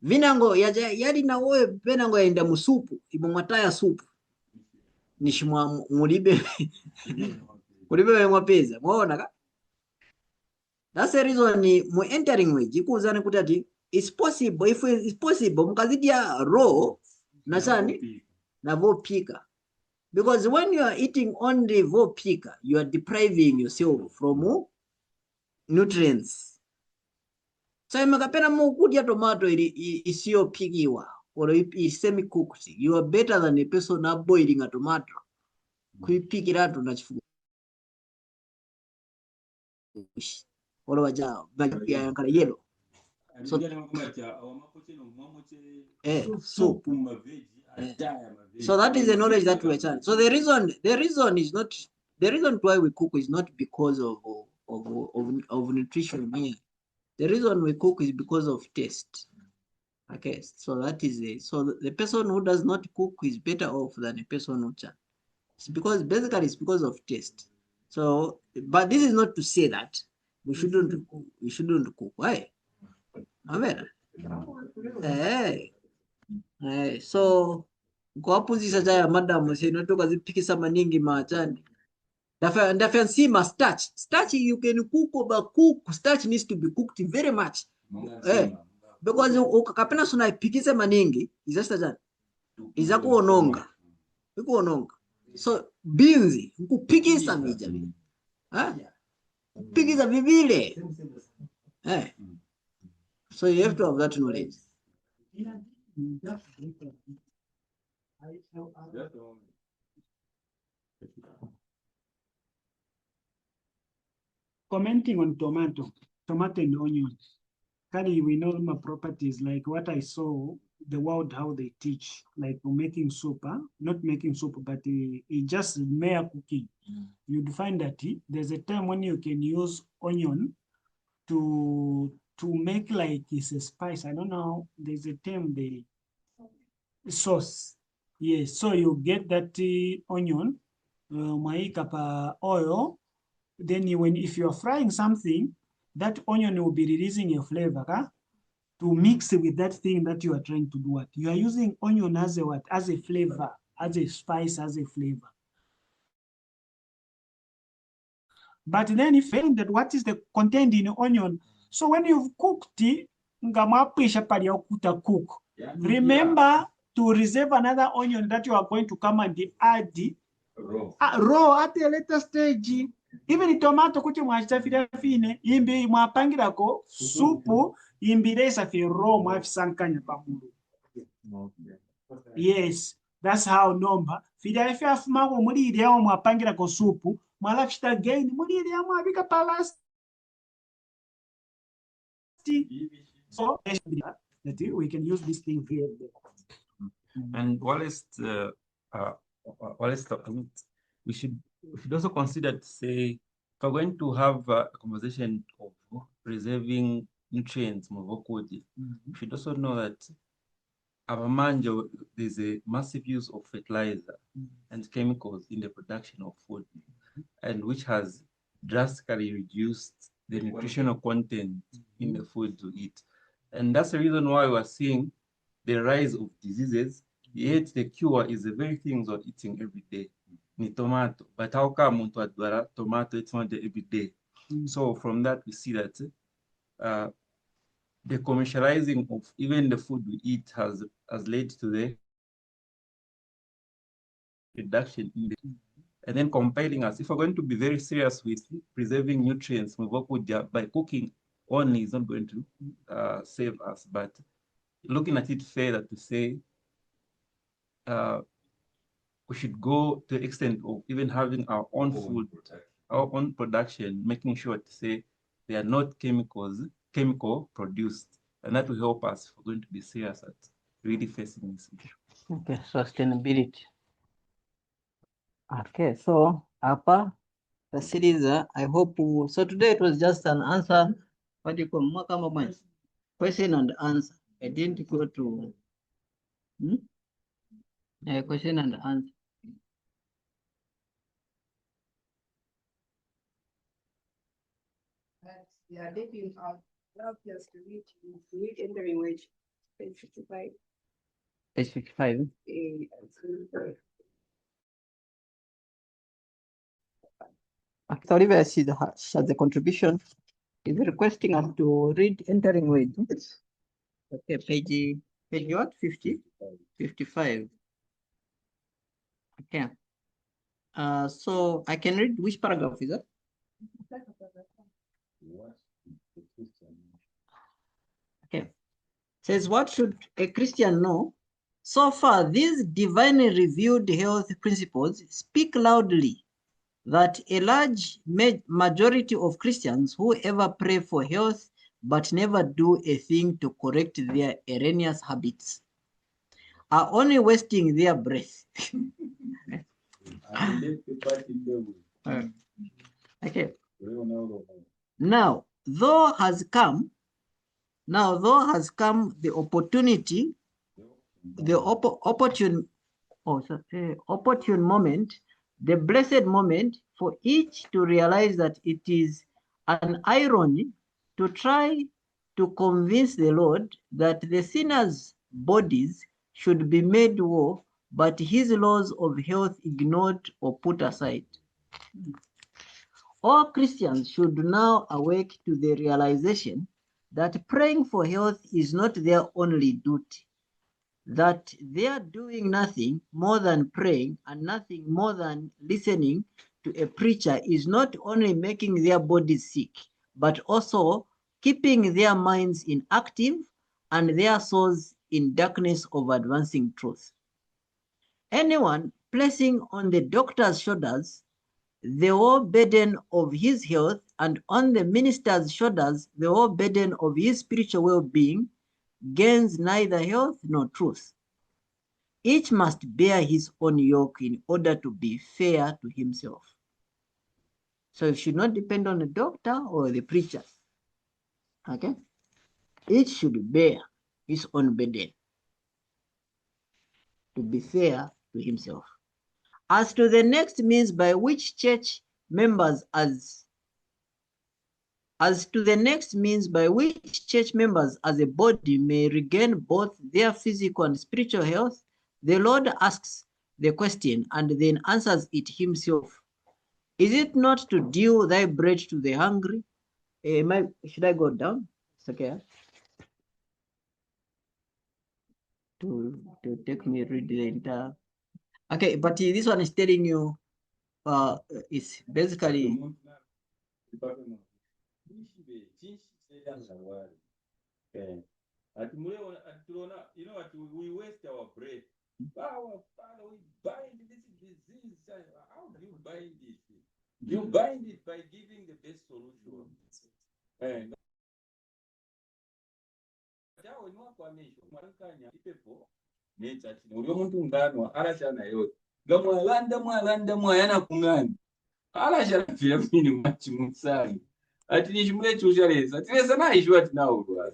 Vinango yali na oil venango yaenda musupu imomwataya supu nishimwa mulibe mulibe mwapeza mwaona ka. That's the reason ni mu entering wage ikuzana kuti ati it's possible, if it's possible mukazidia raw na sani na vopika, because when you are eating only vopika you are depriving yourself from nutrients. So mukapena mukudya tomato isiyopikiwa or semi cooked, you are better than a person not boiling a tomato kuipikiratu na chifuku olo waja yankala yellow. So soup. So that is the knowledge that we are trying. So the reason is not, the reason why we cook is not because of nutrition here. The reason we cook is because of taste. Okay, so that is it. So the person who does not cook is better off than a person who can. It's because basically it's because of taste. So, but this is not to say that we shouldn't cook. Why? Amen. Hey. So kuwapuzisa chaya madam sinatoka zipikisa maningi machani. Ndafya nsima starch you can cook, but starch needs to be cooked very much. Because ukakapena suna ipikise maningi izasta jani izakuononga ikuononga. So beans kupikisa mija kupikisa vivile. So you have to have that knowledge. Commenting on tomato and onion. Currently, we know my properties, like what I saw, the world, how they teach, like making soup, not making soup, but it just mere cooking. You'd find that there's a time when you can use onion to make like it's a spice. I don't know, there's a term, the sauce. Yes, so you get that onion, maika oil, then if you're frying something, that onion will be releasing a flavor to mix with that thing that you are trying to do. You are using onion as a what? As a flavor, as a spice, as a flavor. But then if you find that what is the content in onion, so when you've cooked it, cook. Remember to reserve another onion that you are going to come and add raw at a later stage. Even tomato kuti mwachitafira fine imbi mwapangirako supu imbiresa fi raw mwafisankanya pamulu. Yes, that's how nomba fida ife afumako muliri yao mwapangirako supu mwalafishita gain muliri yao mwabika palasti. So that we can use this thing here. And we should also consider to say, if we're going to have a conversation of preserving nutrients, we should also know that Abamanjo, there's a massive use of fertilizer and chemicals in the production of food, and which has drastically reduced the nutritional content in the food to eat. And that's the reason why we're seeing the rise of diseases, yet the cure is the very things we're eating every day. Ni tomato, but how come tomato it's not every day? So from that we see that the commercializing of even the food we eat has led to the reduction in the, and then compelling us, if we're going to be very serious with preserving nutrients, by cooking only is not going to save us, but looking at it further to say we should go to the extent of even having our own food, our own production, making sure to say they are not chemical produced, and that will help us if we're going to be serious at really facing this issue. Okay, sustainability. Okay, so Apa, the series, I hope, so today it was just an answer what do you call mwaka mama? Question and answer. I didn't go to question and answer. Yeah, they've been allowed us to read entering wage, page 55. Page 55. Actually, where she has a contribution, is requesting us to read entering wage. Okay, page what? 50? 55. Okay. So I can read which paragraph is that? Okay. Says, what should a Christian know? So far, these divinely revealed health principles speak loudly that a large majority of Christians who ever pray for health but never do a thing to correct their erroneous habits are only wasting their breath. Okay. Now, though has come the opportunity, the opportune moment, the blessed moment for each to realize that it is an irony to try to convince the Lord that the sinners' bodies should be made whole, but his laws of health ignored or put aside. All Christians should now awake to the realization that praying for health is not their only duty, that they are doing nothing more than praying and nothing more than listening to a preacher is not only making their bodies sick, but also keeping their minds inactive and their souls in darkness of advancing truth. Anyone placing on the doctor's shoulders the whole burden of his health and on the minister's shoulders the whole burden of his spiritual well-being gains neither health nor truth. Each must bear his own yoke in order to be fair to himself. So it should not depend on the doctor or the preacher. Okay? Each should bear his own burden to be fair to himself. As to the next means by which church members as a body may regain both their physical and spiritual health, the Lord asks the question and then answers it himself. Is it not to deal thy bread to the hungry? Should I go down? It's okay. To take me read the entire. Okay, but this one is telling you it's basically you know what, we waste our breath. Our Father, we bind this disease. How do you bind it? You bind it by giving the best solution. And ati nishimule chuchareza tiresa naishwa tinaurwa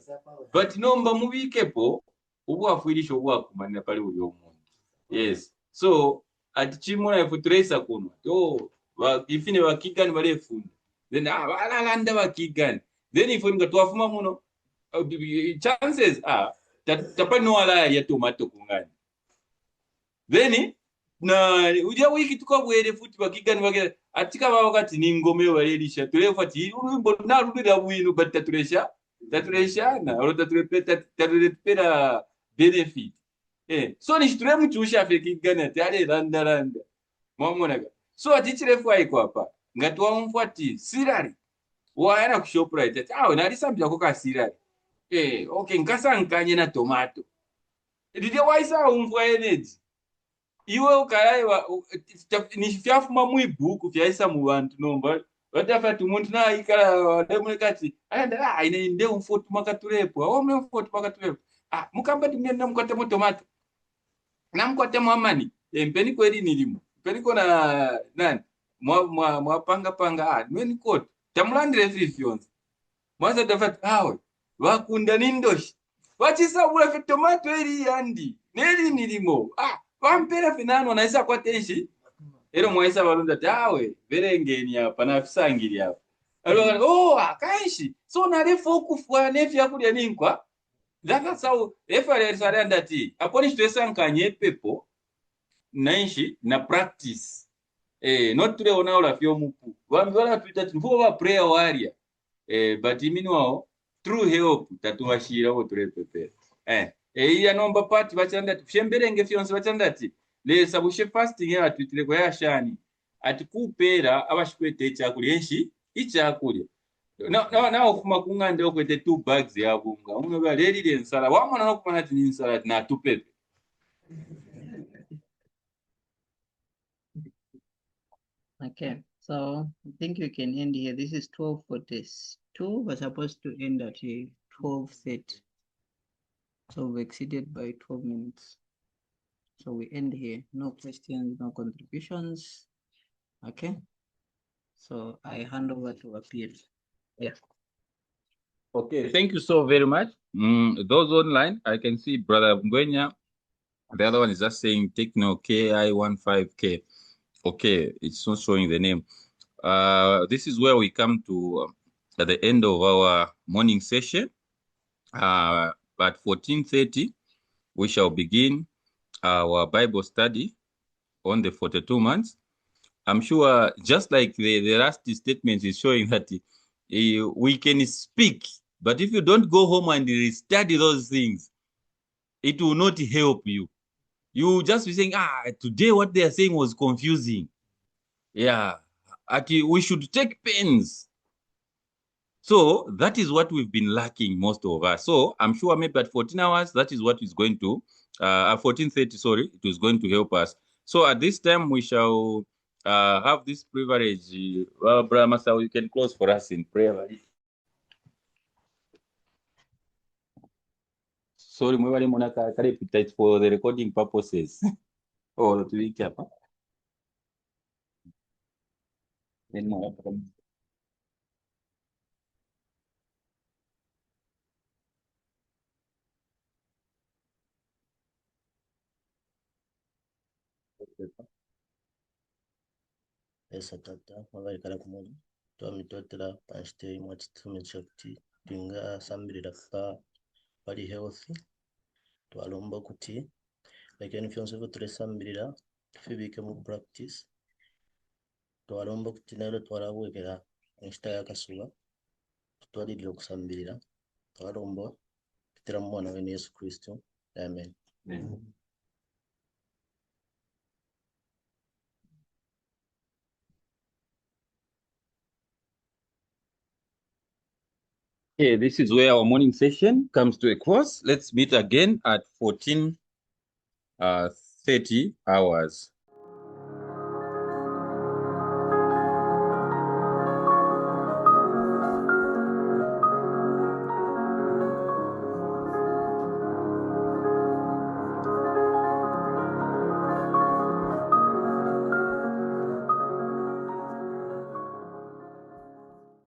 but nomba mubikepo ubwafuirisha ubwakumanira pali uri omuntu. Yes, so ati chimuna ifu turesa kuno to ifine wa Keagan barefunda then balalanda wa Keagan then ifu nga twafuma muno chances tapano wala ya tomato kungani then na uja wiki tukabwere futi wa Keagan wage atika baba kati ni ngome walelisha tulefa ati urumbo narudira bwinu but tatureshana oro taturepera benefit so ni shitule muchusha fe Keagan ati ale randa mwamonaga so atichirefu aiko hapa ngatwa umfati sirari waana ku Shoprite ati nalisambya ko ka sirari okay nkasankanye na tomato ndide waisa umfwa energy iwe ukarayiwa nifyafuma muibhuku fyaisa muvantu nomba vatafati umuntu naikala demulekati aenda ine nde umfoti makaturepo awome umfoti makaturepo mukambati mnenda mukwatemo tomato namukwatemo amani mpeni kweli nilimo mpeni kona nani mwapanga panga mweni koti tamulandire free fyonza Mwanza tafati awe wakunda nindoshi wachisabula fe tomato eri yandi neri nilimo wampera finano naisa kwa tenshi ero mwaisa balunda tawe berengeni apa nafisangiri apa akaishi so narefu okufwa nefi yakulya ninkwa zakasau efale sare ndati aponi chitoesankanye pepo naishi na practice not tule ona ola fyo mupu wambi wala tuita mfuko wa prayer warrior but imini wao true help tatuwashira wo tule pepe iya nomba pati bachanda tushemberenge fyonse bachanda ati le sabushe fasting ya twitile kwa yashani ati kupera abashikwete ekyakulya enshi ikyakulya na okuma kungande okwete 2 bags ya bunga umwe balelile ensala wamona nokumana ati ni nsala na tupepe. Okay, so I think we can end here. This is 12:42. We're supposed to end at 12:30. So we exceeded by 12 minutes. So we end here. No questions, no contributions. Okay. So I hand over to Appeal. Yeah. Okay, thank you so very much. Those online, I can see Brother Ngwenya. The other one is just saying Techno KI15K. Okay, it's not showing the name. This is where we come to at the end of our morning session. At 14:30, we shall begin our Bible study on the 42 months. I'm sure just like the last statement is showing that we can speak, but if you don't go home and study those things, it will not help you. You will just be saying, today what they are saying was confusing. Yeah, we should take pains. So that is what we've been lacking, most of us. So I'm sure maybe at 14 hours, that is what is going to, at 14:30, sorry, it is going to help us. So at this time, we shall have this privilege. Well, Brother Masa, you can close for us in prayer. Sorry, mwebale muna kare appetite for the recording purposes. Oh, to be careful. Esa tata wabaikala kumuli twamitotela panshite mwatitume chakti tinga sambirira fa bali healthy twalomba kuti lakini fyonse vyo sambirira tufibike mu practice twalomba kuti nalo twalawekera nshita yakasuba twalidira okusambirira twalomba kitira mu mwana wene Yesu Kristo. Amen. Okay, this is where our morning session comes to a close. Let's meet again at 14:30 hours.